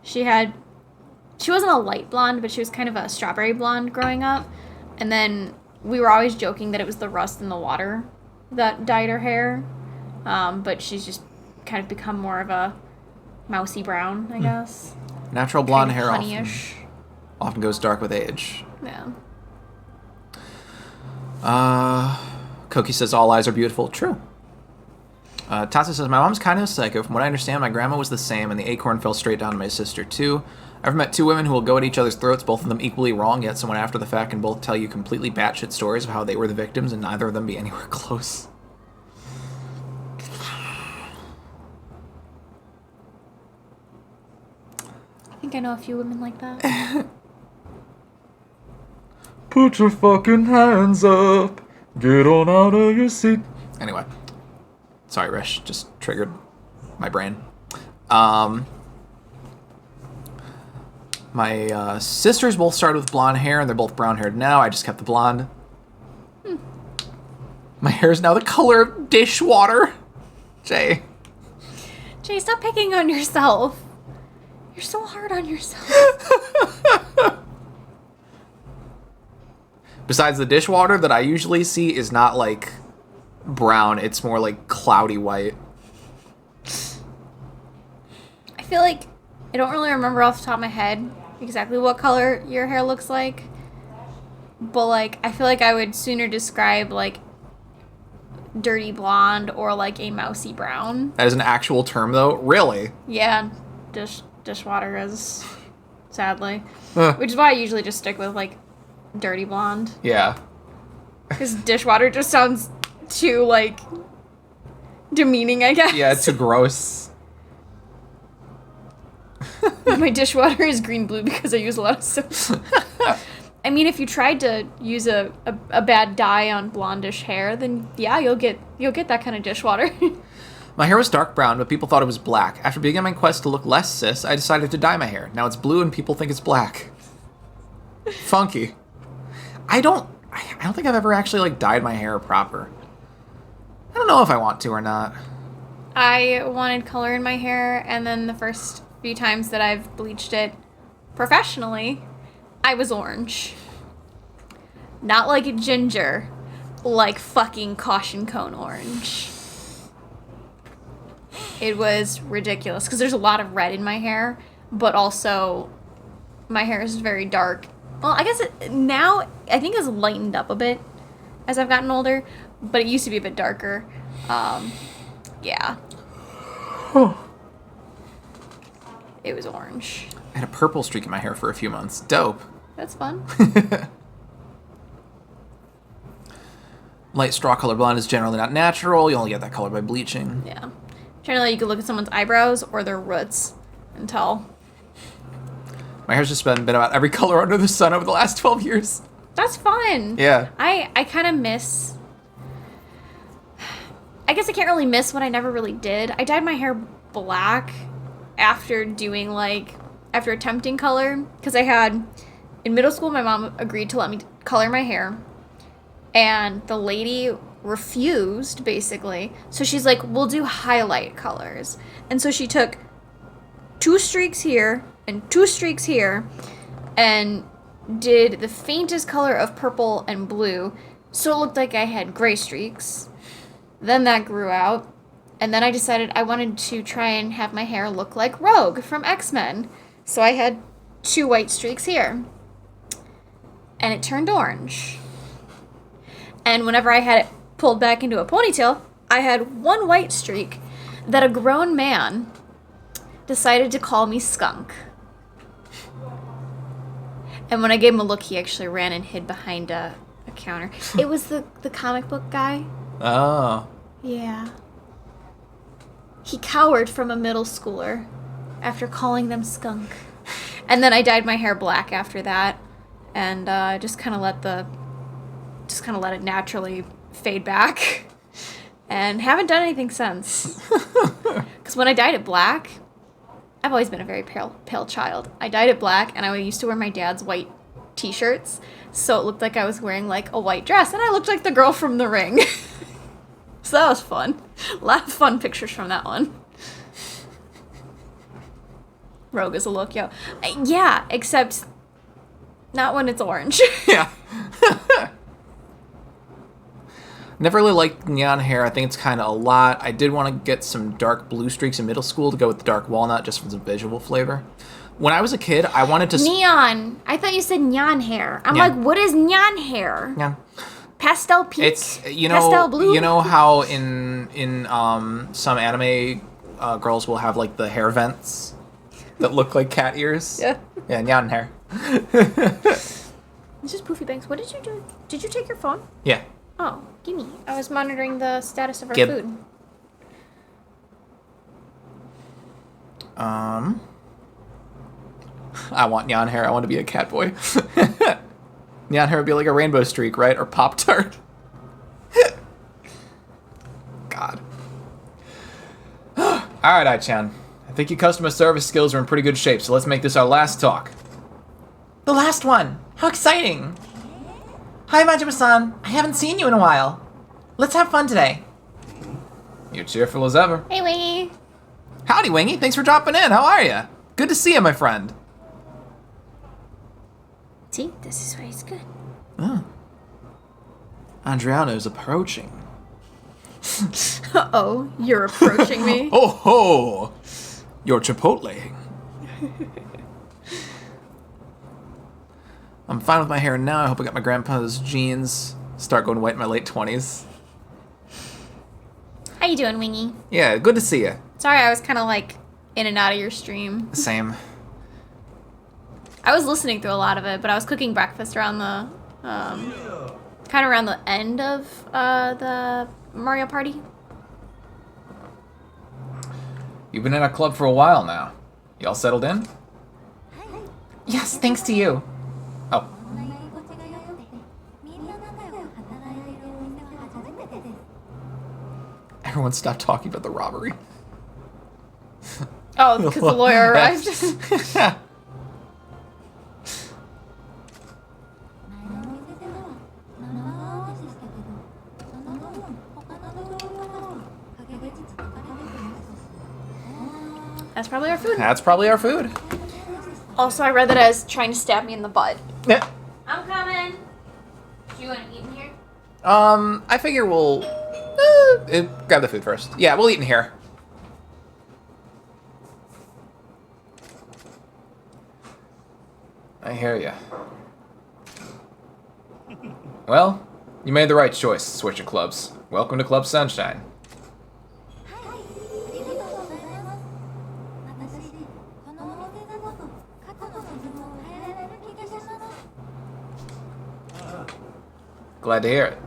She wasn't a light blonde, but she was kind of a strawberry blonde growing up. And then we were always joking that it was the rust in the water that dyed her hair. But she's just kind of become more of a mousy brown, I guess. Natural blonde kind of hair honeyish. often goes dark with age. Yeah. Koki says all eyes are beautiful. True. Tasa says, my mom's kind of a psycho. From what I understand, my grandma was the same, and the acorn fell straight down to my sister, too. I've met two women who will go at each other's throats, both of them equally wrong, yet someone after the fact can both tell you completely batshit stories of how they were the victims, and neither of them be anywhere close. I think I know a few women like that. Put your fucking hands up. Get on out of your seat. Anyway. Sorry, Rish. Just triggered my brain. My sisters both started with blonde hair, and they're both brown-haired now. I just kept the blonde. My hair is now the color of dishwater. Jay, Stop picking on yourself. You're so hard on yourself. Besides, the dishwater that I usually see is not, like, brown. It's more, like, cloudy white. I feel like I don't really remember off the top of my head exactly what color your hair looks like. But, like, I feel like I would sooner describe, like, dirty blonde or, like, a mousy brown. That is an actual term, though? Really? Yeah, dishwater is, sadly. Which is why I usually just stick with, like, dirty blonde. Yeah. Because dishwater just sounds too, like, demeaning, I guess. Yeah, it's too gross. My dishwater is green-blue because I use a lot of soap. I mean, if you tried to use a bad dye on blondish hair, then yeah, you'll get that kind of dishwater. My hair was dark brown, but people thought it was black. After beginning my quest to look less cis, I decided to dye my hair. Now it's blue and people think it's black. Funky. I don't think I've ever actually like dyed my hair proper. I don't know if I want to or not. I wanted color in my hair, and then the first few times that I've bleached it professionally, I was orange. Not like a ginger, like fucking caution cone orange. It was ridiculous because there's a lot of red in my hair, but also my hair is very dark. Well, I guess now I think it's lightened up a bit as I've gotten older, but it used to be a bit darker. Yeah. It was orange. I had a purple streak in my hair for a few months. Dope. That's fun. Light straw color blonde is generally not natural. You only get that color by bleaching. Yeah. Generally, you could look at someone's eyebrows or their roots and tell. My hair's just been about every color under the sun over the last 12 years. That's fun. Yeah. I kind of miss... I guess I can't really miss what I never really did. I dyed my hair black after attempting color. Because in middle school, my mom agreed to let me color my hair. And the lady refused, basically. So she's like, we'll do highlight colors. And so she took 2 streaks here and 2 streaks here and did the faintest color of purple and blue. So it looked like I had gray streaks. Then that grew out. And then I decided I wanted to try and have my hair look like Rogue from X-Men. So I had 2 white streaks here. And it turned orange. And whenever I had it pulled back into a ponytail, I had 1 white streak that a grown man decided to call me Skunk. And when I gave him a look, he actually ran and hid behind a counter. It was the comic book guy. Oh. Yeah. He cowered from a middle schooler after calling them Skunk. And then I dyed my hair black after that, and just kind of let it naturally fade back, and haven't done anything since. Because when I dyed it black, I've always been a very pale child. I dyed it black, and I used to wear my dad's white t-shirts, so it looked like I was wearing like a white dress, and I looked like the girl from The Ring. So that was fun. A lot of fun pictures from that one. Rogue is a look, yo. Yeah, except not when it's orange. Yeah. Never really liked neon hair. I think it's kind of a lot. I did want to get some dark blue streaks in middle school to go with the dark walnut, just for some visual flavor. When I was a kid, I wanted to... Neon. I thought you said neon hair. I'm Yeah. like, what is neon hair? Yeah. Pastel pink? It's, Pastel blue? You know how in some anime girls will have like the hair vents that look like cat ears? Yeah. Yeah, neon hair. This is Poofy Banks. What did you do? Did you take your phone? Yeah. Oh, gimme. I was monitoring the status of our Gib. food. I want neon hair. I want to be a cat boy. Neon hair would be like a rainbow streak, right? Or Pop-Tart. God. Alright, I-chan. I think your customer service skills are in pretty good shape, so let's make this our last talk. The last one! How exciting! Hi, Majima-san. I haven't seen you in a while. Let's have fun today. You're cheerful as ever. Hey, Wingy. Howdy, Wingy. Thanks for dropping in. How are you? Good to see you, my friend. See, this is why it's good. Andriano's approaching. Uh-oh, you're approaching me. Oh ho! You're Chipotle. I'm fine with my hair now. I hope I got my grandpa's genes. Start going white in my late 20s. How you doing, Wingy? Yeah, good to see you. Sorry, I was kind of like in and out of your stream. Same. I was listening through a lot of it, but I was cooking breakfast around the, kind of around the end of the Mario Party. You've been in our club for a while now. You all settled in? Yes, thanks to you. Oh. Everyone stopped talking about the robbery. Oh, because the lawyer arrived. 前のお店ではナンバーワンでしたけど、その分他のところからも陰口つかれてきました。 That's probably our food. That's probably our food. Also, I read that as trying to stab me in the butt. Yeah. I'm coming. Do you want to eat in here? I figure we'll grab the food first. Yeah, we'll eat in here. I hear ya. Well, you made the right choice, switching clubs. Welcome to Club Sunshine. はい、ありがとうございます。私、このお店だと過去の自分を変えられる気がします。 Glad to hear it.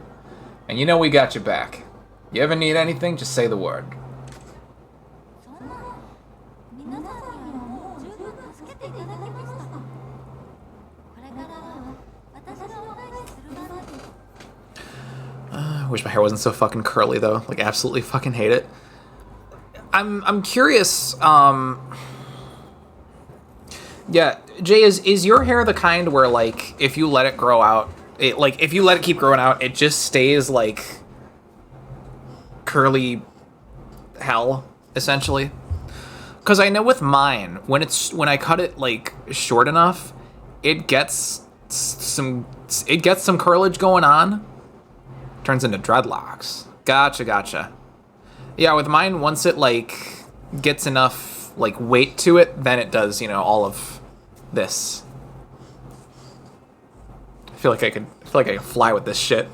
And you know we got your back. You ever need anything, just say the word. そんな、皆さんにはもう十分助けていただきました。これからは私がお返しする番です。 I wish my hair wasn't so fucking curly though. Like absolutely fucking hate it. I'm curious, yeah, Jay, is your hair the kind where like if you let it grow out, if you let it keep growing out, it just stays like curly hell, essentially? Because I know with mine, when I cut it like short enough, it gets some curlage going on. Turns into dreadlocks. Gotcha. Yeah, with mine, once it like gets enough like weight to it, then it does, all of this. I feel like I could fly with this shit.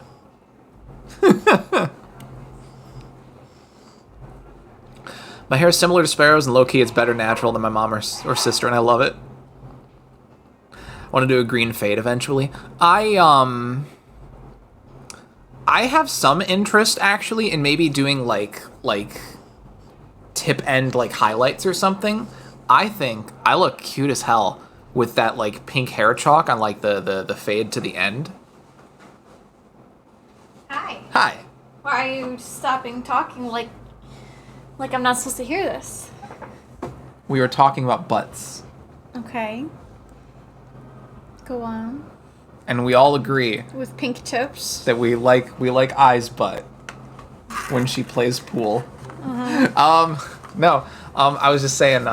My hair is similar to Sparrow's, and low-key it's better natural than my mom or sister, and I love it. I want to do a green fade eventually. I have some interest actually in maybe doing like tip end like highlights or something. I think I look cute as hell with that like pink hair chalk on like the fade to the end. Hi. Hi. Why are you stopping talking like I'm not supposed to hear this? We were talking about butts, Okay. Go on. and we all agree With pink tips. that we like Ai's butt when she plays pool. No. I was just saying.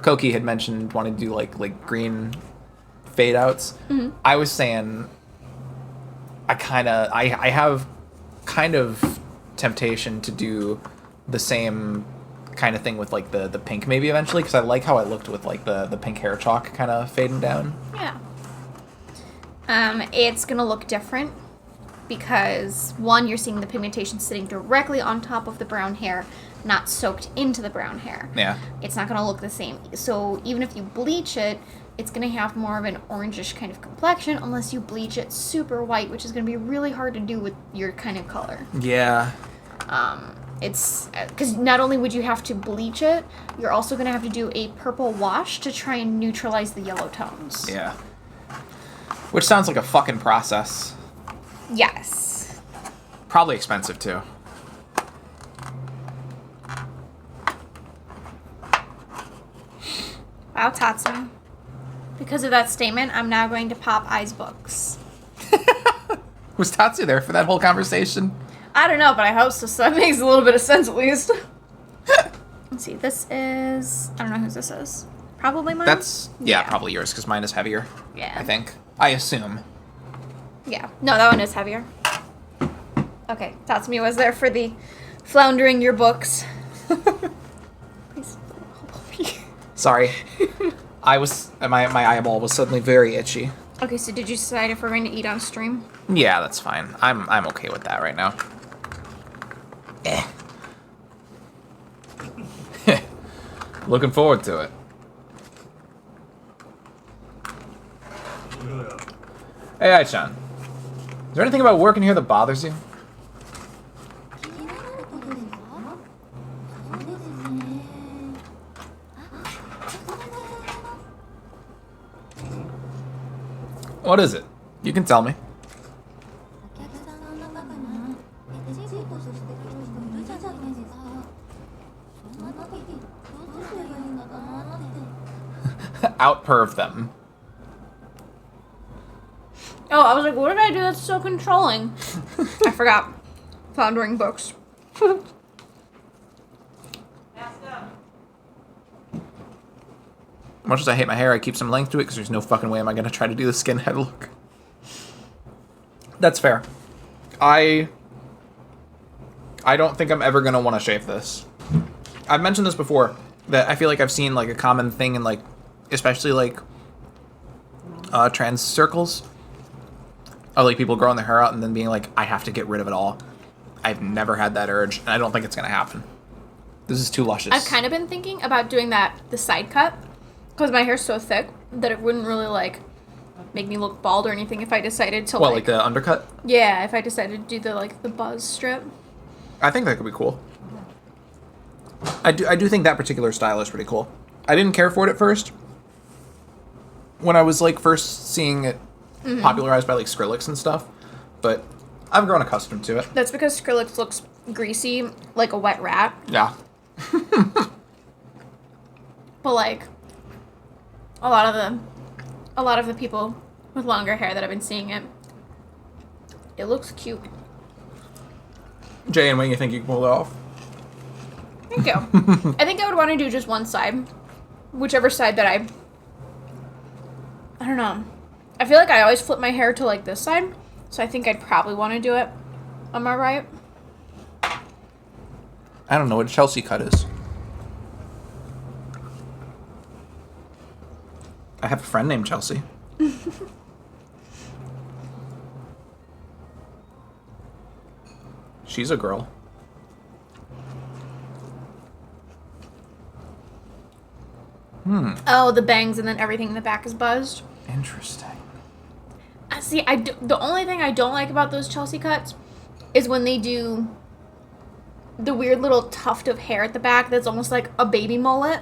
Koki had mentioned wanting to do like green fade outs. Mm-hmm. I was saying. I have kind of temptation to do the same kind of thing with like the pink maybe eventually, because I like how I looked with like the pink hair chalk kind of fading down. Yeah. It's gonna look different because one, you're seeing the pigmentation sitting directly on top of the brown hair, not soaked into the brown hair. Yeah. It's not gonna look the same. So even if you bleach it, it's gonna have more of an orangish kind of complexion unless you bleach it super white, which is gonna be really hard to do with your kind of color. Yeah. It's because not only would you have to bleach it, you're also going to have to do a purple wash to try and neutralize the yellow tones. Yeah. Which sounds like a fucking process. Yes. Probably expensive too. Wow, Tatsu. Because of that statement, I'm now going to pop Ai's books. Was Tatsu there for that whole conversation? I don't know, but I hope so. So that makes a little bit of sense at least. Let's see. This is... I don't know whose this is. Probably mine? Yeah, probably yours, because mine is heavier. Yeah. I think. I assume. Yeah. No, that one is heavier. Okay. Tatsumi was there for the floundering your books. Please. Sorry. My eyeball was suddenly very itchy. Okay, so did you decide if we're going to eat on stream? Yeah, that's fine. I'm okay with that right now. Looking forward to it. Hey, Ai-chan. Is there anything about working here that bothers you? 気になることですか？そうですね。あ、ちょっとだけ。 What is it? You can tell me. お客さんの中から Out-perv them. Oh, I was like, what did I do that's so controlling? I forgot. Floundering books. Much as I hate my hair, I keep some length to it because there's no fucking way am I going to try to do the skinhead look. That's fair. I don't think I'm ever going to want to shave this. I've mentioned this before, that I feel like I've seen, like, a common thing in, like, especially, like, trans circles, of, like, people growing their hair out and then being like, I have to get rid of it all. I've never had that urge, and I don't think it's going to happen. This is too luscious. I've kind of been thinking about doing the side cut, because my hair's so thick that it wouldn't really, like, make me look bald or anything if I decided to, What, like the undercut? Yeah, if I decided to do the buzz strip. I think that could be cool. I do think that particular style is pretty cool. I didn't care for it at first. When I was, like, first seeing it popularized by, like, Skrillex and stuff. But I've grown accustomed to it. That's because Skrillex looks greasy, like a wet rat. Yeah. But, like, a lot of the people with longer hair that I've been seeing it looks cute. Jay, and when you think you can pull it off? Thank you. I think I would want to do just one side. Whichever side that I don't know. I feel like I always flip my hair to, like, this side. So I think I'd probably want to do it. Am I right? I don't know what a Chelsea cut is. I have a friend named Chelsea. She's a girl. Oh, the bangs and then everything in the back is buzzed. Interesting. See, the only thing I don't like about those Chelsea cuts is when they do the weird little tuft of hair at the back that's almost like a baby mullet.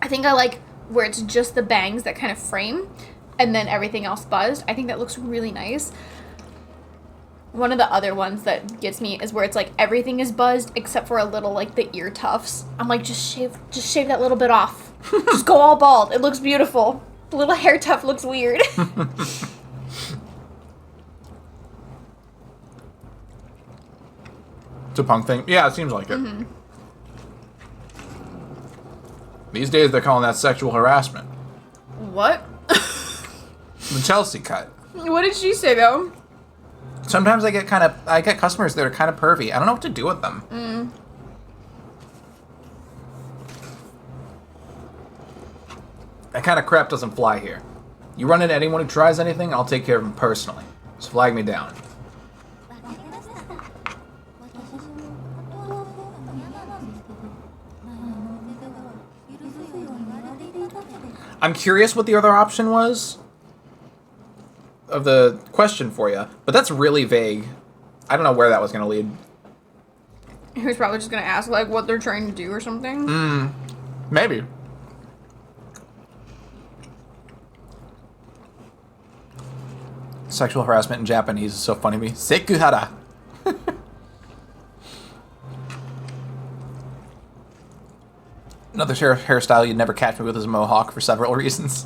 I think I like where it's just the bangs that kind of frame and then everything else buzzed. I think that looks really nice. One of the other ones that gets me is where it's like everything is buzzed except for a little like the ear tufts. I'm like, just shave that little bit off. Just go all bald. It looks beautiful. The little hair tuft looks weird. It's a punk thing. Yeah, it seems like it. These days they're calling that sexual harassment. What? The Chelsea cut. What did she say though? Sometimes I get customers that are kind of pervy. I don't know what to do with them. That kind of crap doesn't fly here. You run into anyone who tries anything, I'll take care of them personally. Just flag me down. わかりました。私も本当はこういうの嫌なんですけど、前のお店では許すように言われていただけで。I'm curious what the other option was of the question for you, but that's really vague. I don't know where that was going to lead. He was probably just gonna ask like what they're trying to do or something. Maybe. Sexual harassment in Japanese is so funny to me. Sekuhara. Another hairstyle you'd never catch me with is a mohawk for several reasons.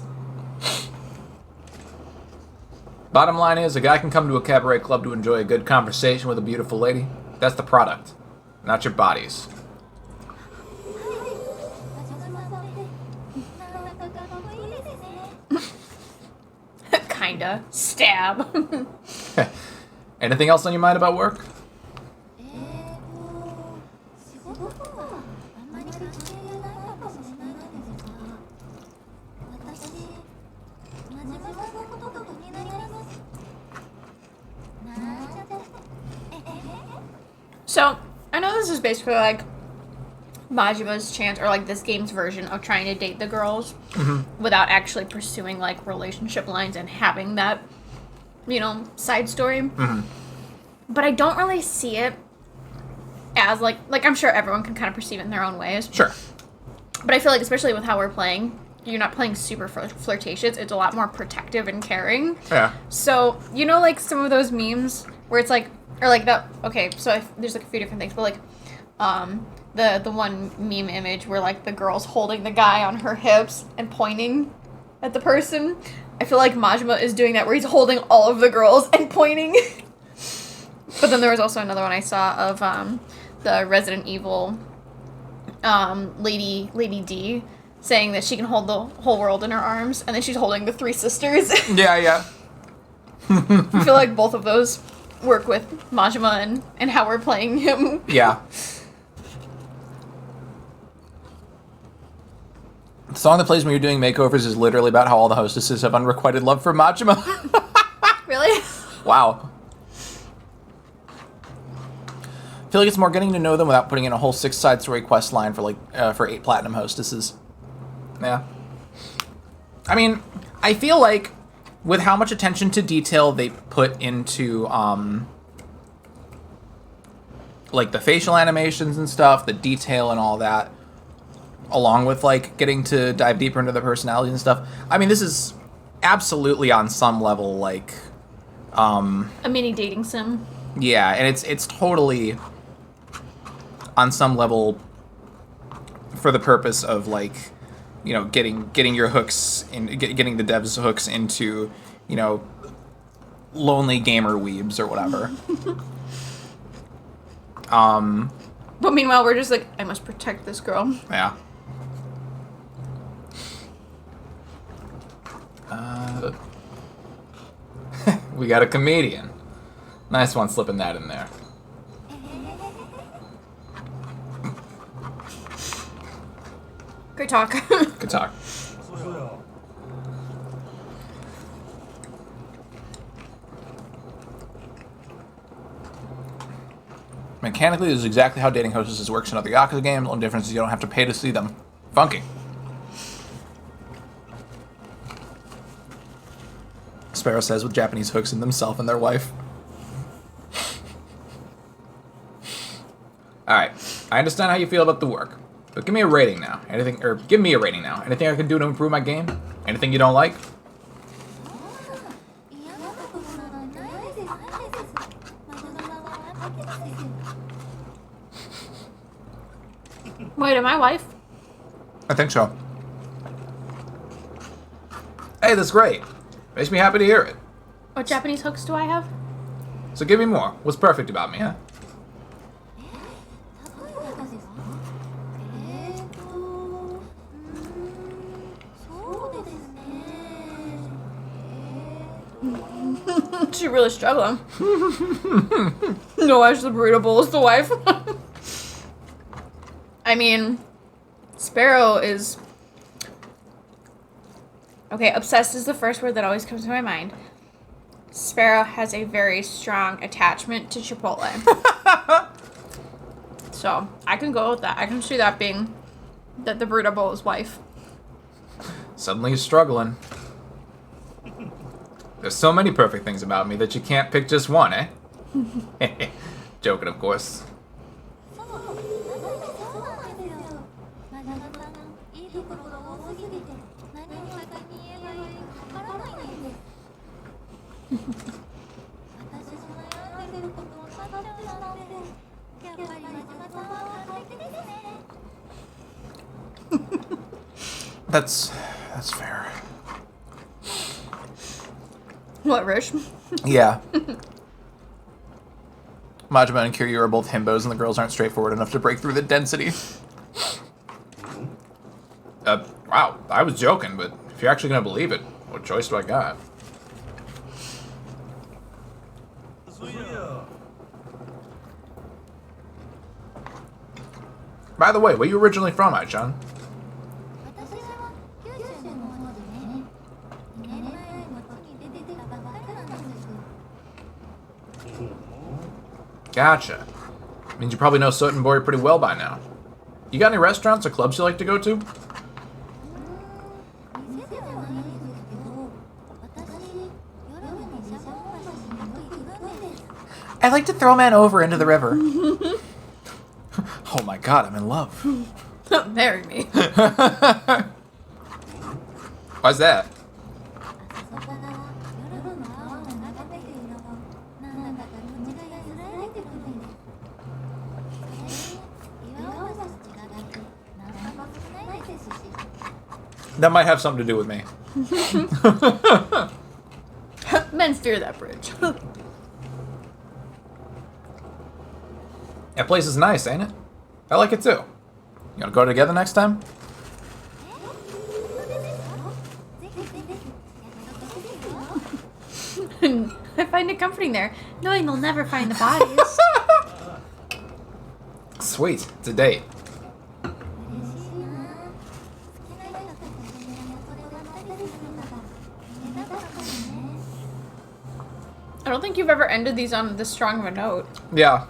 Bottom line is, a guy can come to a cabaret club to enjoy a good conversation with a beautiful lady. That's the product, not your bodies. 私さんってなんだかかっこいいですね。 Kinda. Stab. Anything else on your mind about work? 仕事とはあんまり関係がないかもしれないのですが、私、真面目なことが気になります。なんちゃって。So, I know this is basically like Majima's chance or like this game's version of trying to date the girls without actually pursuing like relationship lines and having that, you know, side story. But I don't really see it as like I'm sure everyone can kind of perceive it in their own ways. Sure. But I feel like especially with how we're playing, you're not playing super flirtatious. It's a lot more protective and caring. Yeah. So, you know, like some of those memes where it's like, or like that, okay, so there's like a few different things, but like The one meme image where like the girl's holding the guy on her hips and pointing at the person. I feel like Majima is doing that where he's holding all of the girls and pointing. But then there was also another one I saw of the Resident Evil Lady D saying that she can hold the whole world in her arms, and then she's holding the three sisters. Yeah. I feel like both of those work with Majima and how we're playing him. Yeah. The song that plays when you're doing makeovers is literally about how all the hostesses have unrequited love for Majima. Really? Wow. I feel like it's more getting to know them without putting in a whole 6-side story quest line for like for 8 platinum hostesses. Yeah. I mean, I feel like with how much attention to detail they put into like the facial animations and stuff, the detail and all that, along with like getting to dive deeper into the personalities and stuff. I mean, this is absolutely on some level like A mini dating sim. yeah, and it's totally on some level for the purpose of like, you know, getting your hooks in, getting the devs hooks into, you know, lonely gamer weebs or whatever. But meanwhile, we're just like, I must protect this girl. Yeah. We got a comedian. Nice one slipping that in there. Great talk. Good talk. Mechanically, this is exactly how dating hostesses works in other Yakuza games. The only difference is you don't have to pay to see them. Funky. Sparrow says with Japanese hooks in themselves and their wife. Alright, I understand how you feel about the work, but give me a rating now. Give me a rating now. Anything I can do to improve my game? Anything you don't like? Wait, am I wife? I think so. Hey, that's great. Makes me happy to hear it. What Japanese hooks do I have? So give me more. What's perfect about me, huh? She's really struggling. No, I the burrito bowl is the wife. I mean, Sparrow is... Okay, obsessed is the first word that always comes to my mind. Sparrow has a very strong attachment to Chipotle. So, I can go with that. I can see that being that the burrito bowl is wife. Suddenly he's struggling. There's so many perfect things about me that you can't pick just one, eh? Joking, of course. That's fair. What, Rish? Yeah. Majima and Kiryu are both himbos, and the girls aren't straightforward enough to break through the density. Wow, I was joking, but if you're actually gonna believe it, what choice do I got? By the way, where you originally from, Aichan? Gotcha. Means you probably know Sotenbori pretty well by now. You got any restaurants or clubs you like to go to? I like to throw man over into the river. Oh my god, I'm in love. Marry me. Why's that? That might have something to do with me. Men fear that bridge. That place is nice, ain't it? I like it too. You wanna go together next time? ぜひぜひ約束ですよ I find it comforting there, knowing they'll never find the bodies. Sweet. It's a date. 嬉しいな好きな人と一緒に横で割ったりするのが夢だったかもね I don't think you've ever ended these on this strong of a note. Yeah.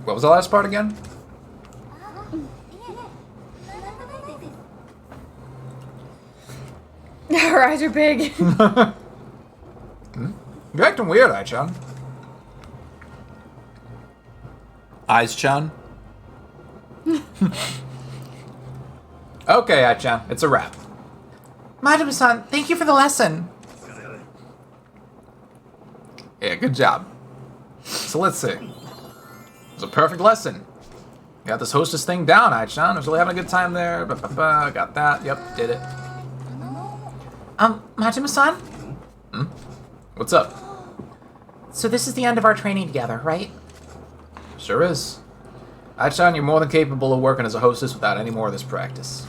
What was the last part again? あいえなんでもないです Her eyes are big. You're acting weird, Ai-chan. Eyes-chan? Okay, Ai-chan. It's a wrap. Majima-san, thank you for the lesson. Yeah, good job. So let's see. It was a perfect lesson. Got this hostess thing down, Ai-chan. I was really having a good time there. Got that. Yep, did it. Majima-san? What's up? So this is the end of our training together, right? Sure is. Ai-chan, you're more than capable of working as a hostess without any more of this practice.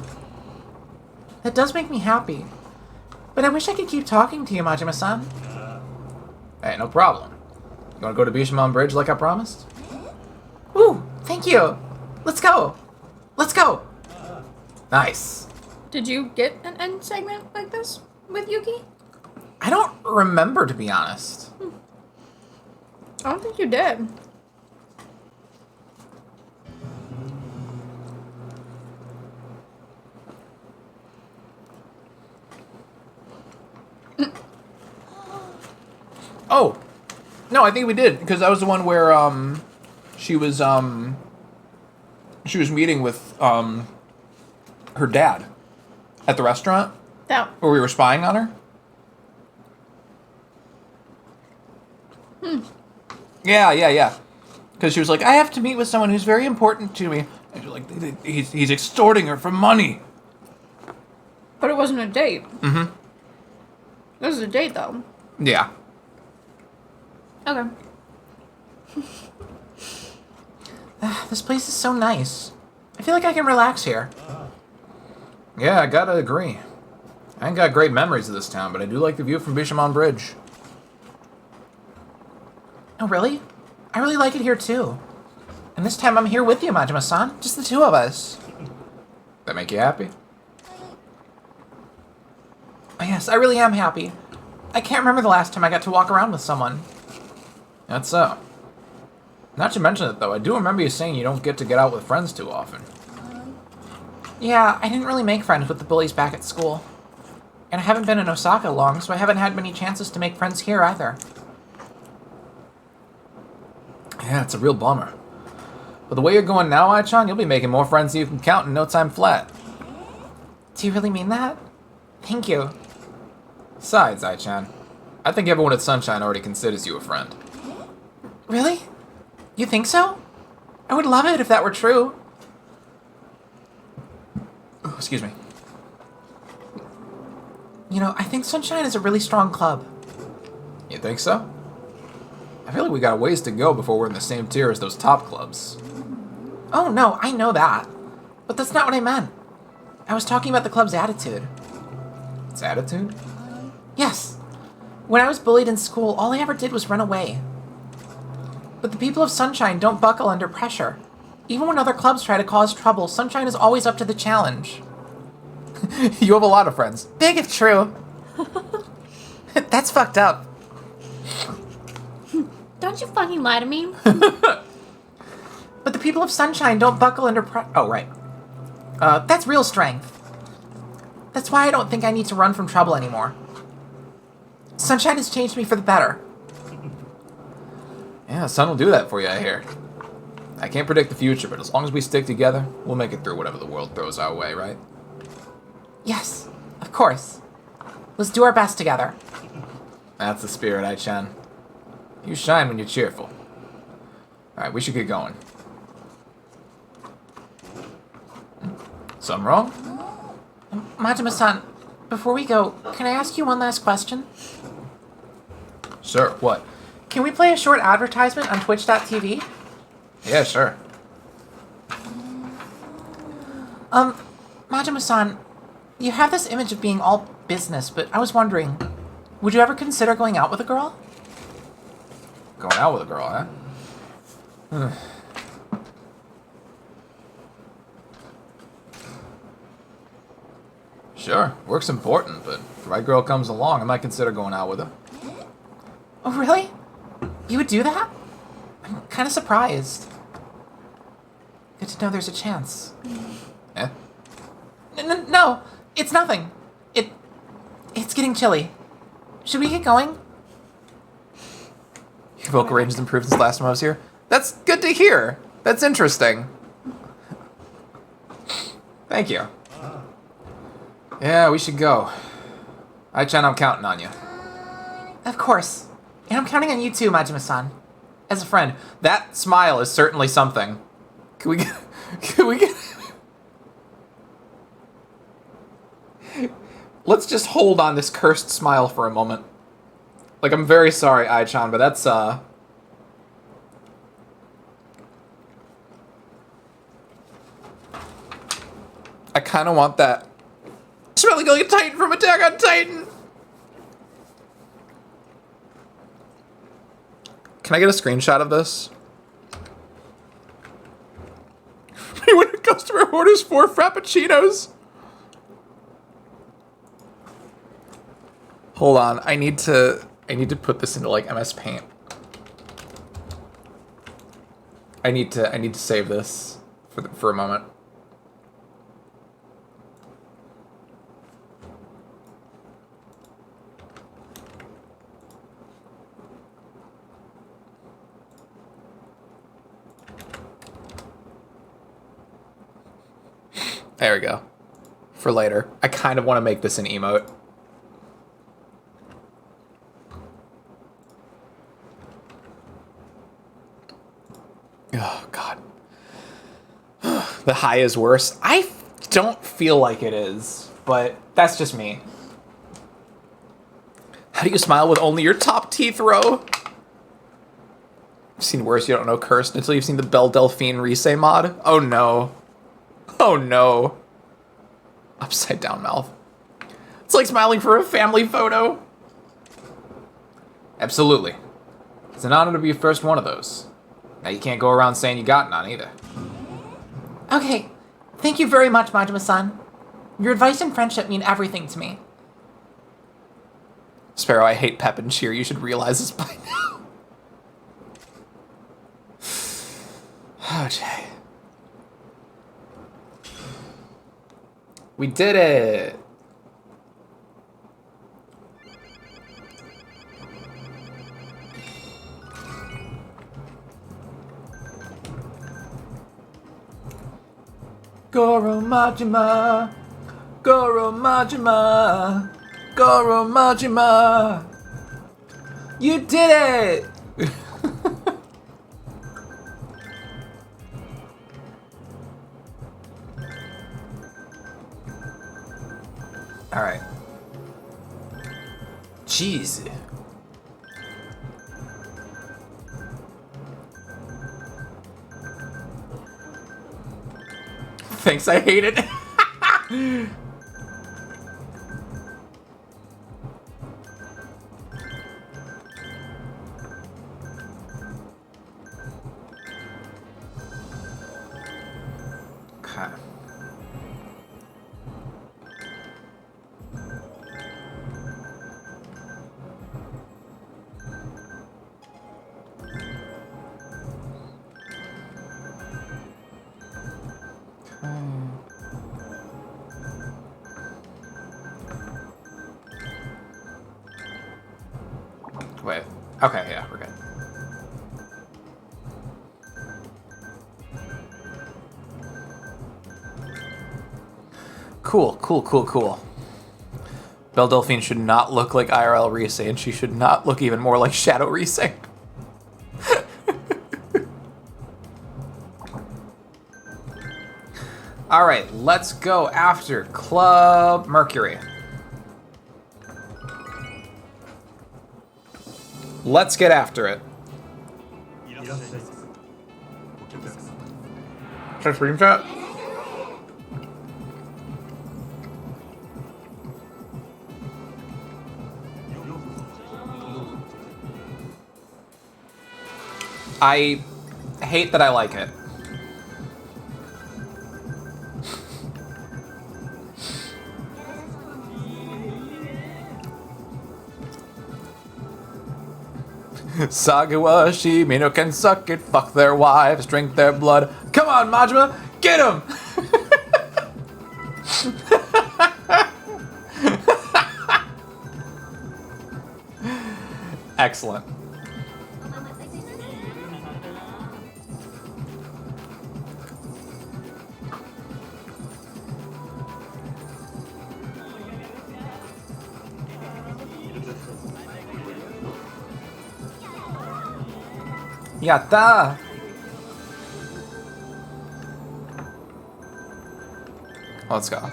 That does make me happy. But I wish I could keep talking to you, Majima-san. Hey, no problem. You wanna go to Bishamon Bridge like I promised? Ooh, thank you. Let's go. Let's go. Nice. Did you get an end segment like this with Yuki? I don't remember, to be honest. I don't think you did. Oh! No, I think we did, because that was the one where, she was meeting with, her dad at the restaurant, That. where we were spying on her. Yeah. Because she was like, I have to meet with someone who's very important to me. And she's like, he's extorting her for money. But it wasn't a date. Mm-hmm. It was a date, though. Yeah. Okay. This place is so nice. I feel like I can relax here. Yeah, I gotta agree. I ain't got great memories of this town, but I do like the view from Bishamon Bridge. Oh, really? I really like it here, too. And this time I'm here with you, Majima-san. Just the two of us. That make you happy? Oh, yes, I really am happy. I can't remember the last time I got to walk around with someone. That's so. Not to mention it, though, I do remember you saying you don't get to get out with friends too often. Yeah, I didn't really make friends with the bullies back at school. And I haven't been in Osaka long, so I haven't had many chances to make friends here either. Yeah, it's a real bummer. But the way you're going now, Ai-chan, you'll be making more friends than you can count in no time flat. Do you really mean that? Thank you. Besides, Ai-chan, I think everyone at Sunshine already considers you a friend. Really? You think so? I would love it if that were true. Oh, excuse me. You know, I think Sunshine is a really strong club. You think so? I feel like we got a ways to go before we're in the same tier as those top clubs. Oh, no, I know that. But that's not what I meant. I was talking about the club's attitude. Its attitude? Yes. When I was bullied in school, all I ever did was run away. But the people of Sunshine don't buckle under pressure. Even when other clubs try to cause trouble, Sunshine is always up to the challenge. You have a lot of friends. Big if true. That's fucked up. Don't you fucking lie to me. But the people of Sunshine don't buckle under Oh, right. That's real strength. That's why I don't think I need to run from trouble anymore. Sunshine has changed me for the better. Yeah, Sun will do that for you, I hear. I can't predict the future, but as long as we stick together, we'll make it through whatever the world throws our way, right? Yes, of course. Let's do our best together. That's the spirit, Ai-chan. You shine when you're cheerful. Alright, we should get going. Something wrong? Majima-san, before we go, can I ask you one last question? Sure, what? Can we play a short advertisement on twitch.tv? Yeah, sure. Majima-san, you have this image of being all business, but I was wondering, would you ever consider going out with a girl? Going out with a girl, huh? Sure, work's important, but if the right girl comes along, I might consider going out with her. Oh, really? You would do that? I'm kind of surprised. Good to know there's a chance. Eh? No, it's nothing. It's getting chilly. Should we get going? Your vocal range has improved since last time I was here. That's good to hear. That's interesting. Thank you. Yeah, we should go. Ai-chan, I'm counting on you. Of course. And I'm counting on you too, Majima-san. As a friend. That smile is certainly something. Can we get... Can we get... Let's just hold on this cursed smile for a moment. Like, I'm very sorry, Ai-chan, but that's, I kind of want that. Smelling like a Titan from Attack on Titan! Can I get a screenshot of this? When a customer orders 4 Frappuccinos. Hold on, I need to put this into like MS Paint. I need to save this for a moment. There we go. For later. I kind of want to make this an emote. Oh, God. The high is worse. I don't feel like it is, but that's just me. How do you smile with only your top teeth row? I've seen worse, you don't know cursed until you've seen the Belle Delphine Rise mod. Oh no. Oh no. Upside down mouth. It's like smiling for a family photo. Absolutely. It's an honor to be the first one of those. Now you can't go around saying you got none either. Okay. Thank you very much, Majima-san. Your advice and friendship mean everything to me. Sparrow, I hate pep and cheer. You should realize this by now. Oh, Jay. We did it! Goro Majima! Goro Majima! Goro Majima! You did it! Alright. Jeez. Thanks, I hate it. Okay. Wait. Okay, yeah, we're good. Cool, cool, cool, cool. Belle Delphine should not look like IRL Rise, and she should not look even more like Shadow Rise. All right, let's go after Club Mercury. Let's get after it. Check stream chat. I hate that I like it. Sagawa Shimino can suck it, fuck their wives, drink their blood. Come on, Majima, get him! Excellent. Yatta! Let's go.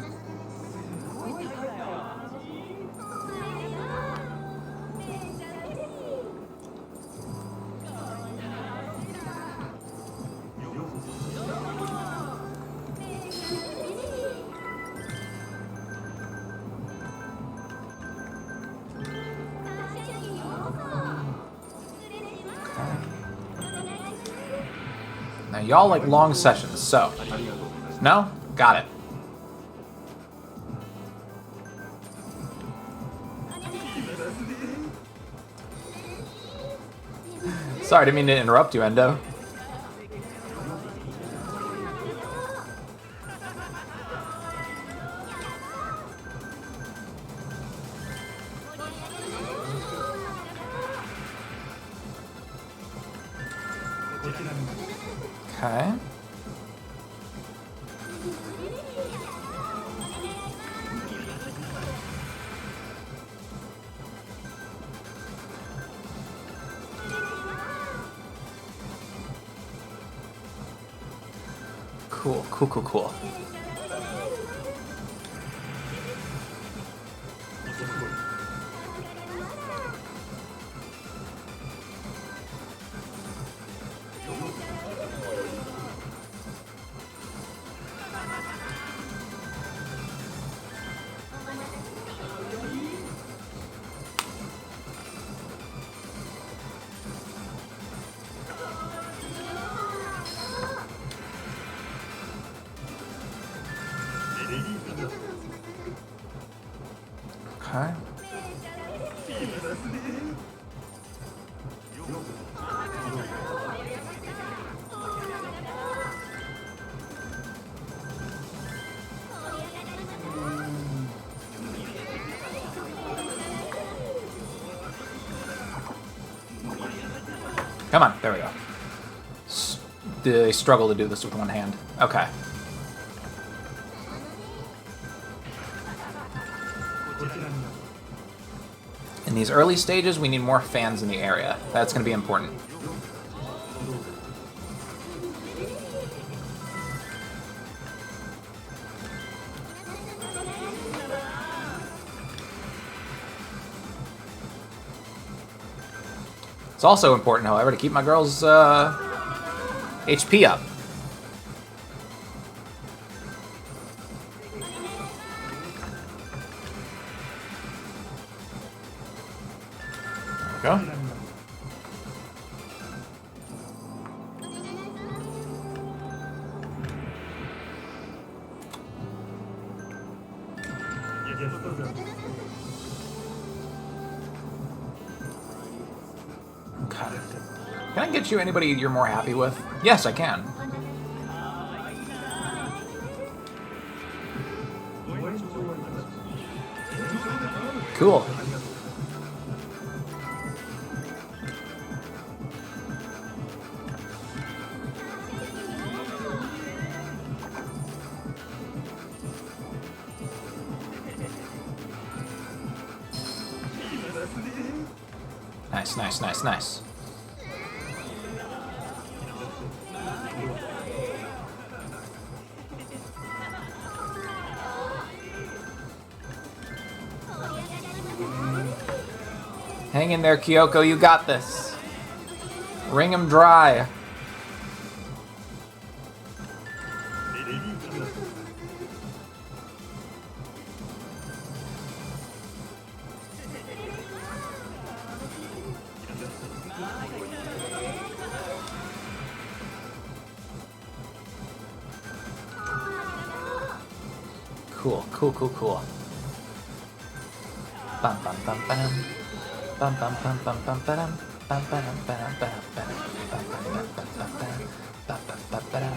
Now y'all like long sessions, so. No? Got it. Sorry, didn't mean to interrupt you, Endo. Okay. Cool, cool, cool, cool. Okay. Come on, there we go. They struggle to do this with one hand. Okay. In these early stages, we need more fans in the area. That's going to be important. It's also important, however, to keep my girl's HP up. There we go. Okay. Can I get you anybody you're more happy with? Yes, I can. Cool. Nice, nice, nice, nice. Hang in there, Kyoko. You got this. Wring him dry. Cool. Bum bum bum bum. Bum bum bum bum bum bum. Bum bum bum bum bum. Bum bum bum bum bum. Bum bum bum bum.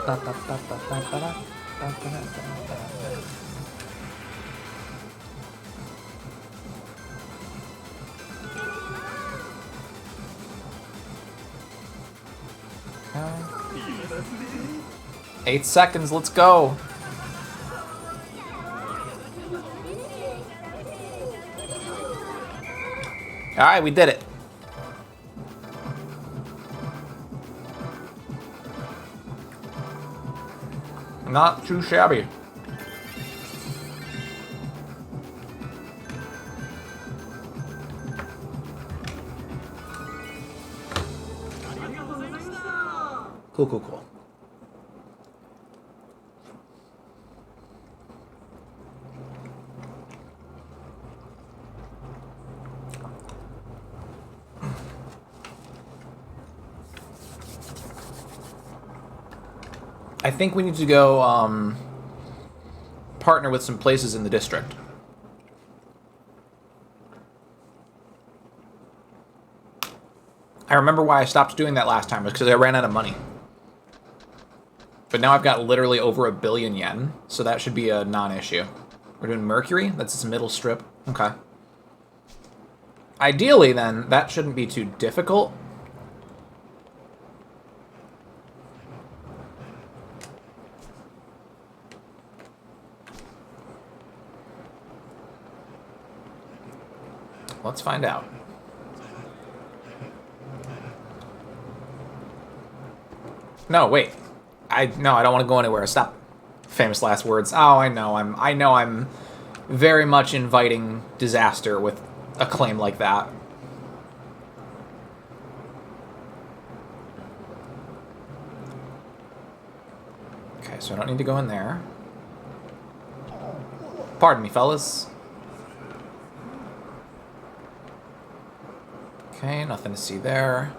Bum bum bum bum bum. Bum bum bum bum. Okay. 8 seconds, let's go. Alright, we did it. Not too shabby. Cool. I think we need to go partner with some places in the district. I remember why I stopped doing that last time was because I ran out of money. But now I've got literally over 1 billion yen, so that should be a non-issue. We're doing Mercury? That's its middle strip. Okay. Ideally, then, that shouldn't be too difficult. Let's find out. No, wait. I don't want to go anywhere. Stop. Famous last words. Oh, I know I'm very much inviting disaster with a claim like that. Okay, so I don't need to go in there. Pardon me, fellas. Okay, nothing to see there.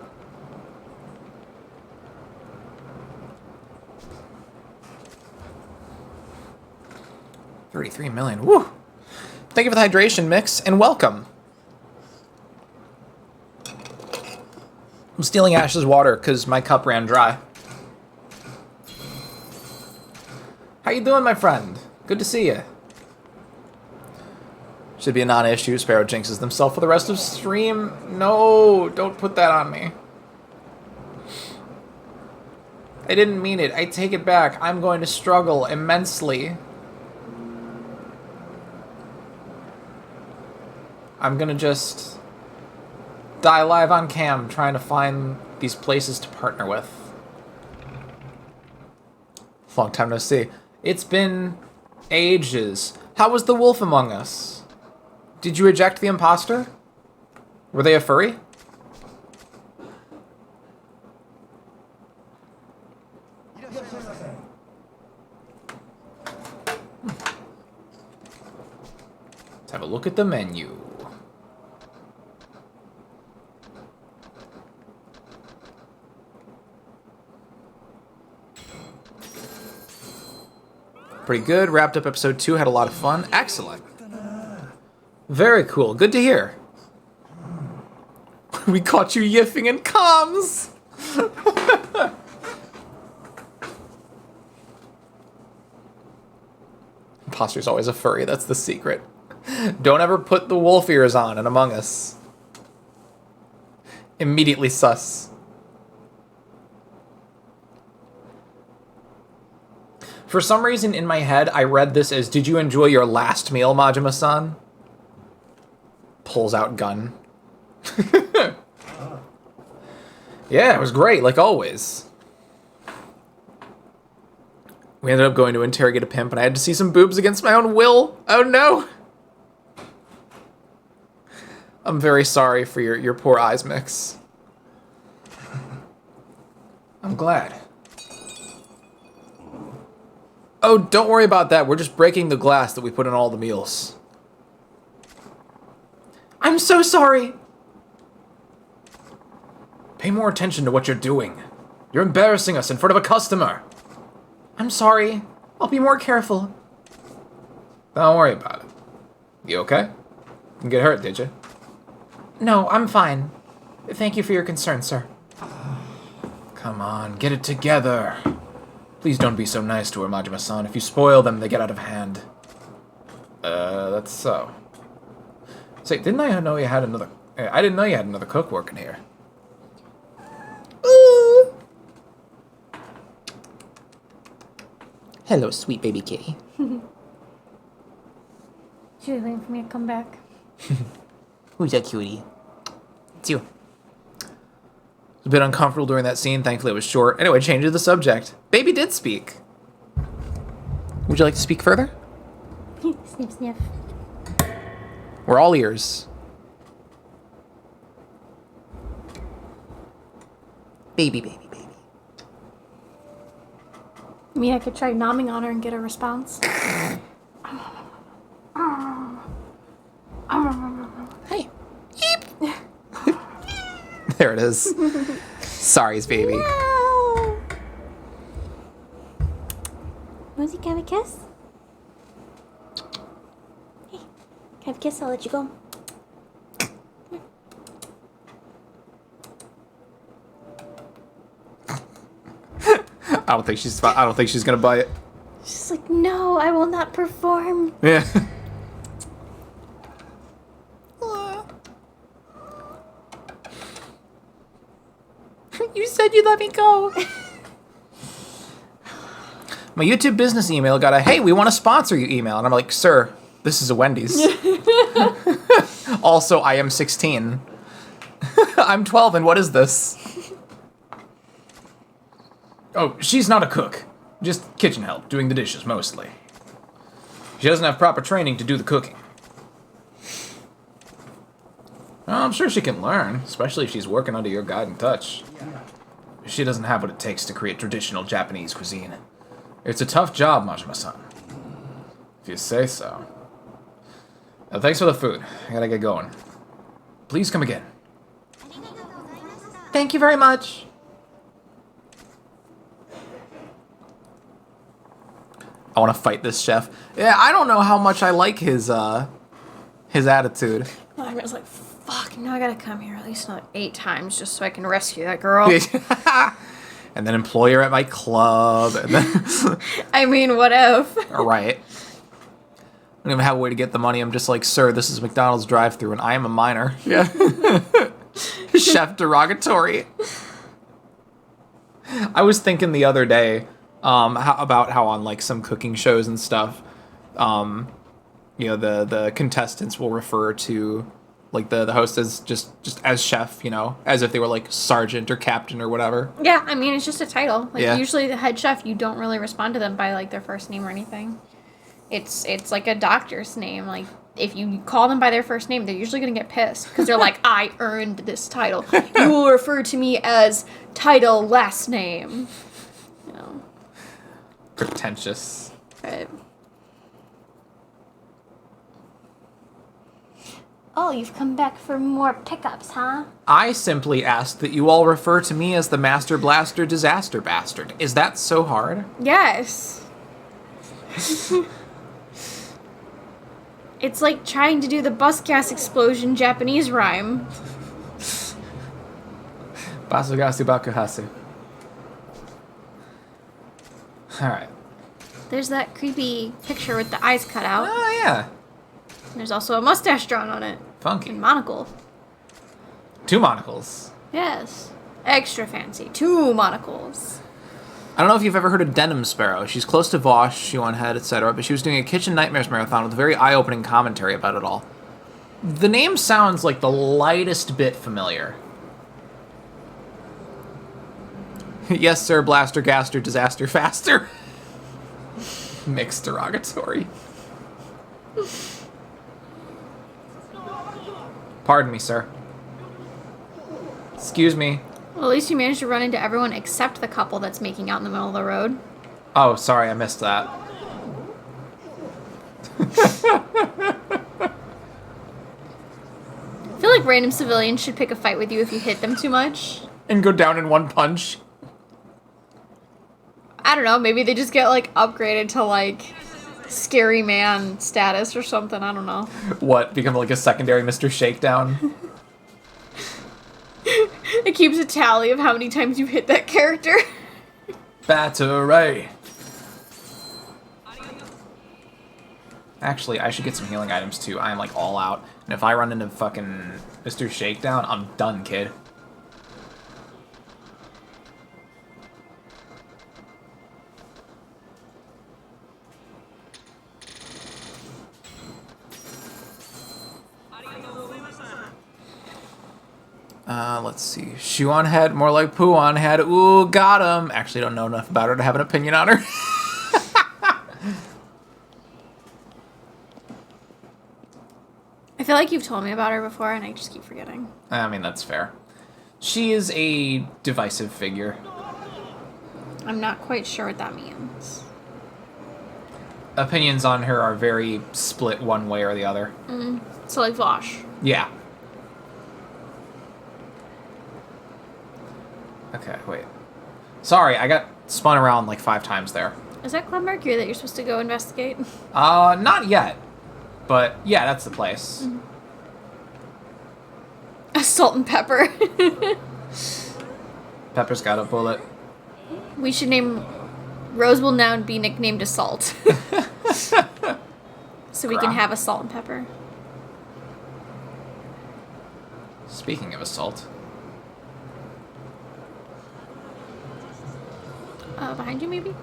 $33 million. Woo! Thank you for the hydration mix, and welcome. I'm stealing Ash's water because my cup ran dry. How you doing, my friend? Good to see you. Should be a non-issue. Sparrow jinxes themselves for the rest of stream. No, don't put that on me. I didn't mean it. I take it back. I'm going to struggle immensely. I'm gonna just die live on cam trying to find these places to partner with. Long time no see. It's been ages. How was the wolf among us? Did you eject the imposter? Were they a furry? Let's have a look at the menu. Pretty good. Wrapped up episode 2. Had a lot of fun. Excellent. Very cool. Good to hear. We caught you yiffing in comms. Imposter's always a furry. That's the secret. Don't ever put the wolf ears on in Among Us. Immediately sus. For some reason in my head, I read this as, did you enjoy your last meal, Majima-san? Pulls out gun. Yeah, it was great, like always. We ended up going to interrogate a pimp, and I had to see some boobs against my own will. Oh no! I'm very sorry for your poor eyes mix. I'm glad. Oh, don't worry about that. We're just breaking the glass that we put in all the meals. I'm so sorry. Pay more attention to what you're doing. You're embarrassing us in front of a customer. I'm sorry. I'll be more careful. Don't worry about it. You okay? You get hurt, did you? No, I'm fine. Thank you for your concern, sir. Come on, get it together. Please don't be so nice to her, Majima-san. If you spoil them, they get out of hand. That's so. Say, didn't I know you had another... I didn't know you had another cook working here. Ooh. Hello, sweet baby kitty. She was waiting for me to come back. Who's that cutie? It's you. It was a bit uncomfortable during that scene. Thankfully, it was short. Anyway, change of the subject. Baby did speak. Would you like to speak further? Sniff, sniff. We're all ears. Baby, baby, baby. I mean, I could try nomming on her and get a response. Hey. There it is. Sorry's baby. No! Rosie, can I have a kiss? Hey, can I have a kiss? I'll let you go. I don't think she's gonna buy it. She's like, no, I will not perform. Yeah. You said you'd let me go. My YouTube business email got a, hey, we want to sponsor you email. And I'm like, sir, this is a Wendy's. Also, I am 16. I'm 12, and what is this? Oh, she's not a cook. Just kitchen help, doing the dishes, mostly. She doesn't have proper training to do the cooking. Well, I'm sure she can learn, especially if she's working under your guide and touch. She doesn't have what it takes to create traditional Japanese cuisine. It's a tough job, Majima-san. If you say so. Thanks for the food. I gotta get going. Please come again. Thank you very much. I want to fight this chef. Yeah, I don't know how much I like his attitude. I was like, fuck, now I gotta come here at least another 8 times just so I can rescue that girl. And then employ her at my club. And then I mean, what if? right. I don't even have a way to get the money. I'm just like, sir, this is McDonald's drive-thru, and I am a minor. Yeah. Chef derogatory. I was thinking the other day about how on like some cooking shows and stuff, you know, the contestants will refer to like the host as just as chef, you know, as if they were like sergeant or captain or whatever. Yeah, I mean, it's just a title. Like, Yeah. usually the head chef, you don't really respond to them by, like, their first name or anything. It's like a doctor's name. Like, if you call them by their first name, they're usually going to get pissed. Because they're like, I earned this title. You will refer to me as title last name. You know. Pretentious. Right. Oh, you've come back for more pickups, huh? I simply asked that you all refer to me as the Master Blaster Disaster Bastard. Is that so hard? Yes. It's like trying to do the bus gas explosion Japanese rhyme. Basugasu Bakuhasu. Alright. There's that creepy picture with the eyes cut out. Oh, yeah. There's also a mustache drawn on it. Funky. And monocle. 2 monocles. Yes. Extra fancy. 2 monocles. I don't know if you've ever heard of Denim Sparrow. She's close to Vosh, Shoe on Head, etc., but she was doing a Kitchen Nightmares marathon with a very eye-opening commentary about it all. The name sounds like the lightest bit familiar. Yes, sir, Blaster, Gaster, Disaster, Faster. Mixed derogatory. Pardon me, sir. Excuse me. Well, at least you managed to run into everyone except the couple that's making out in the middle of the road. Oh, sorry, I missed that. I feel like random civilians should pick a fight with you if you hit them too much. And go down in one punch. I don't know, maybe they just get, like, upgraded to, like, scary man status or something. I don't know. What? Become like a secondary Mr. Shakedown? It keeps a tally of how many times you've hit that character. Battery. Actually, I should get some healing items too. I am like all out. And if I run into fucking Mr. Shakedown, I'm done, kid. Let's see. Shoe on head, more like poo on head. Ooh, got him. Actually, don't know enough about her to have an opinion on her. I feel like you've told me about her before, and I just keep forgetting. I mean, that's fair. She is a divisive figure. I'm not quite sure what that means. Opinions on her are very split one way or the other. So, like, Vosh. Yeah. Okay, wait. Sorry, I got spun around like 5 times there. Is that Club Mercury that you're supposed to go investigate? Not yet. But, yeah, that's the place. A salt and pepper. Pepper's got a bullet. We should name... Rose will now be nicknamed Assault. So we can have a salt and pepper. Speaking of assault. Behind you, maybe?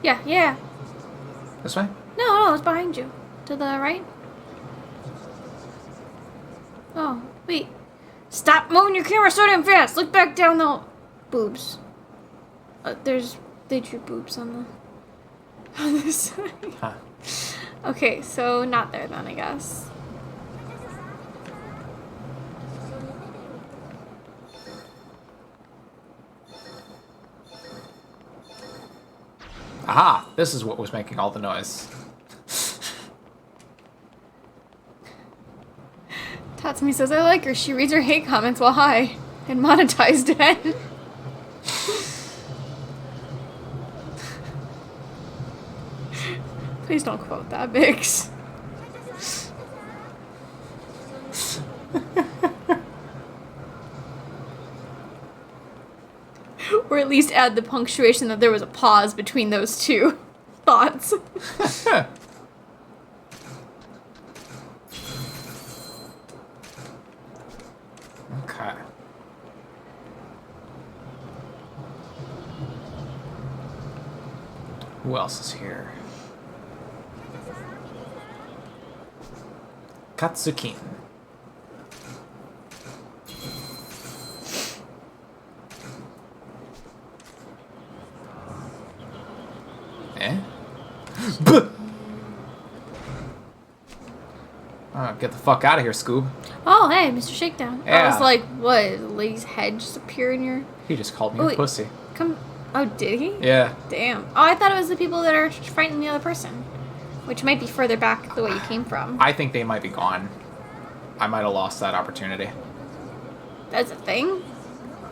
Yeah. This way? No, it's behind you. To the right? Oh, wait. Stop moving your camera so damn fast! Look back down the... Boobs. They drew boobs on this side. Huh. Okay, so not there then, I guess. Aha! This is what was making all the noise. Tatsumi says I like her. She reads her hate comments while high. And monetized it. Please don't quote that, Bix. Or at least add the punctuation that there was a pause between those two thoughts. Okay. Who else is here? Katsukin. Eh? Buh! Oh, get the fuck out of here, Scoob. Oh, hey, Mr. Shakedown. I Yeah. was like, what? A lady's head just appear in your... He just called me Oh, a wait. pussy. Come... Oh, did he? Yeah. Damn. Oh, I thought it was the people that are frightening the other person. Which might be further back the way you came from. I think they might be gone. I might have lost that opportunity. That's a thing?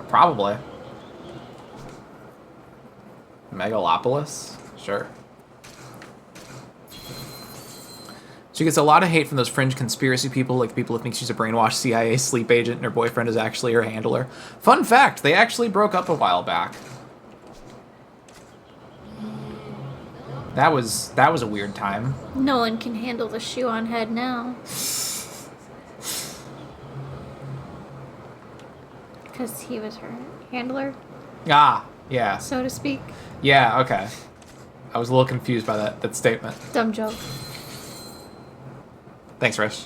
Probably. Megalopolis? Sure. She gets a lot of hate from those fringe conspiracy people, like the people who think she's a brainwashed CIA sleep agent and her boyfriend is actually her handler. Fun fact, they actually broke up a while back. That was a weird time. No one can handle the shoe on head now. Because he was her handler, Ah, yeah. so to speak. Yeah, okay. I was a little confused by that statement. Dumb joke. Thanks, Rish.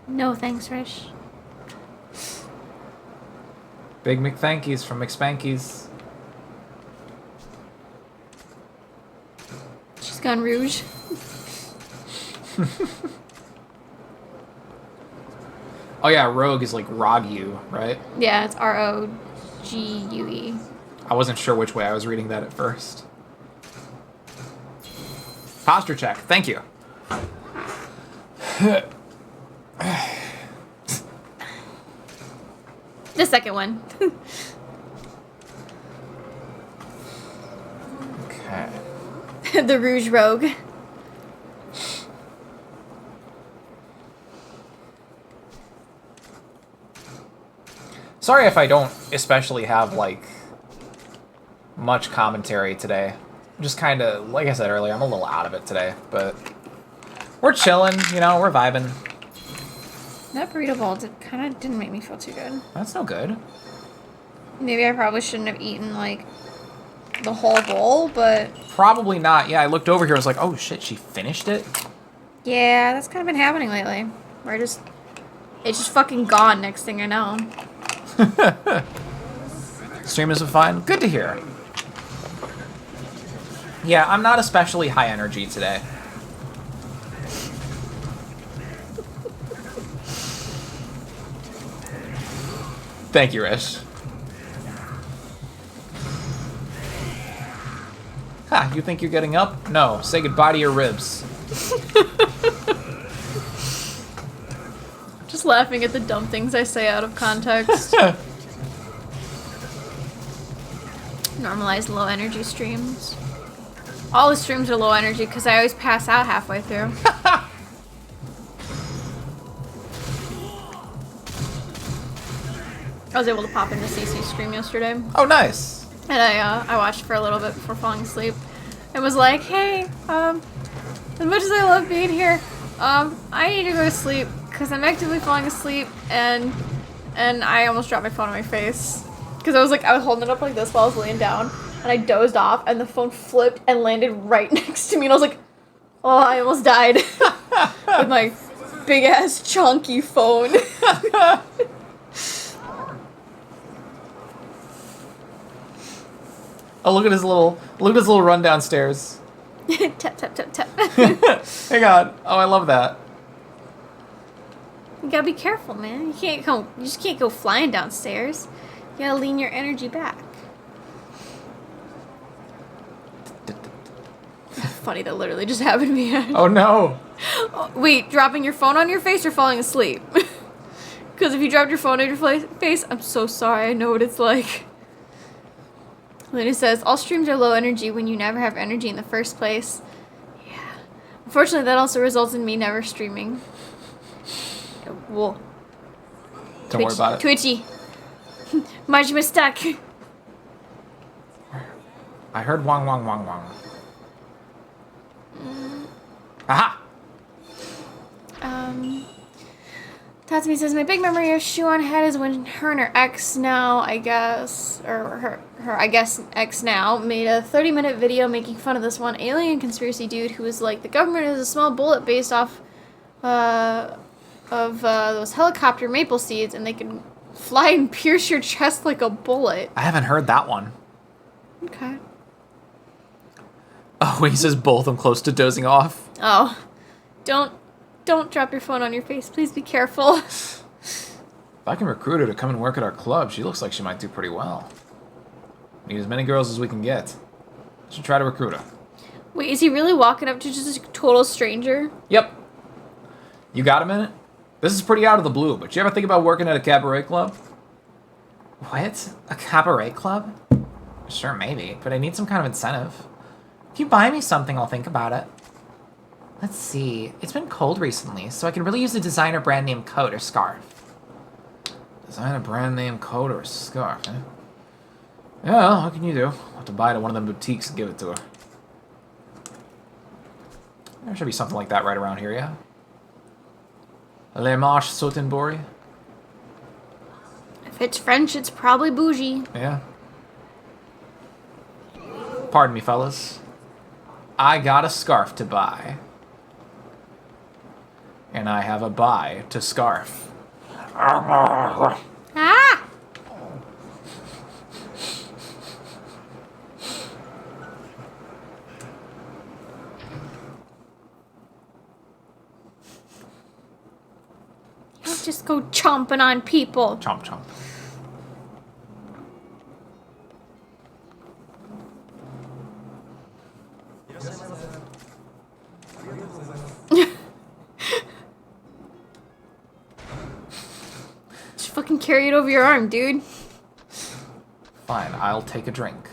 No thanks, Rish. Big McThankies from McSpankies. She's gone rouge. Oh yeah, Rogue is like Rogue, right? Yeah, it's Rogue. I wasn't sure which way I was reading that at first. Posture check. Thank you. The second one. Okay. The Rouge Rogue. Sorry if I don't especially have, like, much commentary today. I'm just kind of, like I said earlier, I'm a little out of it today, but we're chilling, you know, we're vibing. That burrito bowl kind of didn't make me feel too good. That's no good. Maybe I probably shouldn't have eaten, like, the whole bowl, but... Probably not. Yeah, I looked over here, I was like, oh shit, she finished it? Yeah, that's kind of been happening lately. Where it's just fucking gone next thing I know. Stream isn't fine? Good to hear. Yeah, I'm not especially high energy today. Thank you, Rish. Ha, you think you're getting up? No, say goodbye to your ribs. Just laughing at the dumb things I say out of context. Normalize low energy streams. All the streams are low energy because I always pass out halfway through. I was able to pop into CC's stream yesterday. Oh, nice. And I watched for a little bit before falling asleep. And was like, hey, as much as I love being here, I need to go to sleep because I'm actively falling asleep and I almost dropped my phone on my face. Because I was holding it up like this while I was laying down and I dozed off and the phone flipped and landed right next to me and I was like, oh, I almost died. With my big ass chunky phone. Oh, look at his little run downstairs. Tap, tap, tap, tap. Hang on. Oh, I love that. You gotta be careful, man. You just can't go flying downstairs. You gotta lean your energy back. Funny, that literally just happened to me. Oh no. Wait, dropping your phone on your face or falling asleep? Because if you dropped your phone on your face, I'm so sorry. I know what it's like. Luna says, all streams are low energy when you never have energy in the first place. Yeah. Unfortunately, that also results in me never streaming. Whoa. Don't worry about it. Twitchy. Majima stuck. I heard wong wong wong wong. Aha! Tatsumi says, my big memory of Shuon Head is when her and her ex now, I guess, or her I guess, ex now, made a 30-minute video making fun of this one alien conspiracy dude who was like, the government is a small bullet based off of those helicopter maple seeds, and they can fly and pierce your chest like a bullet. I haven't heard that one. Okay. Oh, he says both. I'm close to dozing off. Oh. Don't drop your phone on your face. Please be careful. If I can recruit her to come and work at our club, she looks like she might do pretty well. Need as many girls as we can get. Should try to recruit her. Wait, is he really walking up to just a total stranger? Yep. You got a minute? This is pretty out of the blue, but you ever think about working at a cabaret club? What? A cabaret club? Sure, maybe, but I need some kind of incentive. If you buy me something, I'll think about it. Let's see. It's been cold recently, so I can really use a designer brand name coat or scarf. Design a brand name coat or scarf, eh? Yeah, well, what can you do? I'll have to buy it at one of them boutiques and give it to her. There should be something like that right around here, yeah? Le Marche Sautenbory? If it's French, it's probably bougie. Yeah. Pardon me, fellas. I got a scarf to buy. And I have a buy to scarf. Ah! just go chomping on people. Chomp chomp. Just fucking carry it over your arm, dude. Fine, I'll take a drink.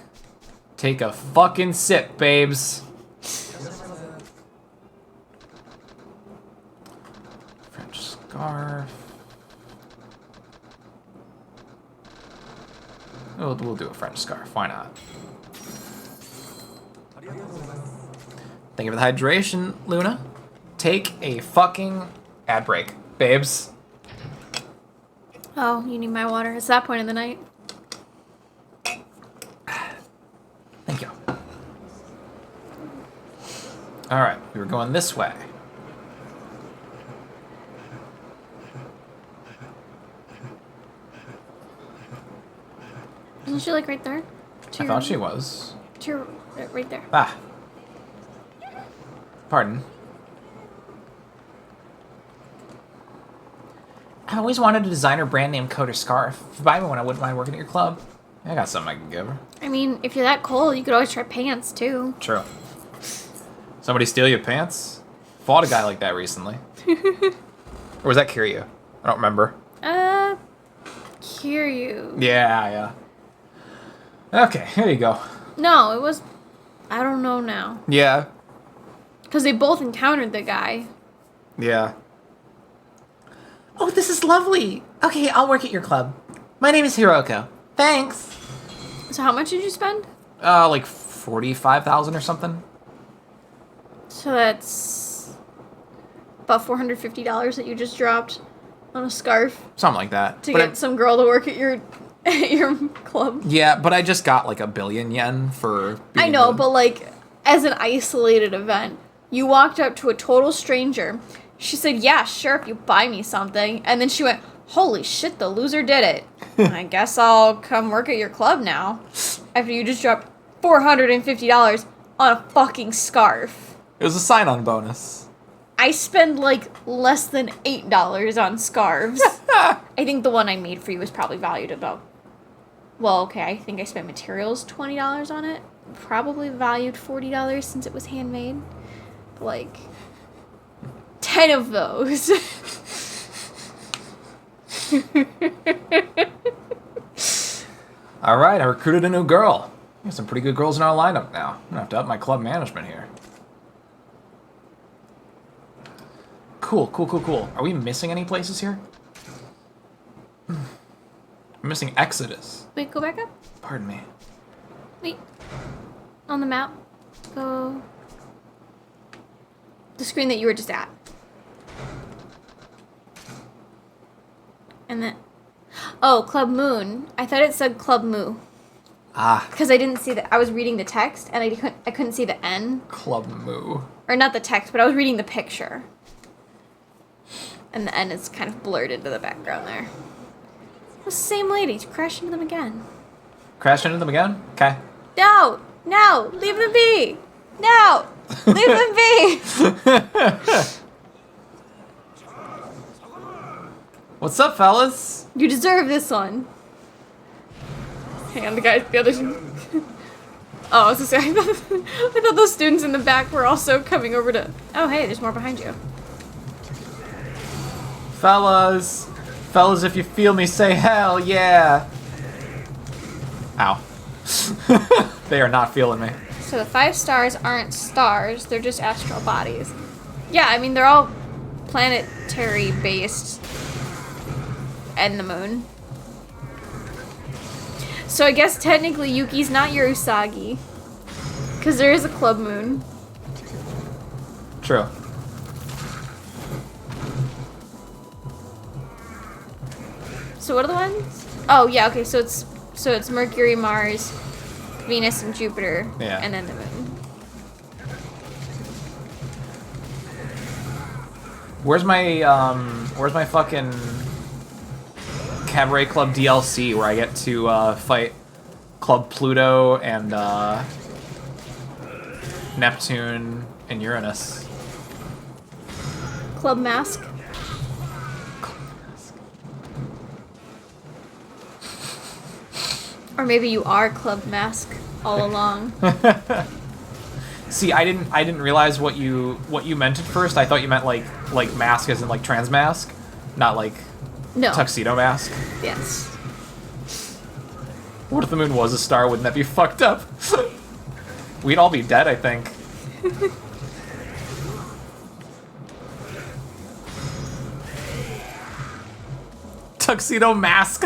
Take a fucking sip, babes. French scarf. We'll do a French scarf. Why not? Thank you for the hydration, Luna. Take a fucking ad break, babes. Oh, you need my water. It's that point in the night. Thank you. Alright, we were going this way. Isn't she like right there? I thought she was. To your, right there. Ah. Pardon. I've always wanted a designer brand name coat or scarf. If you buy me one, I wouldn't mind working at your club. I got something I can give her. I mean, if you're that cold, you could always try pants too. True. Somebody steal your pants? Fought a guy like that recently. Or was that Kiryu? I don't remember. Kiryu. Yeah. Okay, here you go. No, it was. I don't know now. Yeah. Because they both encountered the guy. Yeah. Oh, this is lovely. Okay, I'll work at your club. My name is Hiroko. Thanks. So how much did you spend? Like 45,000 or something. So that's about $450 that you just dropped on a scarf Something like that. to But get some girl to work at your club. yeah, but I just got like 1 billion yen for I being know, the- but like as an isolated event, you walked up to a total stranger. She said, "Yeah, sure, if you buy me something," and then she went, "Holy shit, the loser did it. I guess I'll come work at your club now." After you just dropped $450 on a fucking scarf. It was a sign-on bonus. I spend like less than $8 on scarves. I think the one I made for you was probably valued about. Well, okay, I think I spent materials $20 on it. Probably valued $40 since it was handmade. But like 10 of those. All right, I recruited a new girl. We have some pretty good girls in our lineup now. I'm gonna have to up my club management here. Cool. Are we missing any places here? I'm missing Exodus. Wait, go back up. Pardon me. Wait. On the map. Go. The screen that you were just at. And then. Oh, Club Moon. I thought it said Club Moo. Ah, Because I didn't see I was reading the text and I couldn't see the N. Club Moo. Or not the text, but I was reading the picture. And the N is kind of blurred into the background there. The same ladies. Crash into them again. Crash into them again? Okay. No! No! Leave them be! No! Leave them be! What's up, fellas? You deserve this one. Hang on, the other. Oh, I was gonna say, I thought those students in the back were also coming over to. Oh, hey, there's more behind you. Fellas, if you feel me, say hell yeah. Ow. They are not feeling me. So the 5 stars aren't stars, they're just astral bodies. Yeah, I mean, they're all planetary based. And the moon. So I guess technically Yuki's not your Usagi. Because there is a club moon. True. So what are the ones? Oh yeah, okay, so it's Mercury, Mars, Venus, and Jupiter. Yeah. And then the moon. Where's my fucking Cabaret Club DLC where I get to fight Club Pluto and Neptune and Uranus? Club Mask. Or maybe you are Club Mask all along. See, I didn't realize what you meant at first. I thought you meant like mask as in like trans mask, not like No. tuxedo mask. Yes. What if the moon was a star? Wouldn't that be fucked up? We'd all be dead, I think. Tuxedo mask.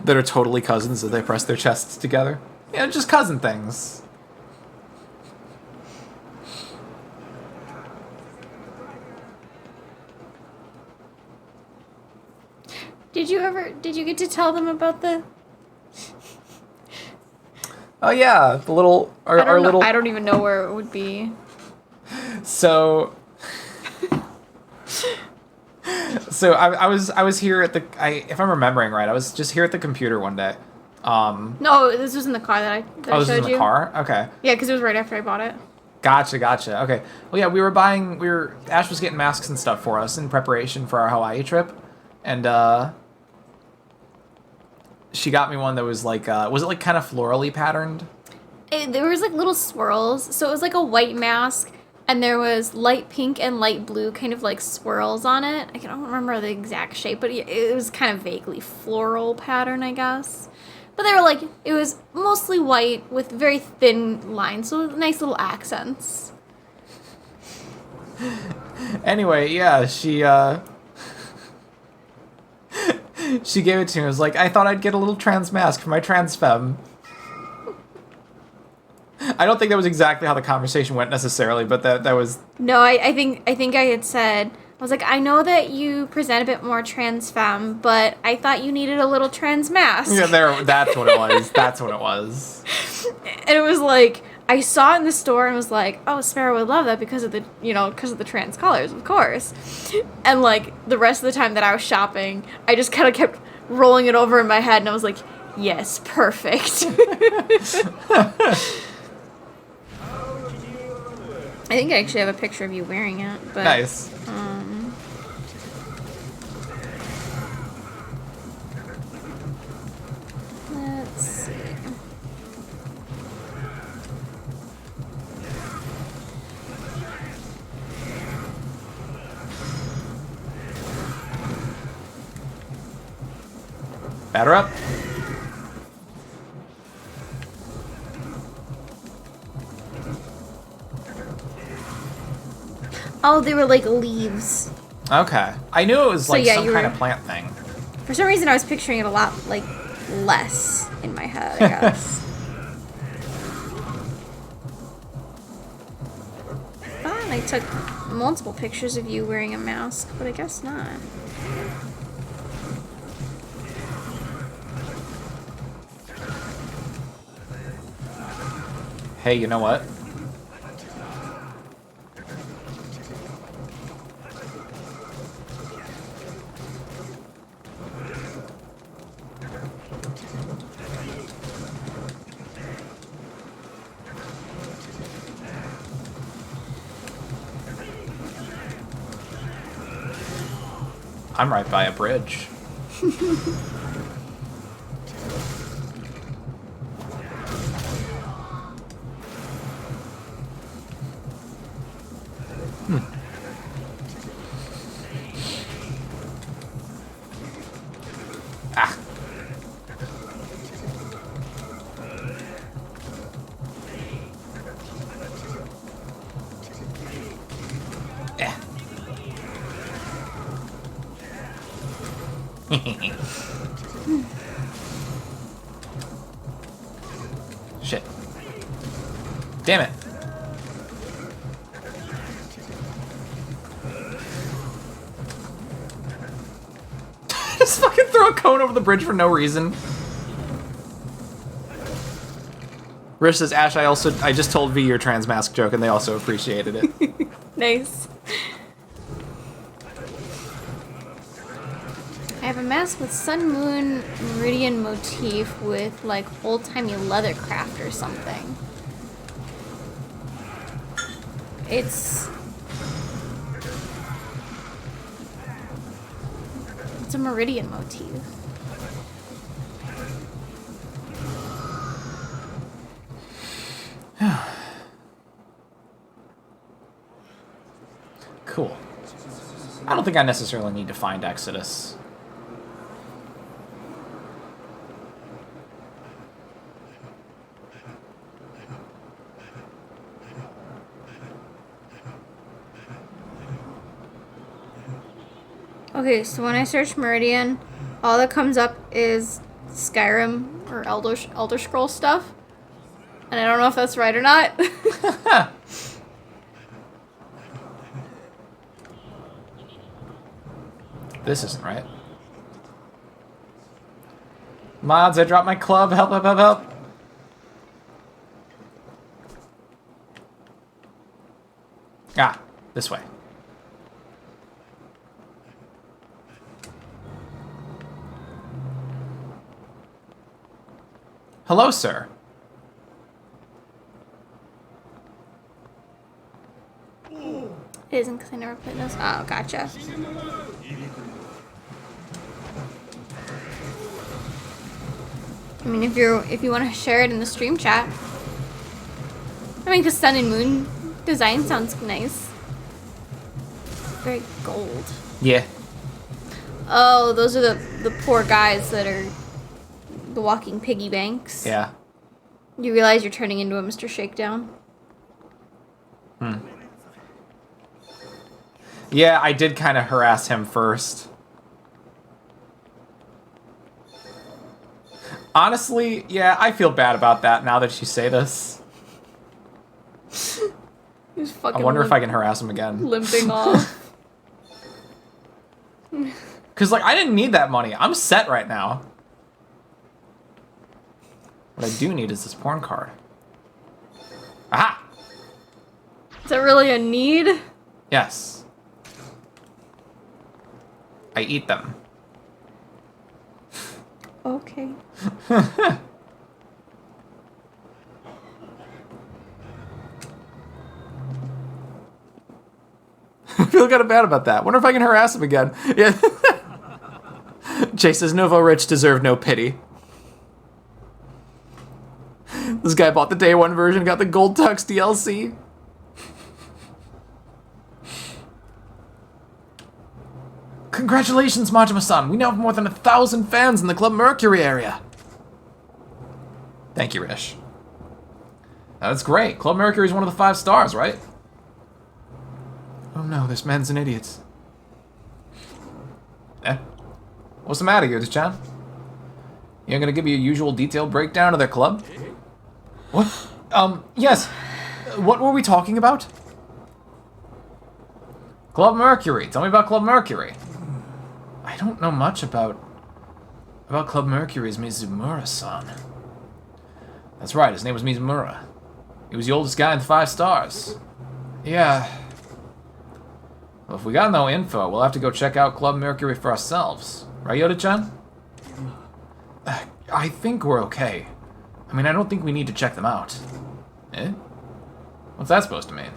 That are totally cousins as they press their chests together. Yeah, just cousin things. Did you get to tell them about the... Oh yeah, the little our little. I don't even know where it would be. So I was here at the if I'm remembering right, I was just here at the computer one day. No, this was in the car that I this showed was in the you. car? Okay. Yeah, because it was right after I bought it. Gotcha. Okay. Well, yeah, Ash was getting masks and stuff for us in preparation for our Hawaii trip, and she got me one that was like, was it like kind of florally patterned? There was like little swirls, so it was like a white mask, and there was light pink and light blue kind of like swirls on it. I don't remember the exact shape, but it was kind of vaguely floral pattern, I guess. But they were like, it was mostly white with very thin lines, so nice little accents. Anyway, yeah, she she gave it to me. I was like, I thought I'd get a little trans mask for my trans femme. I don't think that was exactly how the conversation went necessarily, but that was... No, I think I had said, I was like, I know that you present a bit more trans femme, but I thought you needed a little trans mask. Yeah, that's what it was. That's what it was. And it was like, I saw it in the store and was like, oh, Sparrow would love that because of the trans colors, of course. And like the rest of the time that I was shopping, I just kind of kept rolling it over in my head and I was like, yes, perfect. I think I actually have a picture of you wearing it. But, Nice. Let's see. Batter up. Oh, they were like leaves. Okay. I knew it was So, like yeah, some you kind were- of plant thing. For some reason, I was picturing it a lot like less in my head, I guess. Thought I took multiple pictures of you wearing a mask, but I guess not. Hey, you know what? I'm right by a bridge. Ah. Eh. Shit. Damn it. Just fucking throw a cone over the bridge for no reason. Rich says, Ash, I just told V your trans mask joke and they also appreciated it. Nice. I have a mask with sun, moon, meridian motif with like old-timey leather craft or something. It's It's a Meridian motif. Cool. I don't think I necessarily need to find Exodus. Okay, so when I search Meridian, all that comes up is Skyrim or Elder Scrolls stuff. And I don't know if that's right or not. This isn't right. Mods, I dropped my club. Help, help, help, help. Ah, this way. Hello, sir. It isn't because I never played this. Oh, gotcha. I mean, if you want to share it in the stream chat. I mean, because Sun and Moon design sounds nice. Very gold. Yeah. Oh, those are the poor guys that are the walking piggy banks. Yeah. You realize you're turning into a Mr. Shakedown? Yeah, I did kind of harass him first. Honestly, yeah, I feel bad about that now that you say this. He's fucking I wonder if I can harass him again. limping off. Because, like, I didn't need that money. I'm set right now. What I do need is this porn card. Aha! Is that really a need? Yes. I eat them. Okay. I feel kind of bad about that. Wonder if I can harass him again. Yeah. Jay says, Novo Rich deserved no pity. This guy bought the day one version, got the Gold Tux DLC. Congratulations, Majima-san. We now have more than 1,000 fans in the Club Mercury area. Thank you, Rish. That's great. Club Mercury is one of the 5 stars, right? Oh no, this man's an idiot. Eh? What's the matter, Yuta-chan? You ain't gonna give me a usual detailed breakdown of their club? What? Yes. What were we talking about? Club Mercury. Tell me about Club Mercury. I don't know much about Club Mercury's Mizumura-san. That's right, his name was Mizumura. He was the oldest guy in the 5 stars. Yeah. Well, if we got no info, we'll have to go check out Club Mercury for ourselves. Right, Yoda-chan? I think we're okay. I mean, I don't think we need to check them out. Eh? What's that supposed to mean?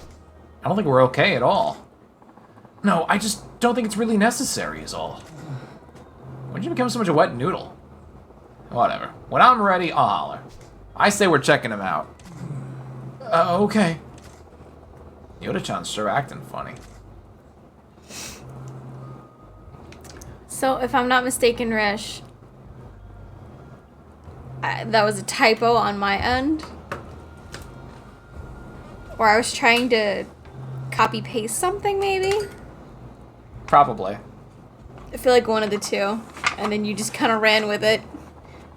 I don't think we're okay at all. No, I just don't think it's really necessary is all. When did you become so much a wet noodle? Whatever. When I'm ready, I'll holler. I say we're checking him out. Okay. Yoda-chan's sure acting funny. So, if I'm not mistaken, Rish, that was a typo on my end. Or I was trying to copy-paste something, maybe? Probably. I feel like one of the two. And then you just kind of ran with it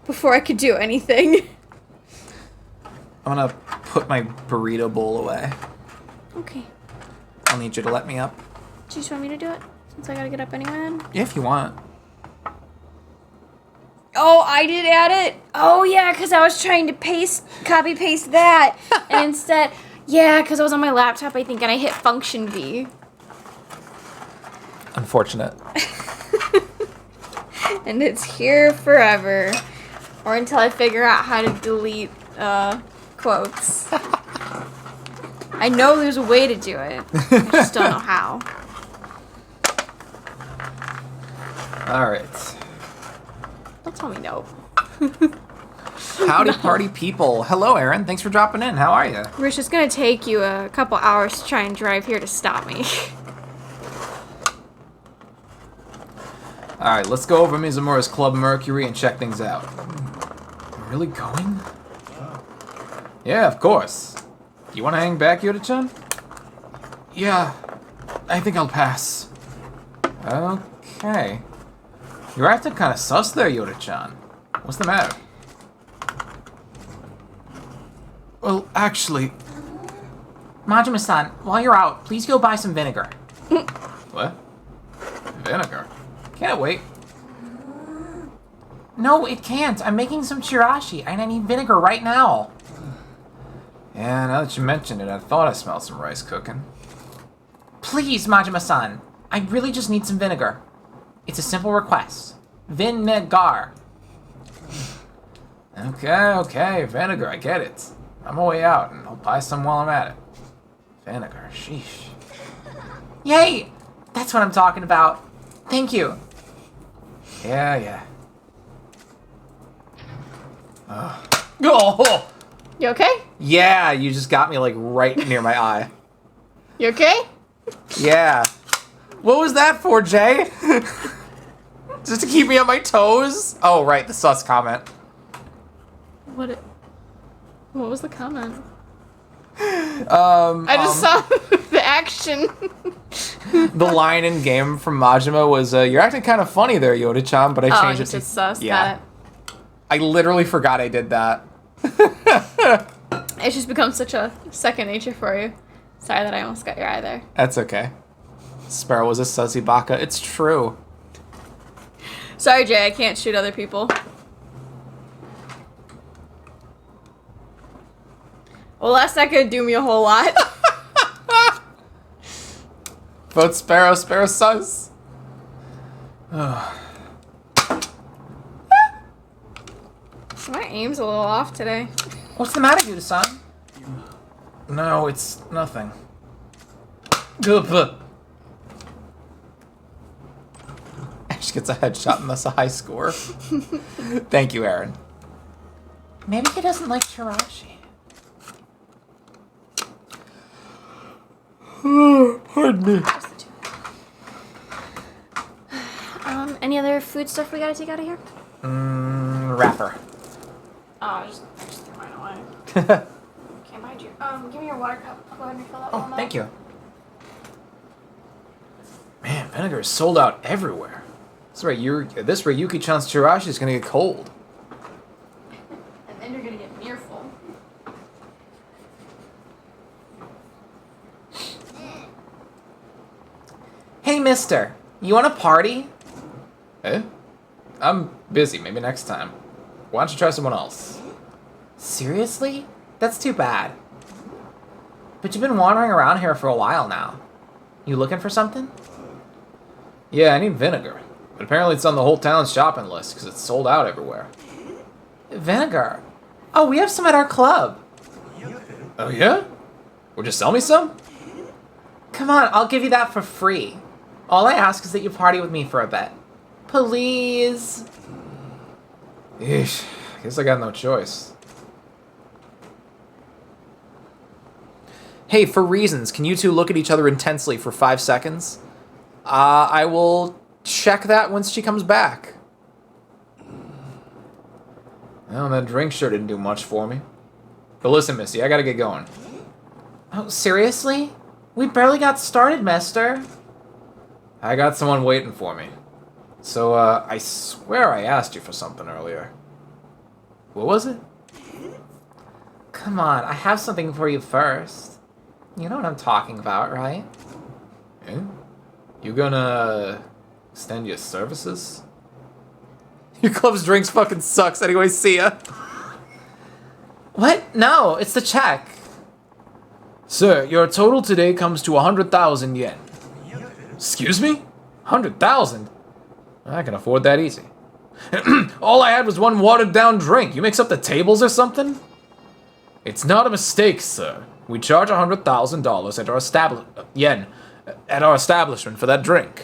before I could do anything. I'm gonna put my burrito bowl away. Okay. I'll need you to let me up. Do you just want me to do it? Since I gotta get up anyway then? If you want. Oh, I did add it? Oh, yeah, because I was trying to copy-paste that. And instead, yeah, because I was on my laptop, I think, and I hit Function V. Unfortunate. And it's here forever. Or until I figure out how to delete quotes. I know there's a way to do it. I just don't know how. Alright. Don't tell me no. Howdy party people. Hello, Aaron. Thanks for dropping in. How are you? Rich, it's gonna take you a couple hours to try and drive here to stop me. Alright, let's go over Mizumura's Club Mercury and check things out. Really going? Yeah, of course. You want to hang back, Yoda-chan? Yeah, I think I'll pass. Okay. You're acting kind of sus there, Yoda-chan. What's the matter? Well, actually... Majima-san, while you're out, please go buy some vinegar. What? Vinegar? Can't wait. No, it can't. I'm making some chirashi, and I need vinegar right now. Yeah, now that you mention it, I thought I smelled some rice cooking. Please, Majima-san. I really just need some vinegar. It's a simple request. Vinegar. Okay, vinegar, I get it. I'm on my way out, and I'll buy some while I'm at it. Vinegar, sheesh. Yay! That's what I'm talking about. Thank you. Yeah. Oh! You okay? Yeah, you just got me, like, right near my eye. You okay? Yeah. What was that for, Jay? Just to keep me on my toes? Oh, right, the sus comment. What was the comment? I I just saw the action. The line in game from Majima was, you're acting kind of funny there, Yoda-chan, but I changed it to... It's sus. Yeah. Got I literally forgot I did that. it. It's just become such a second nature for you. Sorry that I almost got your eye there. That's okay. Sparrow was a sussy baka. It's true. Sorry, Jay, I can't shoot other people. Well, that's not gonna do me a whole lot. Vote Sparrow, Sparrow sus. My aim's a little off today. What's the matter, Yuta-san? No, it's nothing. Ash gets a headshot and thus a high score. Thank you, Aaron. Maybe he doesn't like chirashi. Pardon me. Any other food stuff we gotta take out of here? Wrapper. Oh, I just threw mine away. Can't mind you. Give me your water cup. I'll go ahead and refill that one. Oh, thank you. Man, vinegar is sold out everywhere. This Ryuki-chan's chirashi is gonna get cold. And then you're gonna get near full. Hey, mister. You want a party? Eh? I'm busy. Maybe next time. Why don't you try someone else? Seriously? That's too bad. But you've been wandering around here for a while now. You looking for something? Yeah, I need vinegar. But apparently it's on the whole town's shopping list because it's sold out everywhere. Vinegar? Oh, we have some at our club. Oh yeah? Well, just sell me some? Come on, I'll give you that for free. All I ask is that you party with me for a bit. Please. Eesh. Guess I got no choice. Hey, for reasons, can you two look at each other intensely for 5 seconds? I will check that once she comes back. Well, that drink sure didn't do much for me. But listen, Missy, I gotta get going. Oh, seriously? We barely got started, mister. I got someone waiting for me. So, I swear I asked you for something earlier. What was it? Come on, I have something for you first. You know what I'm talking about, right? Eh? You gonna extend your services? Your club's drinks fucking sucks anyway, see ya. What? No, it's the check. Sir, your total today comes to 100,000 yen. Excuse me? 100,000? I can afford that easy. All I had was one watered-down drink. You mix up the tables or something? It's not a mistake, sir. We charge $100,000 at our yen at our establishment for that drink.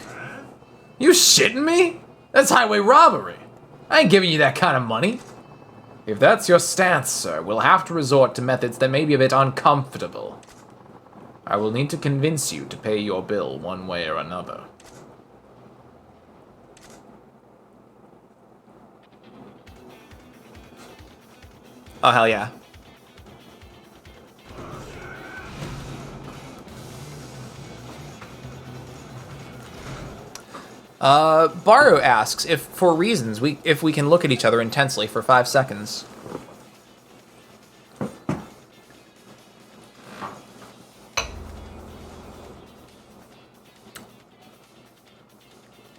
You shitting me? That's highway robbery. I ain't giving you that kind of money. If that's your stance, sir, we'll have to resort to methods that may be a bit uncomfortable. I will need to convince you to pay your bill one way or another. Oh, hell yeah. Baru asks if, for reasons, if we can look at each other intensely for 5 seconds.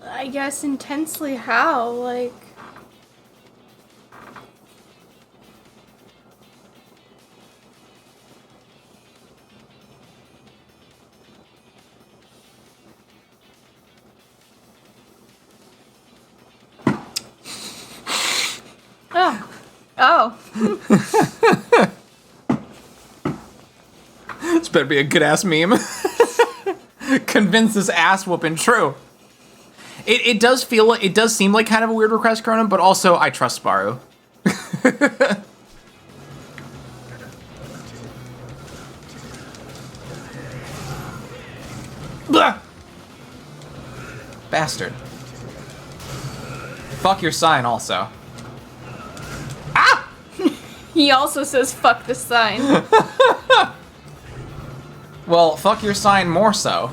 I guess intensely how? Like... Oh. Oh. This better be a good ass meme. Convince this ass whooping true. It does seem like kind of a weird request, Cronin, but also I trust Baru. Blah! Bastard. Fuck your sign also. Ah! He also says fuck the sign. Well, fuck your sign more so.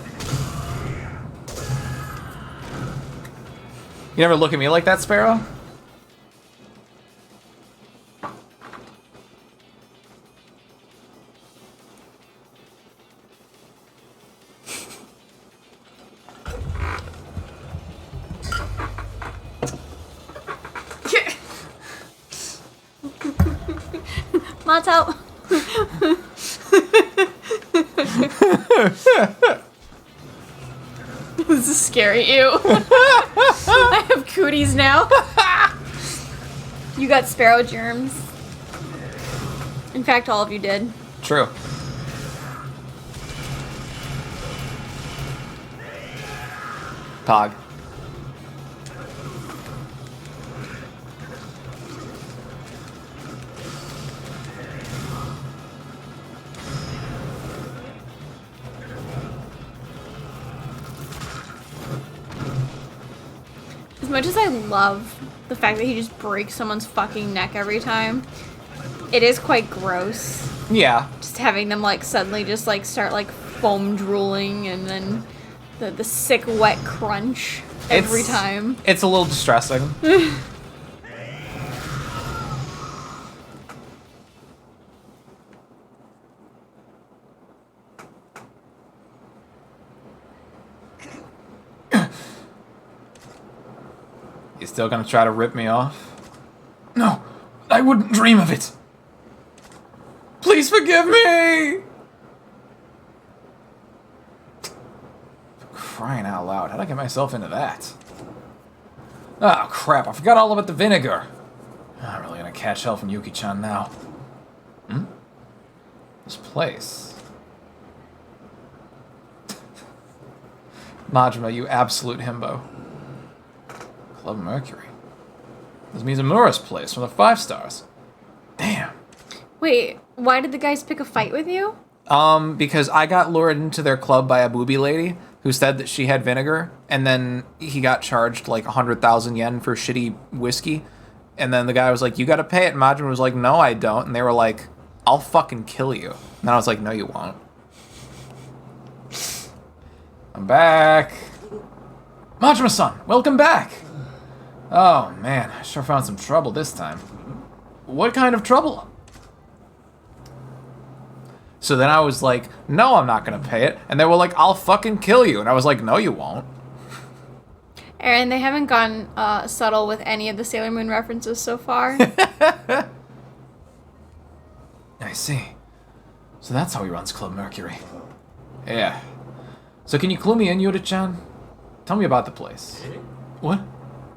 You never look at me like that, Sparrow? Mato. This is scary. Ew. I have cooties now. You got sparrow germs. In fact, all of you did. True. Pog. As much as I love the fact that he just breaks someone's fucking neck every time, it is quite gross. Yeah. Just having them like suddenly just like start like foam drooling and then the sick wet crunch every time. It's a little distressing. You still gonna try to rip me off? No, I wouldn't dream of it. Please forgive me! Crying out loud, how'd I get myself into that? Oh crap, I forgot all about the vinegar. I'm really gonna catch hell from Yuki-chan now. Hmm? This place. Majima, you absolute himbo. Club Mercury. This means Mizumura's place from the 5 stars. Damn. Wait, why did the guys pick a fight with you? Because I got lured into their club by a booby lady who said that she had vinegar, and then he got charged like 100,000 yen for shitty whiskey. And then the guy was like, you gotta pay it. And Majima was like, no, I don't. And they were like, I'll fucking kill you. And I was like, no, you won't. I'm back. Majima-san, welcome back. Oh, man, I sure found some trouble this time. What kind of trouble? So then I was like, no, I'm not gonna pay it. And they were like, I'll fucking kill you. And I was like, no, you won't. Aaron, they haven't gone subtle with any of the Sailor Moon references so far. I see. So that's how he runs Club Mercury. Yeah. So can you clue me in, Yoda-chan? Tell me about the place. What?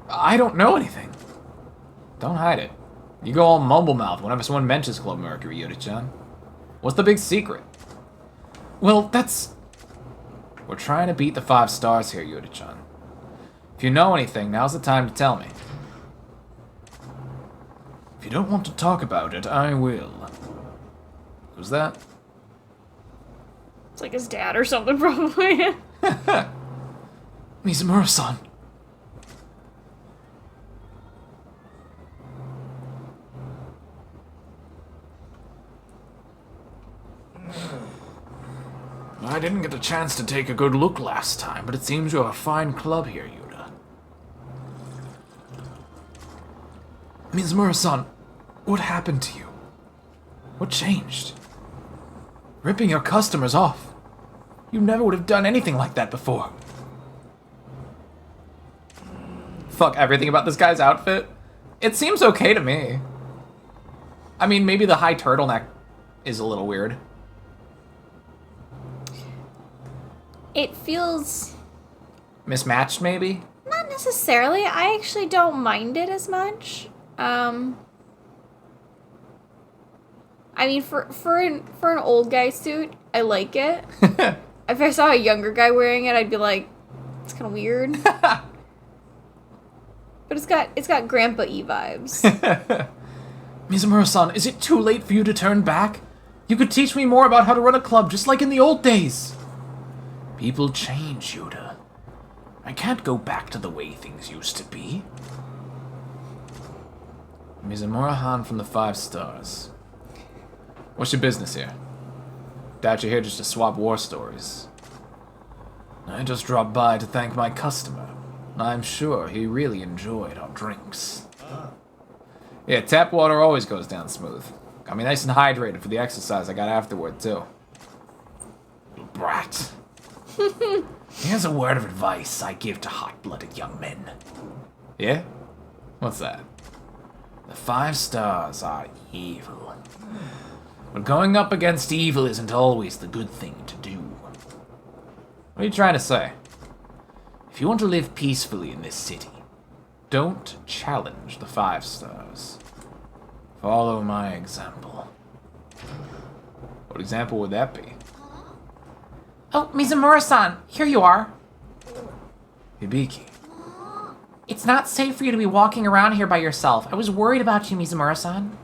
I don't know anything. Don't hide it. You go all mumble-mouthed whenever someone mentions Club Mercury, Yoda-chan. What's the big secret? Well, that's... We're trying to beat the 5 stars here, Yoda-chan. If If you know anything, now's the time to tell me. If you don't want to talk about it, I will. Who's that? It's like his dad or something, probably. Mizumura-san. I didn't get a chance to take a good look last time, but it seems you have a fine club here, Yuta. Mizumura-san, what happened to you? What changed? Ripping your customers off. You never would have done anything like that before. Fuck everything about this guy's outfit. It seems okay to me. I mean, maybe the high turtleneck is a little weird. It feels... Mismatched, maybe? Not necessarily. I actually don't mind it as much. I mean, for an old guy suit, I like it. If I saw a younger guy wearing it, I'd be like, it's kind of weird. But it's got Grandpa E vibes. Mizumura-san, is it too late for you to turn back? You could teach me more about how to run a club just like in the old days. People change, Yuta. I can't go back to the way things used to be. Mizumura-han from the 5 Stars. What's your business here? Doubt you're here just to swap war stories. I just dropped by to thank my customer. I'm sure he really enjoyed our drinks. Yeah, tap water always goes down smooth. Got me nice and hydrated for the exercise I got afterward, too. Little brat. Here's a word of advice I give to hot-blooded young men. Yeah? What's that? The 5 Stars are evil. But going up against evil isn't always the good thing to do. What are you trying to say? If you want to live peacefully in this city, don't challenge the 5 Stars. Follow my example. What example would that be? Oh, Mizumura-san, here you are. Hibiki. It's not safe for you to be walking around here by yourself. I was worried about you, Mizumura-san.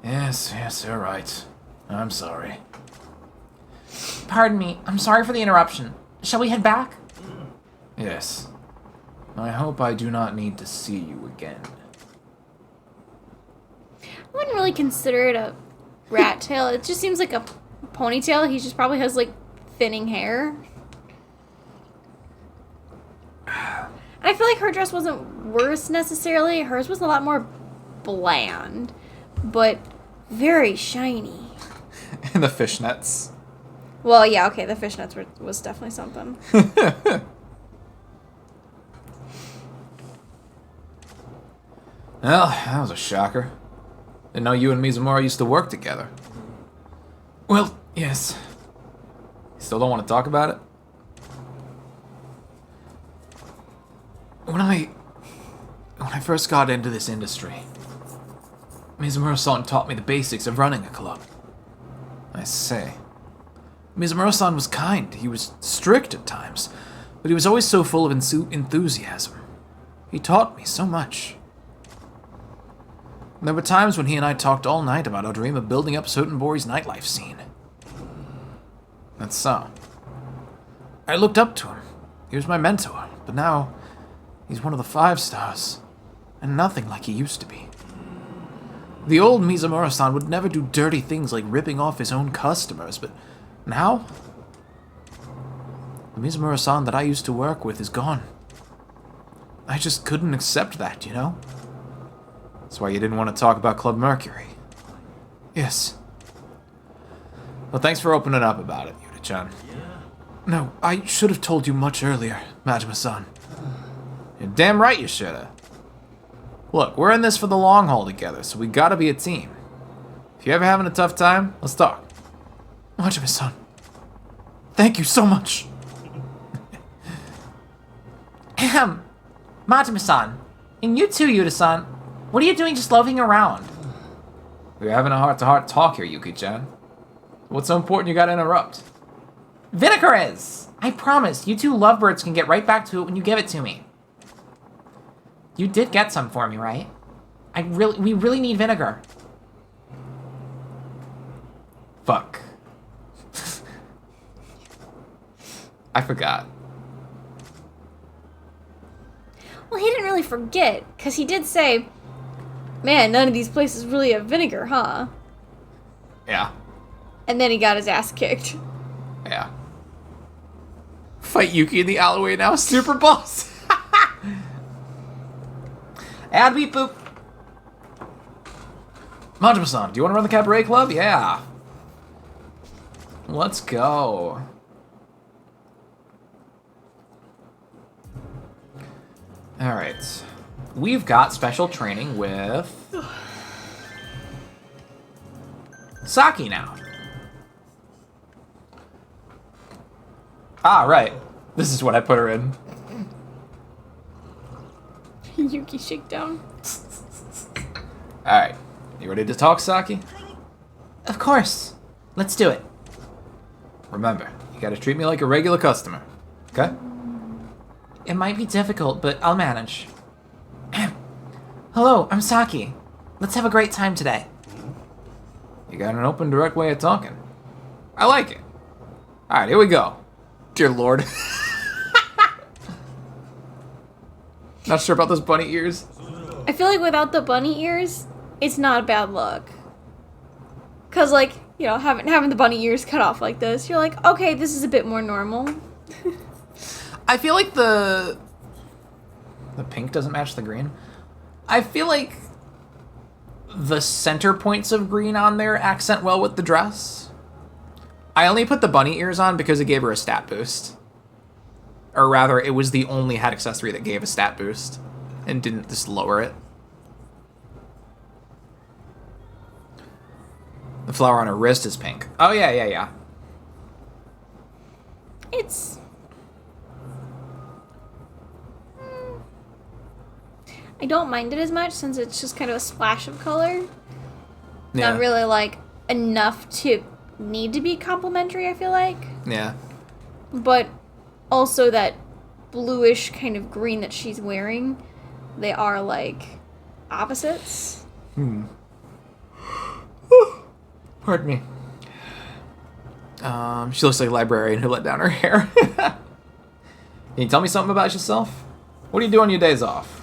Yes, you're right. I'm sorry. Pardon me, I'm sorry for the interruption. Shall we head back? Yes. I hope I do not need to see you again. I wouldn't really consider it a rat tail. It just seems like a ponytail. He just probably has, like, thinning hair. And I feel like her dress wasn't worse necessarily. Hers was a lot more bland, but very shiny. And the fishnets. Well, yeah, okay, the fishnets was definitely something. Well, that was a shocker. Didn't know you and Mizumura used to work together. Well, yes. You still don't want to talk about it? When I first got into this industry, Mizumura-san taught me the basics of running a club. I say. Mizumura-san was kind. He was strict at times, but he was always so full of enthusiasm. He taught me so much. There were times when he and I talked all night about our dream of building up Sotenbori's nightlife scene. That's so. I looked up to him. He was my mentor, but now he's one of the 5 Stars, and nothing like he used to be. The old Mizumura-san would never do dirty things like ripping off his own customers, but now, the Mizumura-san that I used to work with is gone. I just couldn't accept that, you know? That's why you didn't want to talk about Club Mercury. Yes. Well, thanks for opening up about it, Yuta-chan. No, I should have told you much earlier, Majima-san. You're damn right you should have. Look, we're in this for the long haul together, so we gotta be a team. If you're ever having a tough time, let's talk. Majima-san, thank you so much. Ahem. Majima-san. And you too, Yuta-san. What are you doing just loafing around? We're having a heart-to-heart talk here, Yuki-chan. What's so important you gotta interrupt? Vinegar is! I promise, you two lovebirds can get right back to it when you give it to me. You did get some for me, right? We really need vinegar. Fuck. I forgot. Well, he didn't really forget, because he did say, man, none of these places really have vinegar, huh? Yeah. And then he got his ass kicked. Yeah. Fight Yuki in the alleyway now, super boss. Add beep boop. Majima-san, do you want to run the cabaret club? Yeah. Let's go. Alright. We've got special training with Saki now. Ah, right. This is what I put her in. Yuki shakedown. Alright. You ready to talk, Saki? Of course. Let's do it. Remember, you gotta treat me like a regular customer. Okay? It might be difficult, but I'll manage. Hello, I'm Saki. Let's have a great time today. You got an open, direct way of talking. I like it. Alright, here we go. Dear Lord. Not sure about those bunny ears. I feel like without the bunny ears, it's not a bad look. Cause like, you know, having the bunny ears cut off like this, you're like, okay, this is a bit more normal. I feel like the pink doesn't match the green. I feel like the center points of green on there accent well with the dress. I only put the bunny ears on because it gave her a stat boost. Or rather, it was the only head accessory that gave a stat boost and didn't just lower it. The flower on her wrist is pink. Oh, yeah. It's... I don't mind it as much since it's just kind of a splash of color. Yeah. Not really like enough to need to be complimentary, I feel like. Yeah. But also that bluish kind of green that she's wearing, they are like opposites. Pardon me. She looks like a librarian who let down her hair. Can you tell me something about yourself? What do you do on your days off?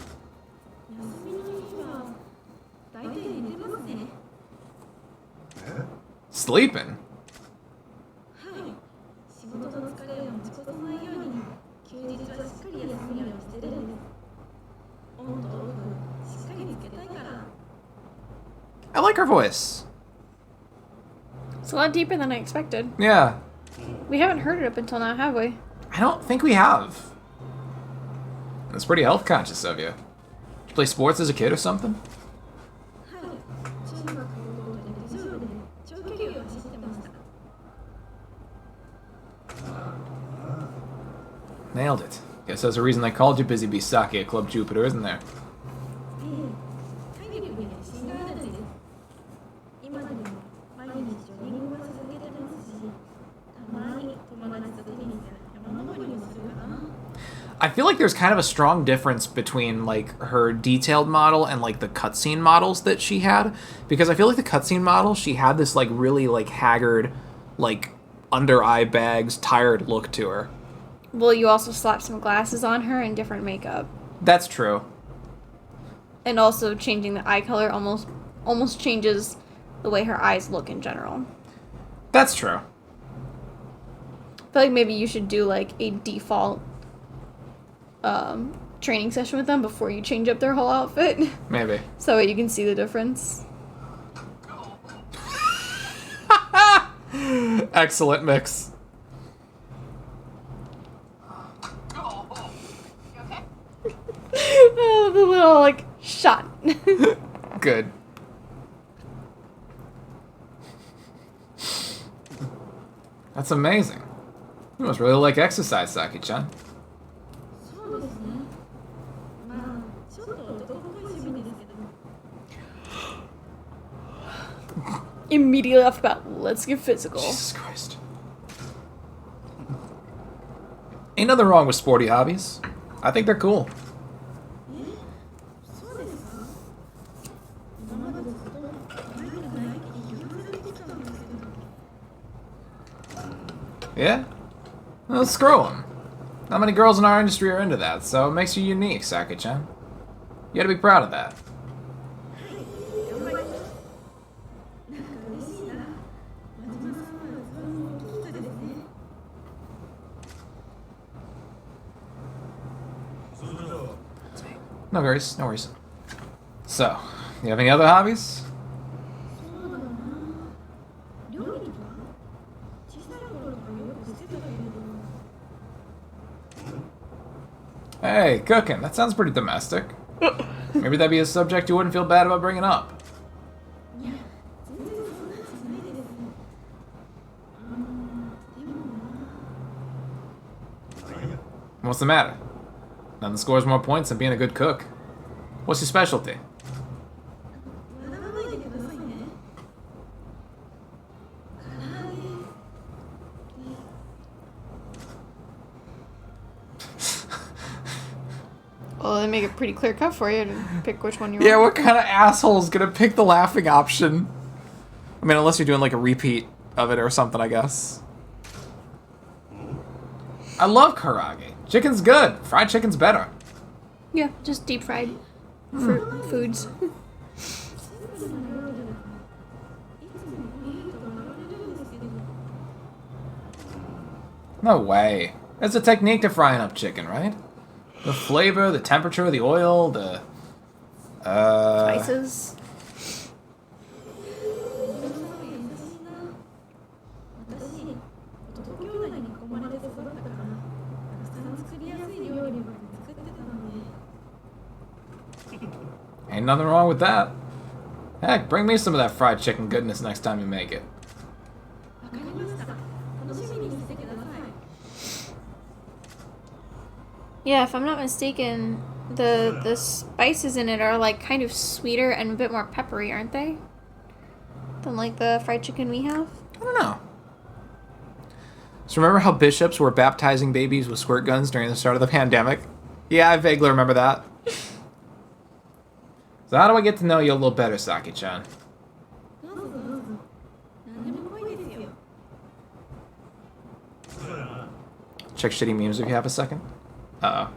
Sleeping? I like her voice. It's a lot deeper than I expected. Yeah. We haven't heard it up until now, have we? I don't think we have. That's pretty health conscious of you. Did you play sports as a kid or something? Nailed it. Guess that's the reason they called you Busy Bee Saki at Club Jupiter, isn't there? I feel like there's kind of a strong difference between like her detailed model and like the cutscene models that she had, because I feel like the cutscene model, she had this like really like haggard, like under eye bags, tired look to her. Well, you also slapped some glasses on her and different makeup. That's true. And also changing the eye color almost changes the way her eyes look in general. That's true. I feel like maybe you should do like a default training session with them before you change up their whole outfit. Maybe. So that you can see the difference. Excellent mix. The little like shot. Good. That's amazing. You must really like exercise, Saki-chan. Immediately off the bat, let's get physical. Jesus Christ. Ain't nothing wrong with sporty hobbies. I think they're cool. Yeah? Well, screw 'em. Not many girls in our industry are into that, so it makes you unique, Saki-chan. You gotta be proud of that. No worries, no worries. So, you have any other hobbies? Hey, cooking. That sounds pretty domestic. Maybe that'd be a subject you wouldn't feel bad about bringing up. What's the matter? Nothing scores more points than being a good cook. What's your specialty? Well, they make it pretty clear cut for you to pick which one you Yeah, want. what kind of asshole's gonna pick the laughing option? I mean, unless you're doing like a repeat of it or something, I guess. I love karage. Chicken's good. Fried chicken's better. Yeah, just deep fried foods. No way. It's a technique to frying up chicken, right? The flavor, the temperature, the oil, the... Spices. Ain't nothing wrong with that. Heck, bring me some of that fried chicken goodness next time you make it. Yeah, if I'm not mistaken, the spices in it are like kind of sweeter and a bit more peppery, aren't they? Than like the fried chicken we have. I don't know. So remember how bishops were baptizing babies with squirt guns during the start of the pandemic? Yeah, I vaguely remember that. So how do I get to know you a little better, Saki-chan? Check shitty memes if you have a second. Uh-oh.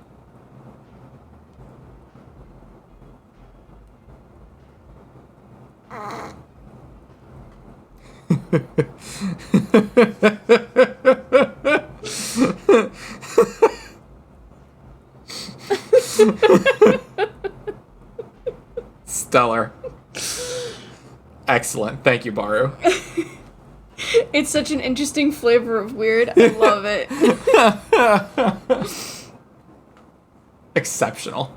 Stellar. Excellent. Thank you, Baru. It's such an interesting flavor of weird. I love it. Exceptional.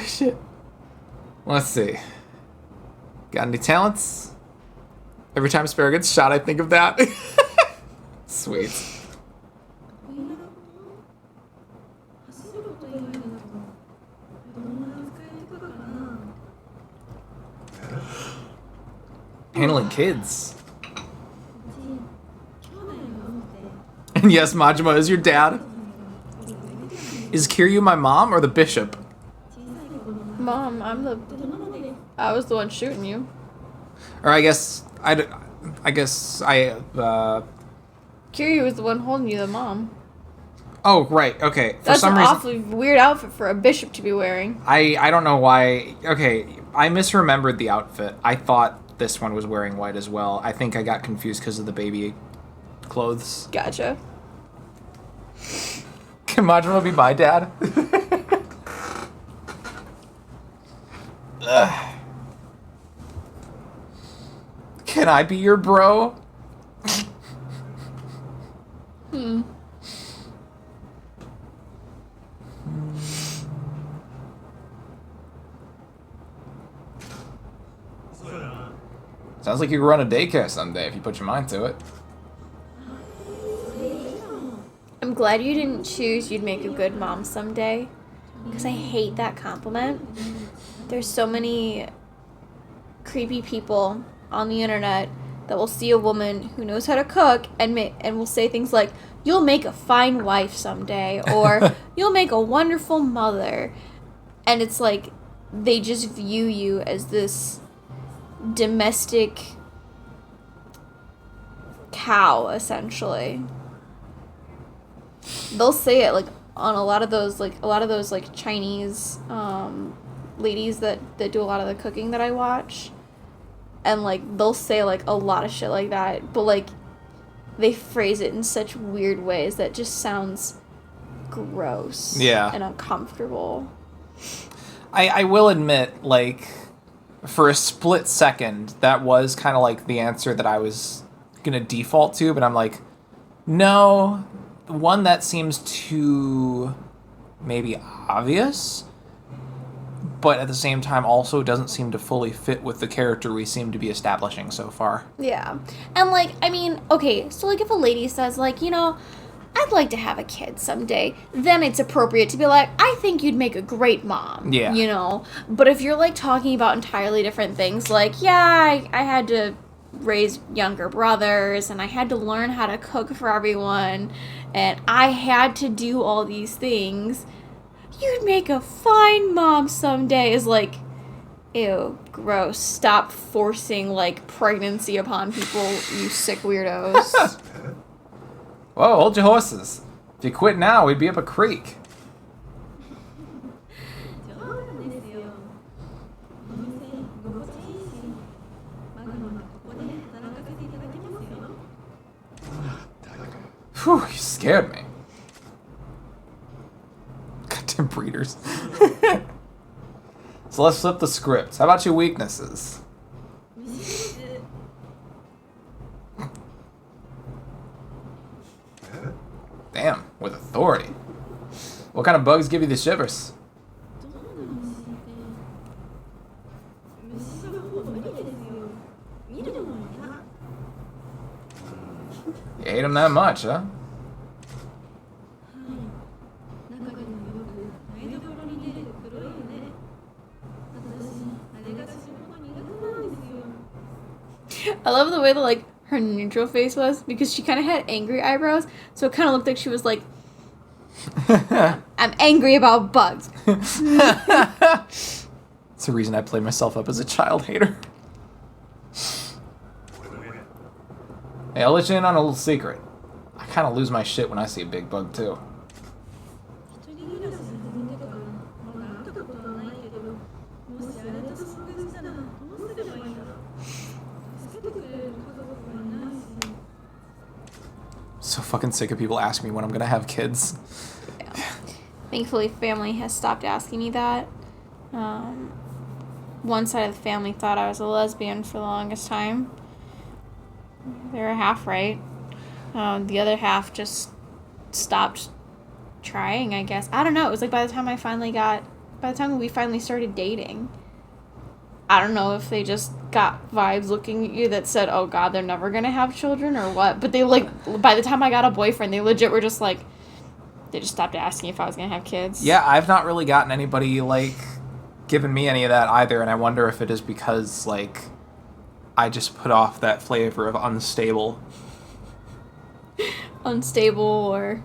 Shit. Let's see. Got any talents? Every time Sparrow gets shot, I think of that. Sweet. Handling kids. And yes, Majima is your dad. Is Kiryu my mom or the bishop? Mom, I was the one shooting you. Or I guess I Kiryu was the one holding you, the mom. oh, right, okay. For That's some an reason, awfully weird outfit for a bishop to be wearing. I don't know why. Okay, I misremembered the outfit. I thought this one was wearing white as well. I think I got confused because of the baby clothes. Gotcha. Can Majima be my dad? Ugh. Can I be your bro? Sounds like you could run a daycare someday if you put your mind to it. I'm glad you didn't choose you'd make a good mom someday, because I hate that compliment. There's so many creepy people on the internet that will see a woman who knows how to cook and will say things like, "You'll make a fine wife someday," or "You'll make a wonderful mother." And it's like they just view you as this domestic cow, essentially. They'll say it like on a lot of those Chinese ladies that do a lot of the cooking that I watch, and like they'll say like a lot of shit like that, but like they phrase it in such weird ways that just sounds gross and uncomfortable. I will admit, like, for a split second, that was kind of like the answer that I was gonna default to, but I'm like, no, one that seems too maybe obvious, but at the same time also doesn't seem to fully fit with the character we seem to be establishing so far. Yeah. And like, I mean, okay, so like if a lady says like, you know, I'd like to have a kid someday, then it's appropriate to be like, I think you'd make a great mom. Yeah. You know? But if you're like talking about entirely different things, like, yeah, I had to raise younger brothers, and I had to learn how to cook for everyone, and I had to do all these things, you'd make a fine mom someday, is like, ew, gross. Stop forcing like pregnancy upon people, you sick weirdos. Whoa, hold your horses. If you quit now, we'd be up a creek. Whew, you scared me. Goddamn breeders. So let's flip the script. How about your weaknesses? Damn, with authority. What kind of bugs give you the shivers? You hate them that much, huh? I love the way that like her neutral face was, because she kind of had angry eyebrows, so it kind of looked like she was like, I'm angry about bugs. It's the reason I played myself up as a child hater. Hey, I'll let you in on a little secret. I kind of lose my shit when I see a big bug, too. So fucking sick of people asking me when I'm gonna have kids. Yeah. Thankfully, family has stopped asking me that. One side of the family thought I was a lesbian for the longest time. They were half right. The other half just stopped trying, I guess. I don't know. It was like by the time we finally started dating, I don't know if they just got vibes looking at you that said, oh god, they're never gonna have children or what. But they like, by the time I got a boyfriend, they legit were just like, they just stopped asking if I was gonna have kids. Yeah, I've not really gotten anybody like giving me any of that either, and I wonder if it is because like I just put off that flavor of unstable. Unstable or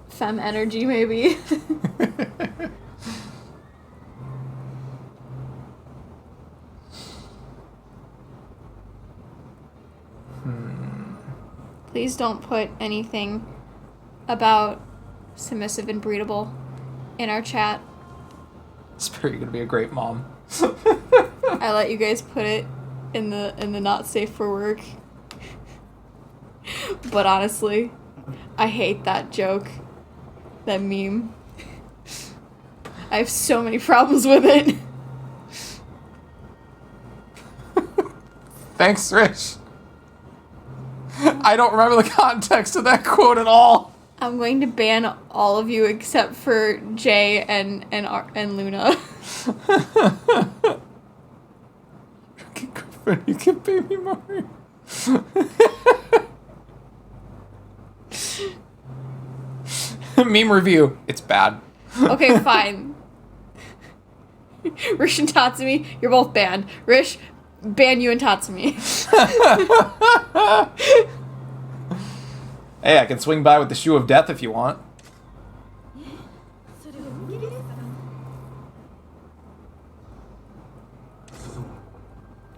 femme energy, maybe. Please don't put anything about submissive and breedable in our chat. Spirit, you're gonna be a great mom. I let you guys put it in the not safe for work. But honestly, I hate that joke. That meme. I have so many problems with it. Thanks, Rich. I don't remember the context of that quote at all. I'm going to ban all of you except for Jay and Luna. You can baby Mario. Meme review. It's bad. Okay, fine. Rish and Tatsumi, you're both banned. Rish, ban you and Tatsumi. Hey, I can swing by with the Shoe of Death if you want.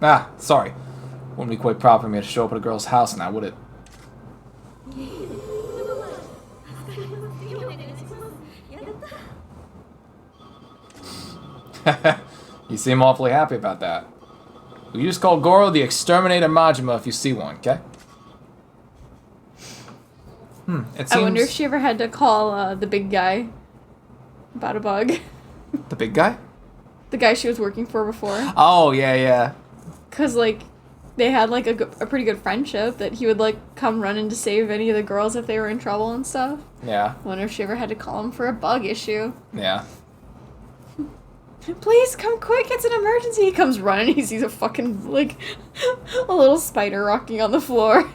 Ah, sorry. Wouldn't be quite proper for me to show up at a girl's house now, would it? You seem awfully happy about that. You just call Goro the Exterminator Majima if you see one, okay? It seems... I wonder if she ever had to call the big guy about a bug. The big guy? The guy she was working for before. Oh, yeah, yeah. Because, like, they had, like, a pretty good friendship that he would, like, come running to save any of the girls if they were in trouble and stuff. Yeah. I wonder if she ever had to call him for a bug issue. Yeah. Please come quick, it's an emergency. He comes running, he sees a fucking, like, a little spider rocking on the floor.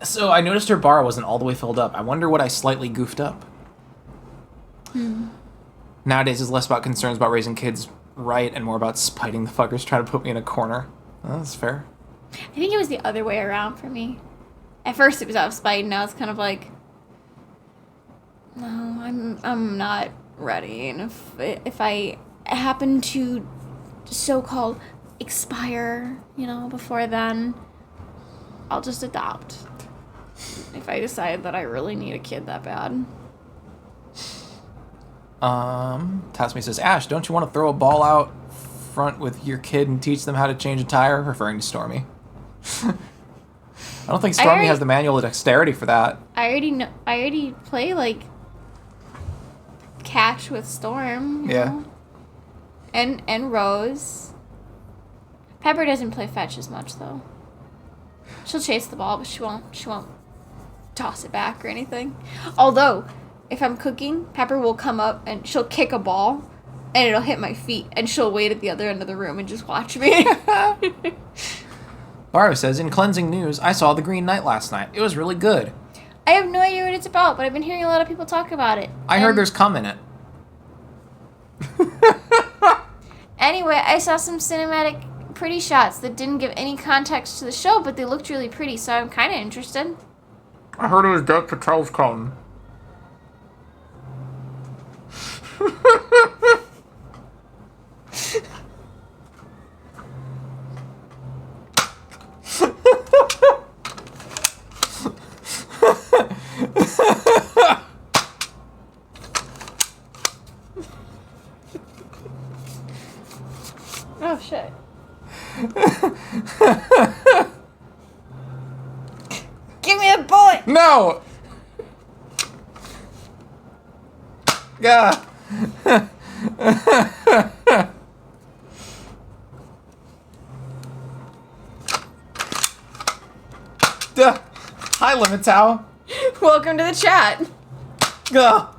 So I noticed her bar wasn't all the way filled up. I wonder what I slightly goofed up. Nowadays, it's less about concerns about raising kids right and more about spiting the fuckers trying to put me in a corner. Oh, that's fair. I think it was the other way around for me. At first it was out of spite, and now it's kind of like, no, I'm not ready. And if I happen to so-called expire, you know, before then, I'll just adopt. If I decide that I really need a kid that bad. Tatsumi says, Ash, don't you want to throw a ball out front with your kid and teach them how to change a tire? Referring to Stormy. I don't think Stormy has the manual dexterity for that. I already play, like, catch with Storm. You know? And Rose. Pepper doesn't play fetch as much, though. She'll chase the ball, but she won't toss it back or anything. Although, if I'm cooking, Pepper will come up and she'll kick a ball and it'll hit my feet and she'll wait at the other end of the room and just watch me. Baro says, in cleansing news, I saw The Green Knight last night. It was really good. I have no idea what it's about, but I've been hearing a lot of people talk about it. I heard there's cum in it. Anyway, I saw some cinematic pretty shots that didn't give any context to the show, but they looked really pretty, so I'm kind of interested. I heard it was Dev Patel's cum. Oh, shit. Give me a bullet! No! Yeah. Duh. Hi, Limitao. Welcome to the chat. Gah.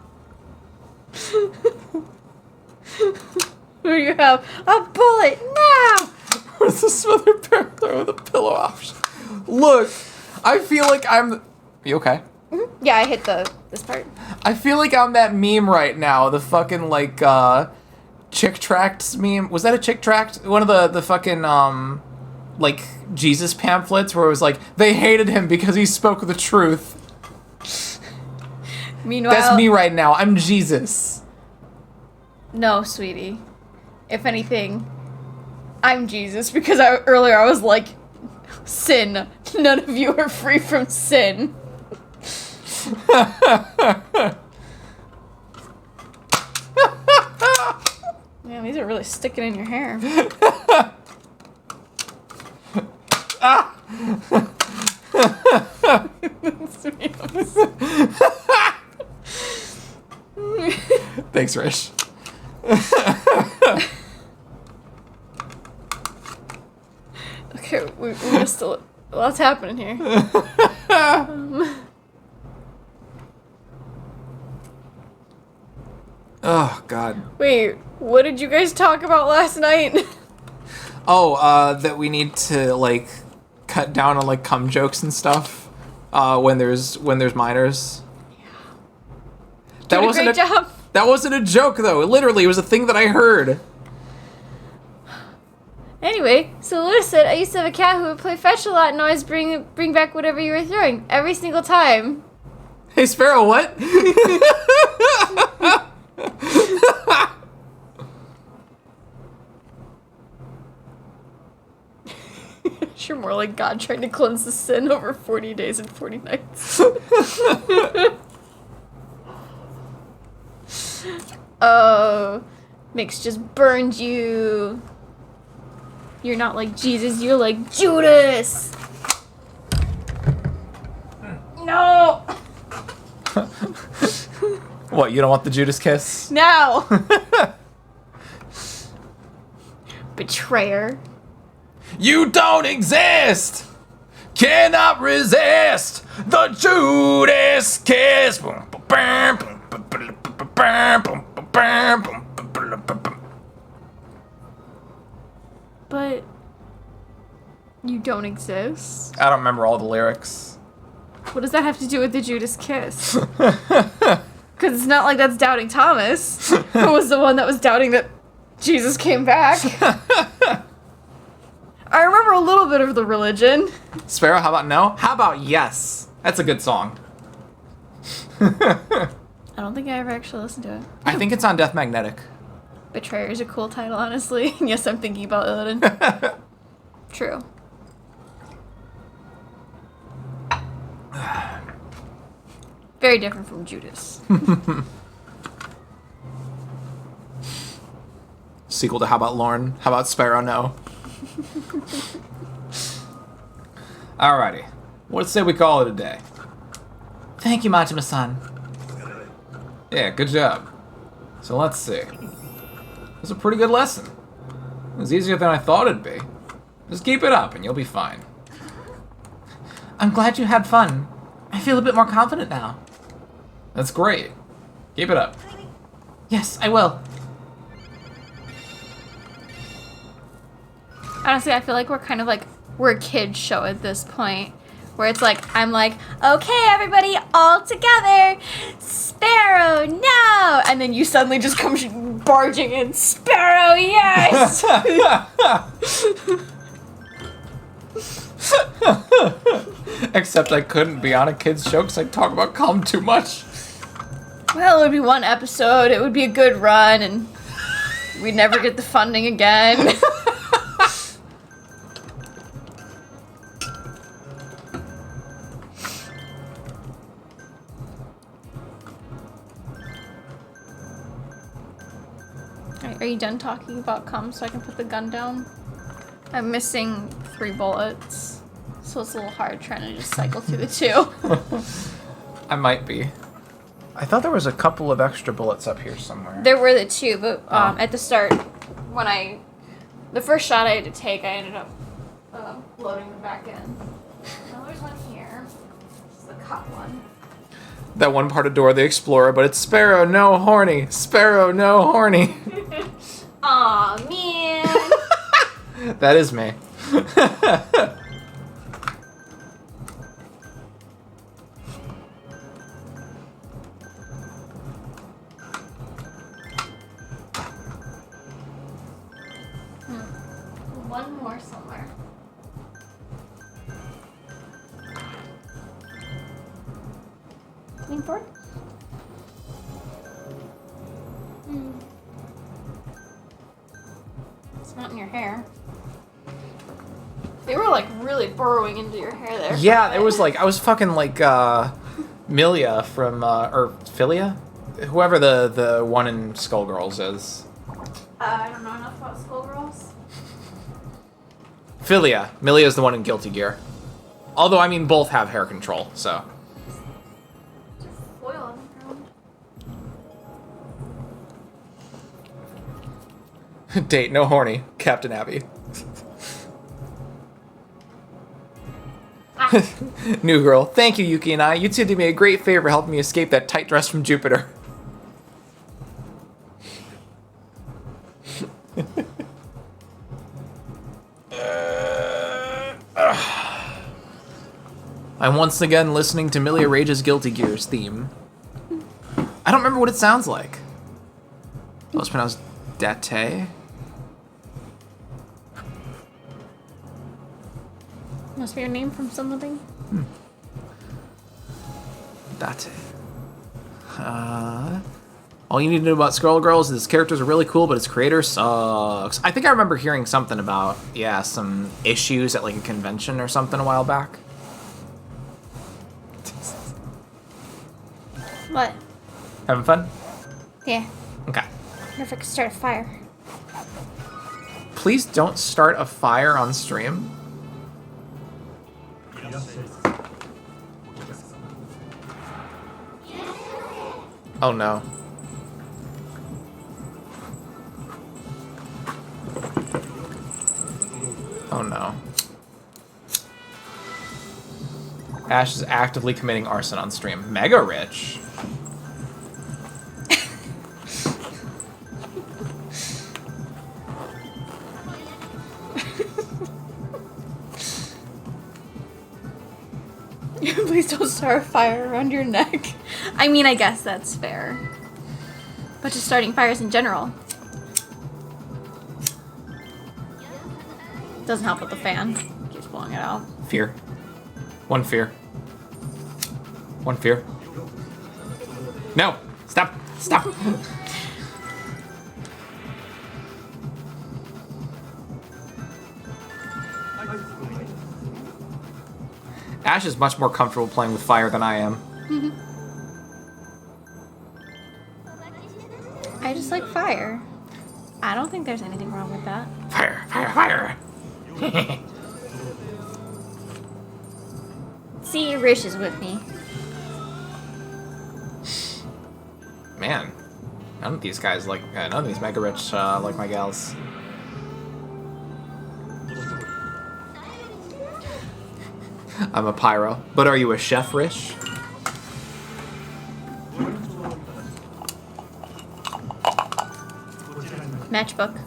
Who do you have? A bullet! No! Where's the smothered parrot with a pillow option? Look, I feel like I'm... You okay? Yeah, I hit this part. I feel like I'm that meme right now. The fucking, like, Chick Tract meme. Was that a Chick Tract? One of the fucking, like, Jesus pamphlets where it was like, they hated him because he spoke the truth. Meanwhile... That's me right now. I'm Jesus. No, sweetie. If anything, I'm Jesus because earlier I was like, sin. None of you are free from sin. Man, these are really sticking in your hair. Thanks, Rish. Okay, we missed a lot's happening here. Oh, God. Wait, what did you guys talk about last night? Oh, that we need to, like, cut down on, like, cum jokes and stuff, when there's minors. That Did a wasn't great job. That wasn't a joke, though. Literally, it was a thing that I heard. Anyway, so Lewis said, I used to have a cat who would play fetch a lot and always bring back whatever you were throwing. Every single time. Hey, Sparrow, what? You're more like God trying to cleanse the sin over 40 days and 40 nights. Oh, Mix just burned you. You're not like Jesus, you're like Judas. No. What, you don't want the Judas kiss? No. Betrayer. You don't exist! Cannot resist the Judas kiss! But you don't exist? I don't remember all the lyrics. What does that have to do with the Judas kiss? Because it's not like that's doubting Thomas, who was the one that was doubting that Jesus came back. I remember a little bit of the religion. Sparrow, how about no? How about yes? That's a good song. I don't think I ever actually listened to it. I think it's on Death Magnetic. Betrayer is a cool title, honestly. Yes, I'm thinking about Illidan. True. Very different from Judas. Sequel to How About Lorne? How about Sparrow? No. Alrighty. What say we call it a day? Thank you, Majima-san. Yeah, good job. So let's see. It was a pretty good lesson. It was easier than I thought it'd be. Just keep it up and you'll be fine. I'm glad you had fun. I feel a bit more confident now. That's great. Keep it up. Yes, I will. Honestly, I feel like we're a kid's show at this point. Where it's like, I'm like, okay, everybody, all together. Sparrow, no! And then you suddenly just come barging in, Sparrow, yes! Except I couldn't be on a kid's show because I talk about calm too much. Well, it would be one episode, it would be a good run, and we'd never get the funding again. Are you done talking about cum so I can put the gun down? I'm missing 3 bullets, so it's a little hard trying to just cycle through the 2. I might be. I thought there was a couple of extra bullets up here somewhere. There were the 2, but at the start, the first shot I had to take, I ended up loading them back in. Now there's one here. This is the cut one. That one part of Dora the Explorer, but it's Sparrow, no horny. Sparrow, no horny. Aw, man. That is me. One more somewhere. Lean forward. It's not in your hair. They were like really burrowing into your hair there. Yeah, it was like, I was fucking like Milia from, or Philia? Whoever the one in Skullgirls is. I don't know enough about Skullgirls. Philia. Milia is the one in Guilty Gear. Although, I mean, both have hair control, so. Just foil on the ground. Date, no horny. Captain Abby. New girl. Thank you, Yuki and I. You two did me a great favor helping me escape that tight dress from Jupiter. I'm once again listening to Milia Rage's Guilty Gears theme. I don't remember what it sounds like. Oh, it's pronounced Date. Must be a name from something. Date. All you need to know about Skull Girls is its characters are really cool, but its creator sucks. I think I remember hearing something about, yeah, some issues at like a convention or something a while back. What? Having fun? Yeah. Okay. What if I could start a fire? Please don't start a fire on stream. Oh no. Oh no. Ash is actively committing arson on stream. Mega rich. Please don't start a fire around your neck. I mean, I guess that's fair. But just starting fires in general. Doesn't help with the fan. Keeps blowing it out. Fear. One fear. One fear. No! Stop! Stop! Ash is much more comfortable playing with fire than I am. I just like fire. I don't think there's anything wrong with that. Fire! Fire! Fire! See, Rish is with me. Man, none of these guys like, none of these mega rich like my gals. I'm a pyro, but are you a chef, Rish? Matchbook.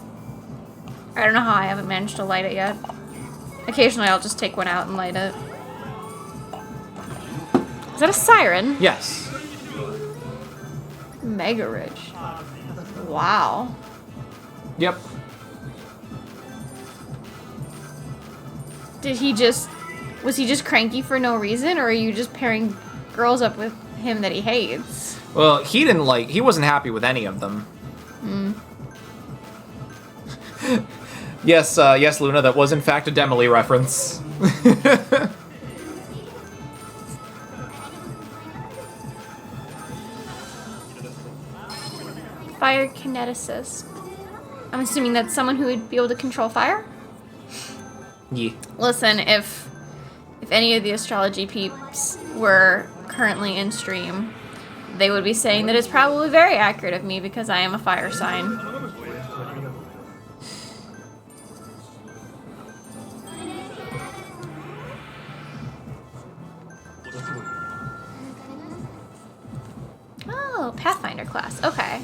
I don't know how I haven't managed to light it yet. Occasionally I'll just take one out and light it. Is that a siren? Yes. Mega rich. Wow. Yep. Was he just cranky for no reason, or are you just pairing girls up with him that he hates? Well, he wasn't happy with any of them. Yes, yes, Luna, that was in fact a Demily reference. Fire kineticist. I'm assuming that's someone who would be able to control fire? Yeah. Listen, if any of the astrology peeps were currently in stream, they would be saying that it's probably very accurate of me because I am a fire sign. Oh, Pathfinder class. Okay.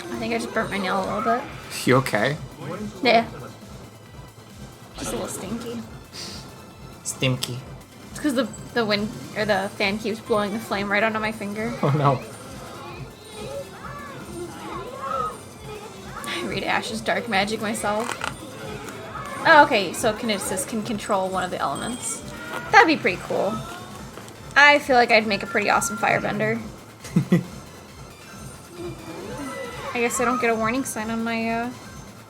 I think I just burnt my nail a little bit. You okay? Yeah. Just a little stinky. Stimky. It's because the wind or the fan keeps blowing the flame right onto my finger. Oh no. I read Ash's dark magic myself. Oh, okay, so Kineticist can control one of the elements. That'd be pretty cool. I feel like I'd make a pretty awesome firebender. I guess I don't get a warning sign on my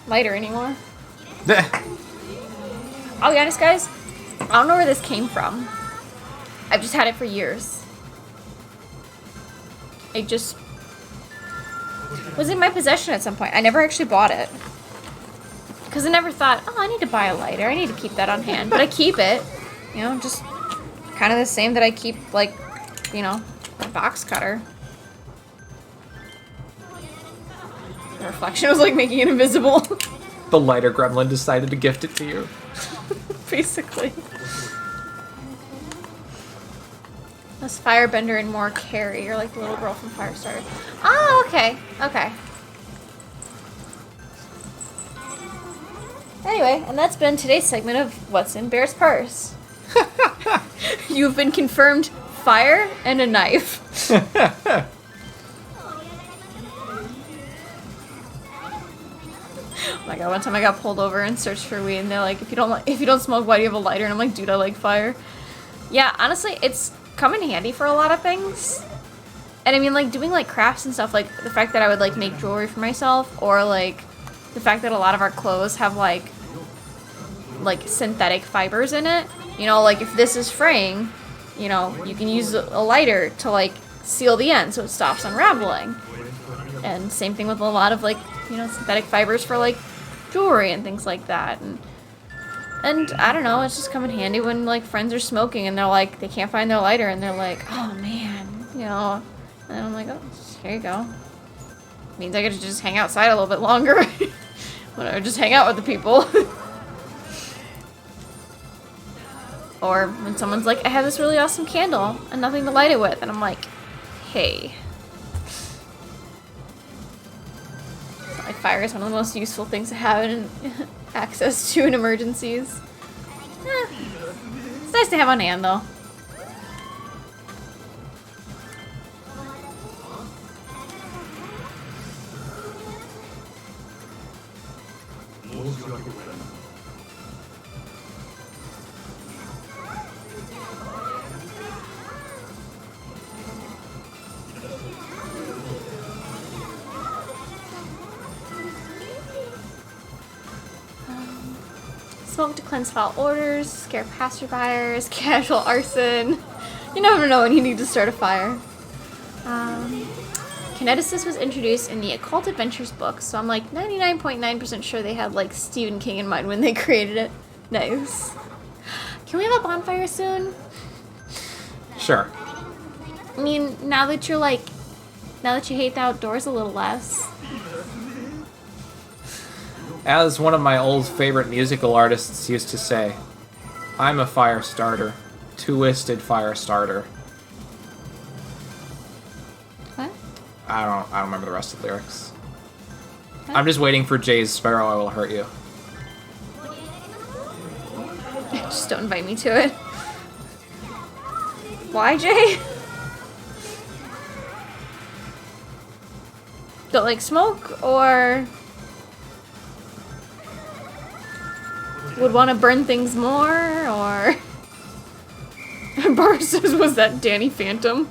lighter anymore. I'll be honest, guys. I don't know where this came from. I've just had it for years. It just was in my possession at some point. I never actually bought it. Because I never thought, oh, I need to buy a lighter. I need to keep that on hand. But I keep it. You know, just kind of the same that I keep, like, you know, my box cutter. The reflection was like making it invisible. The lighter gremlin decided to gift it to you. Basically. Less Firebender and more Carrie, or like the little girl from Firestarter. Oh, okay. Okay. Anyway, and that's been today's segment of What's in Bear's Purse. You've been confirmed fire and a knife. Oh my god, one time I got pulled over and searched for weed, and they're like, if you don't smoke, why do you have a lighter? And I'm like, dude, I like fire. Yeah, honestly, it's come in handy for a lot of things. And I mean, like, doing, like, crafts and stuff, like, the fact that I would, like, make jewelry for myself, or, like, the fact that a lot of our clothes have, like, synthetic fibers in it. You know, like, if this is fraying, you know, you can use a lighter to, like, seal the end so it stops unraveling. And same thing with a lot of, like, you know, synthetic fibers for, like, jewelry and things like that. And I don't know, it's just come in handy when, like, friends are smoking and they're like, they can't find their lighter and they're like, oh man, you know. And I'm like, oh, here you go. Means I get to just hang outside a little bit longer. When I would just hang out with the people. Or when someone's like, I have this really awesome candle and nothing to light it with. And I'm like, hey. Like, fire is one of the most useful things to have in access to in emergencies. It's nice to have on hand, though. Smoke to cleanse foul odors, scare passerbyers, casual arson. You never know when you need to start a fire. Kineticist was introduced in the Occult Adventures book, so I'm like 99.9% sure they had like Stephen King in mind when they created it. Nice. Can we have a bonfire soon? Sure. I mean, now that you hate the outdoors a little less. As one of my old favorite musical artists used to say, I'm a fire starter. Twisted fire starter. What? I don't remember the rest of the lyrics. What? I'm just waiting for Jay's Sparrow, I Will Hurt You. Just don't invite me to it. Why, Jay? Don't like smoke, or would want to burn things more, or... Bar says, was that Danny Phantom?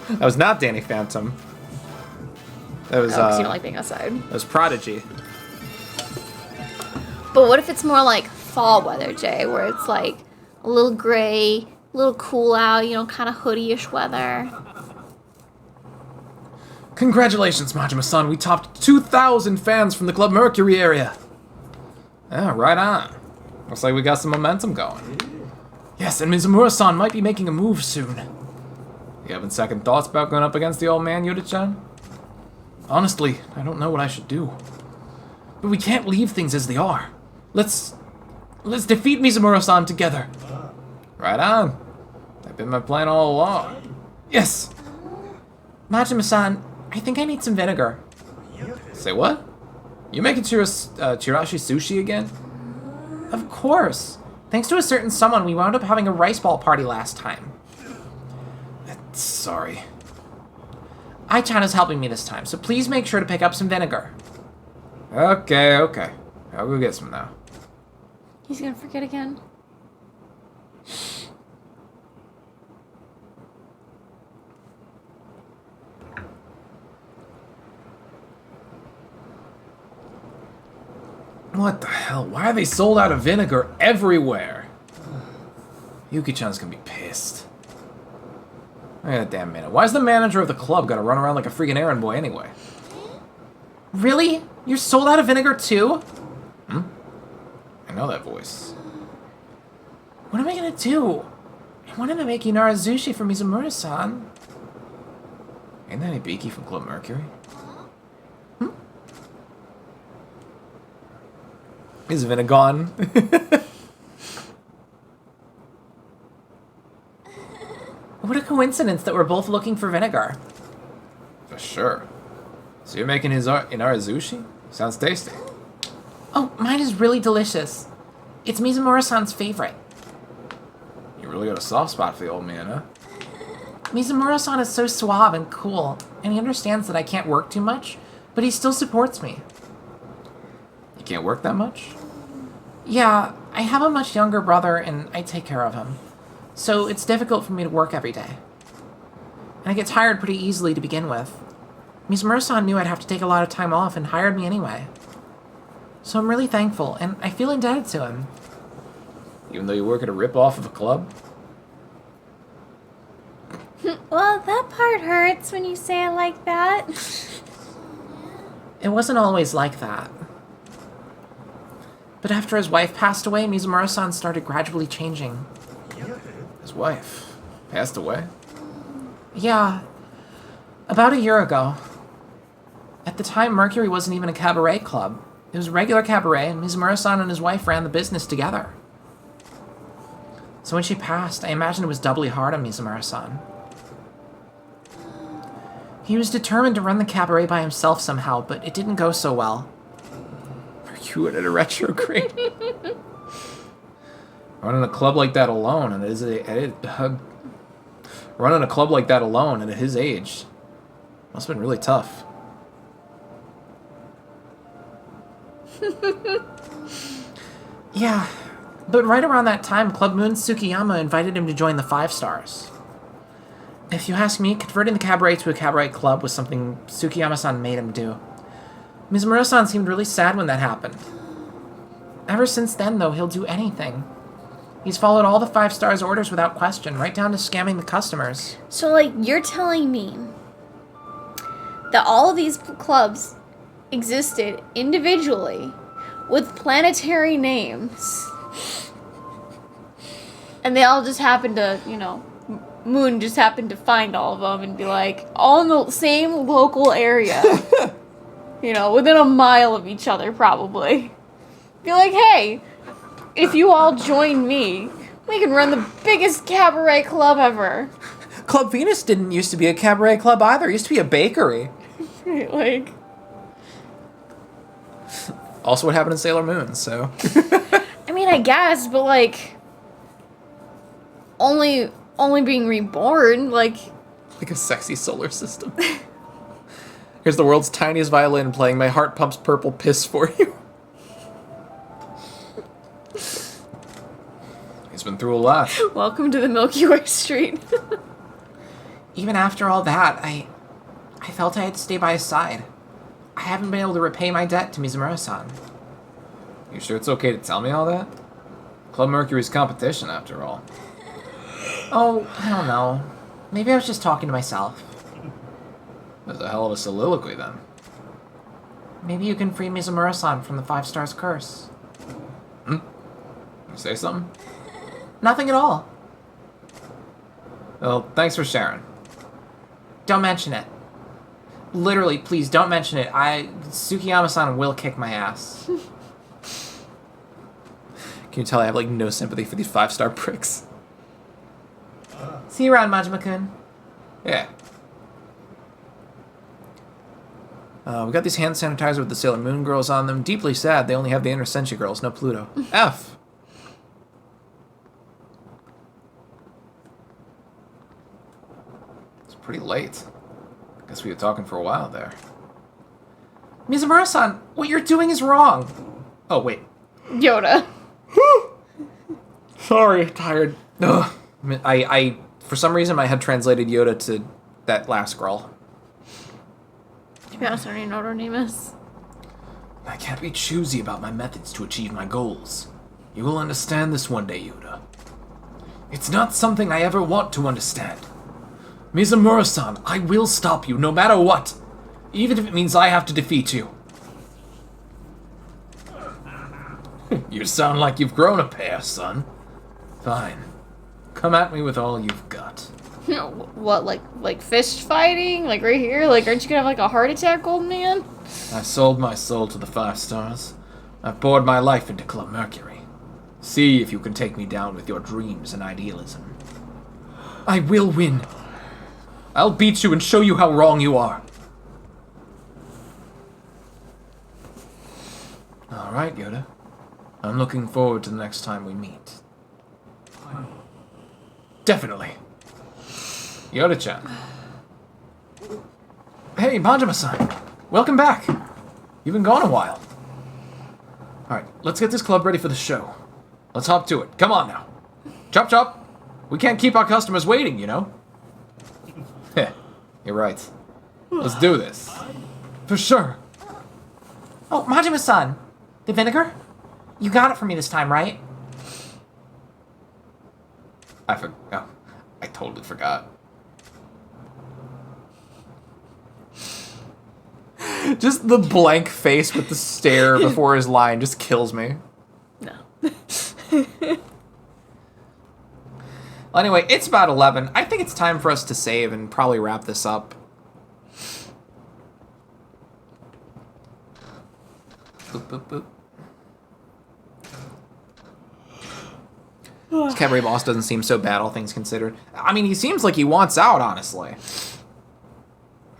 That was not Danny Phantom. That was, Oh, 'cause you don't like being outside. that was Prodigy. But what if it's more like fall weather, Jay, where it's like a little gray, a little cool out, you know, kind of hoodie-ish weather? Congratulations, Majima-san. We topped 2,000 fans from the Club Mercury area. Yeah, right on. Looks like we got some momentum going. Yes, and Mizumura-san might be making a move soon. You having second thoughts about going up against the old man, Yuta-chan? Honestly, I don't know what I should do. But we can't leave things as they are. Let's defeat Mizumura-san together. Right on. That's been my plan all along. Yes. Majima-san, I think I need some vinegar. Say what? You making chirashi sushi again? Of course. Thanks to a certain someone, we wound up having a rice ball party last time. Sorry. Ai-chan is helping me this time, so please make sure to pick up some vinegar. Okay. I'll go get some now. He's gonna forget again. What the hell? Why are they sold out of vinegar everywhere? Yuki-chan's gonna be pissed. Wait a damn minute. Why's the manager of the club gonna run around like a freaking errand boy anyway? Really? You're sold out of vinegar too? I know that voice. What am I gonna do? I wanted to make Inara Zushi for Mizumura-san. Ain't that Ibiki from Club Mercury? Is Vinna gone? What a coincidence. coincidence that we're both looking for vinegar. For sure. So you're making his sushi? Sounds tasty. Oh, mine is really delicious. It's Mizumura-san's favorite. You really got a soft spot for the old man, huh? Mizumura-san is so suave and cool, and he understands that I can't work too much, but he still supports me. You can't work that much? Yeah, I have a much younger brother, and I take care of him. So it's difficult for me to work every day. And I get tired pretty easily to begin with. Mizumura-san knew I'd have to take a lot of time off and hired me anyway. So I'm really thankful, and I feel indebted to him. Even though you work at a rip-off of a club? Well, that part hurts when you say it like that. It wasn't always like that. But after his wife passed away, Mizumura-san started gradually changing. His wife passed away? Yeah, about a year ago. At the time, Mercury wasn't even a cabaret club. It was a regular cabaret, and Mizumura-san and his wife ran the business together. So when she passed, I imagine it was doubly hard on Mizumura-san. He was determined to run the cabaret by himself somehow, but it didn't go so well. You went at a retrograde. Running a club like that alone, and running a club like that alone, and at his age, must have been really tough. Yeah, but right around that time, Club Moon Tsukiyama invited him to join the Five Stars. If you ask me, converting the cabaret to a cabaret club was something Tsukiyama-san made him do. Mizumura-san seemed really sad when that happened. Ever since then, though, he'll do anything. He's followed all the Five Stars' orders without question, right down to scamming the customers. So, like, you're telling me that all of these clubs existed individually with planetary names, and they all just happened to, Moon just happened to find all of them and be like, all in the same local area. Within a mile of each other, probably. Be like, hey, if you all join me, we can run the biggest cabaret club ever. Club Venus didn't used to be a cabaret club either. It used to be a bakery. Like... Also what happened in Sailor Moon, so... I mean, I guess, but, like... Only being reborn, like... Like a sexy solar system. Here's the world's tiniest violin playing My Heart Pumps Purple Piss for you. He's been through a lot. Welcome to the Milky Way street. Even after all that, I felt I had to stay by his side. I haven't been able to repay my debt to Mizumura-san. You sure it's okay to tell me all that? Club Mercury's competition, after all. Oh, I don't know. Maybe I was just talking to myself. That's a hell of a soliloquy, then. Maybe you can free Mizumura-san from the Five Stars curse. You say something? Nothing at all. Well, thanks for sharing. Don't mention it. Literally, please don't mention it. Tsukiyama-san will kick my ass. Can you tell I have, no sympathy for these 5-star pricks? See you around, Majima-kun. Yeah. We got these hand sanitizer with the Sailor Moon girls on them. Deeply sad, they only have the Inner Senshi girls, no Pluto. F. It's pretty late. Guess we were talking for a while there. Mizumura-san, what you're doing is wrong. Oh, wait. Yoda. Sorry, tired. Ugh. I for some reason, I had translated Yoda to that last girl. To be honest, I don't even know what her name is. I can't be choosy about my methods to achieve my goals. You will understand this one day, Yoda. It's not something I ever want to understand. Mizumura-san, I will stop you no matter what, even if it means I have to defeat you. You sound like you've grown a pair, son. Fine. Come at me with all you've got. What, like fist fighting? Like right here? Like, aren't you gonna have like a heart attack, old man? I sold my soul to the 5 stars. I've poured my life into Club Mercury. See if you can take me down with your dreams and idealism. I will win. I'll beat you and show you how wrong you are. Alright, Yoda. I'm looking forward to the next time we meet. Definitely. Yoda-chan. Hey, Banjima-san. Welcome back. You've been gone a while. Alright, let's get this club ready for the show. Let's hop to it. Come on now. Chop chop. We can't keep our customers waiting, you know? Heh, you're right. Let's do this. For sure. Oh, Majima-san. The vinegar? You got it for me this time, right? Oh, I totally forgot. Just the blank face with the stare before his line just kills me. No. Well, anyway, it's about 11. I think it's time for us to save and probably wrap this up. Boop, boop, boop. This cabaret boss doesn't seem so bad, all things considered. I mean, he seems like he wants out, honestly.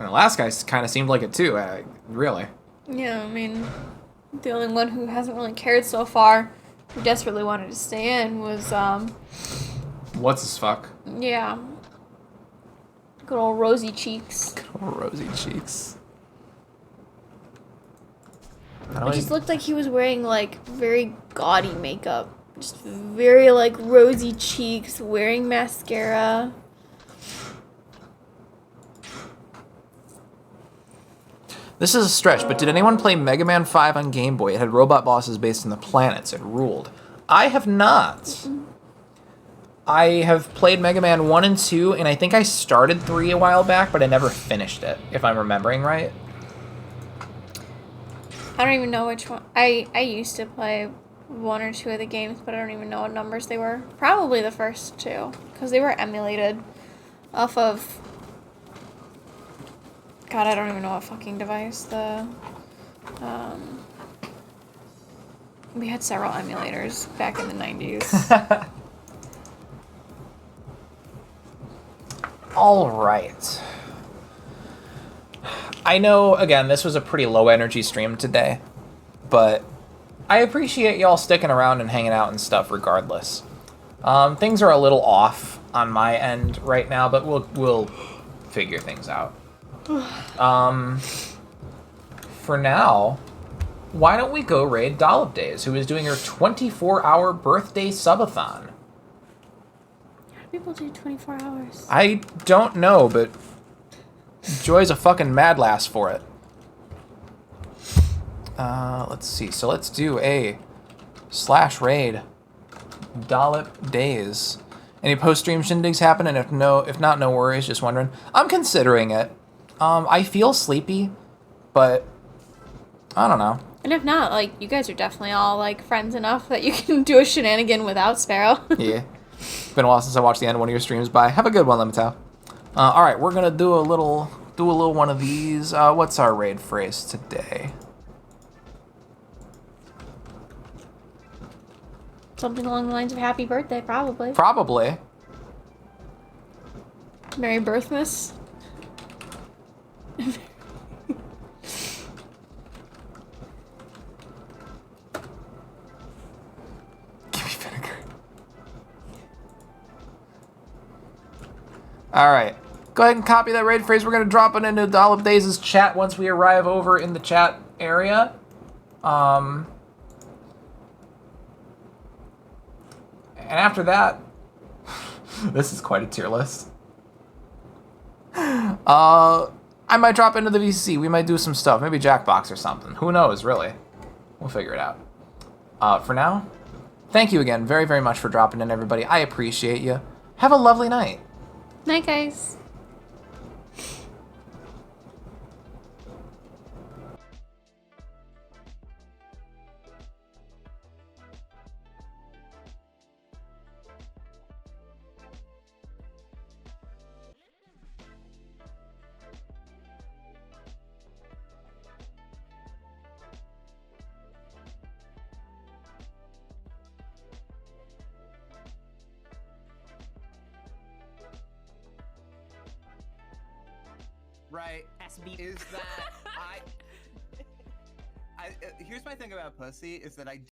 And the last guy kind of seemed like it too, really. Yeah, I mean, the only one who hasn't really cared so far, who desperately wanted to stay in, was, What's his fuck? yeah. Good old rosy cheeks. Oh, rosy cheeks. It just looked like he was wearing, like, very gaudy makeup. Just very, like, rosy cheeks, wearing mascara. This is a stretch, but did anyone play Mega Man 5 on Game Boy? It had robot bosses based on the planets. It ruled. I have not. Mm-mm. I have played Mega Man 1 and 2, and I think I started 3 a while back, but I never finished it, if I'm remembering right. I don't even know which one. I used to play 1 or 2 of the games, but I don't even know what numbers they were. Probably the first 2, because they were emulated off of... God, I don't even know what fucking device. We had several emulators back in the 90s. All right. I know, again, this was a pretty low energy stream today, but I appreciate y'all sticking around and hanging out and stuff regardless. Things are a little off on my end right now, but we'll figure things out. For now, why don't we go raid Dollop Days, who is doing her 24-hour birthday subathon? How do people do 24 hours? I don't know, but Joy's a fucking mad lass for it. Let's see. So let's do a /raid Dollop Days. Any post-stream shindigs happen? And if not, no worries. Just wondering. I'm considering it. I feel sleepy, but I don't know. And if not, like, you guys are definitely all, like, friends enough that you can do a shenanigan without Sparrow. Yeah. Been a while since I watched the end of one of your streams. Bye. Have a good one, Lemmitao. All right, we're gonna do a little one of these. What's our raid phrase today? Something along the lines of happy birthday, probably. Probably. Merry Birthmas. Give me vinegar. All right. Go ahead and copy that raid phrase. We're going to drop it into Dollop Days' chat once we arrive over in the chat area. And after that, this is quite a tier list. I might drop into the VCC. We might do some stuff. Maybe Jackbox or something. Who knows, really? We'll figure it out. For now, thank you again very, very much for dropping in, everybody. I appreciate you. Have a lovely night. Night, guys. right, SB. is that I here's my thing about pussy is that I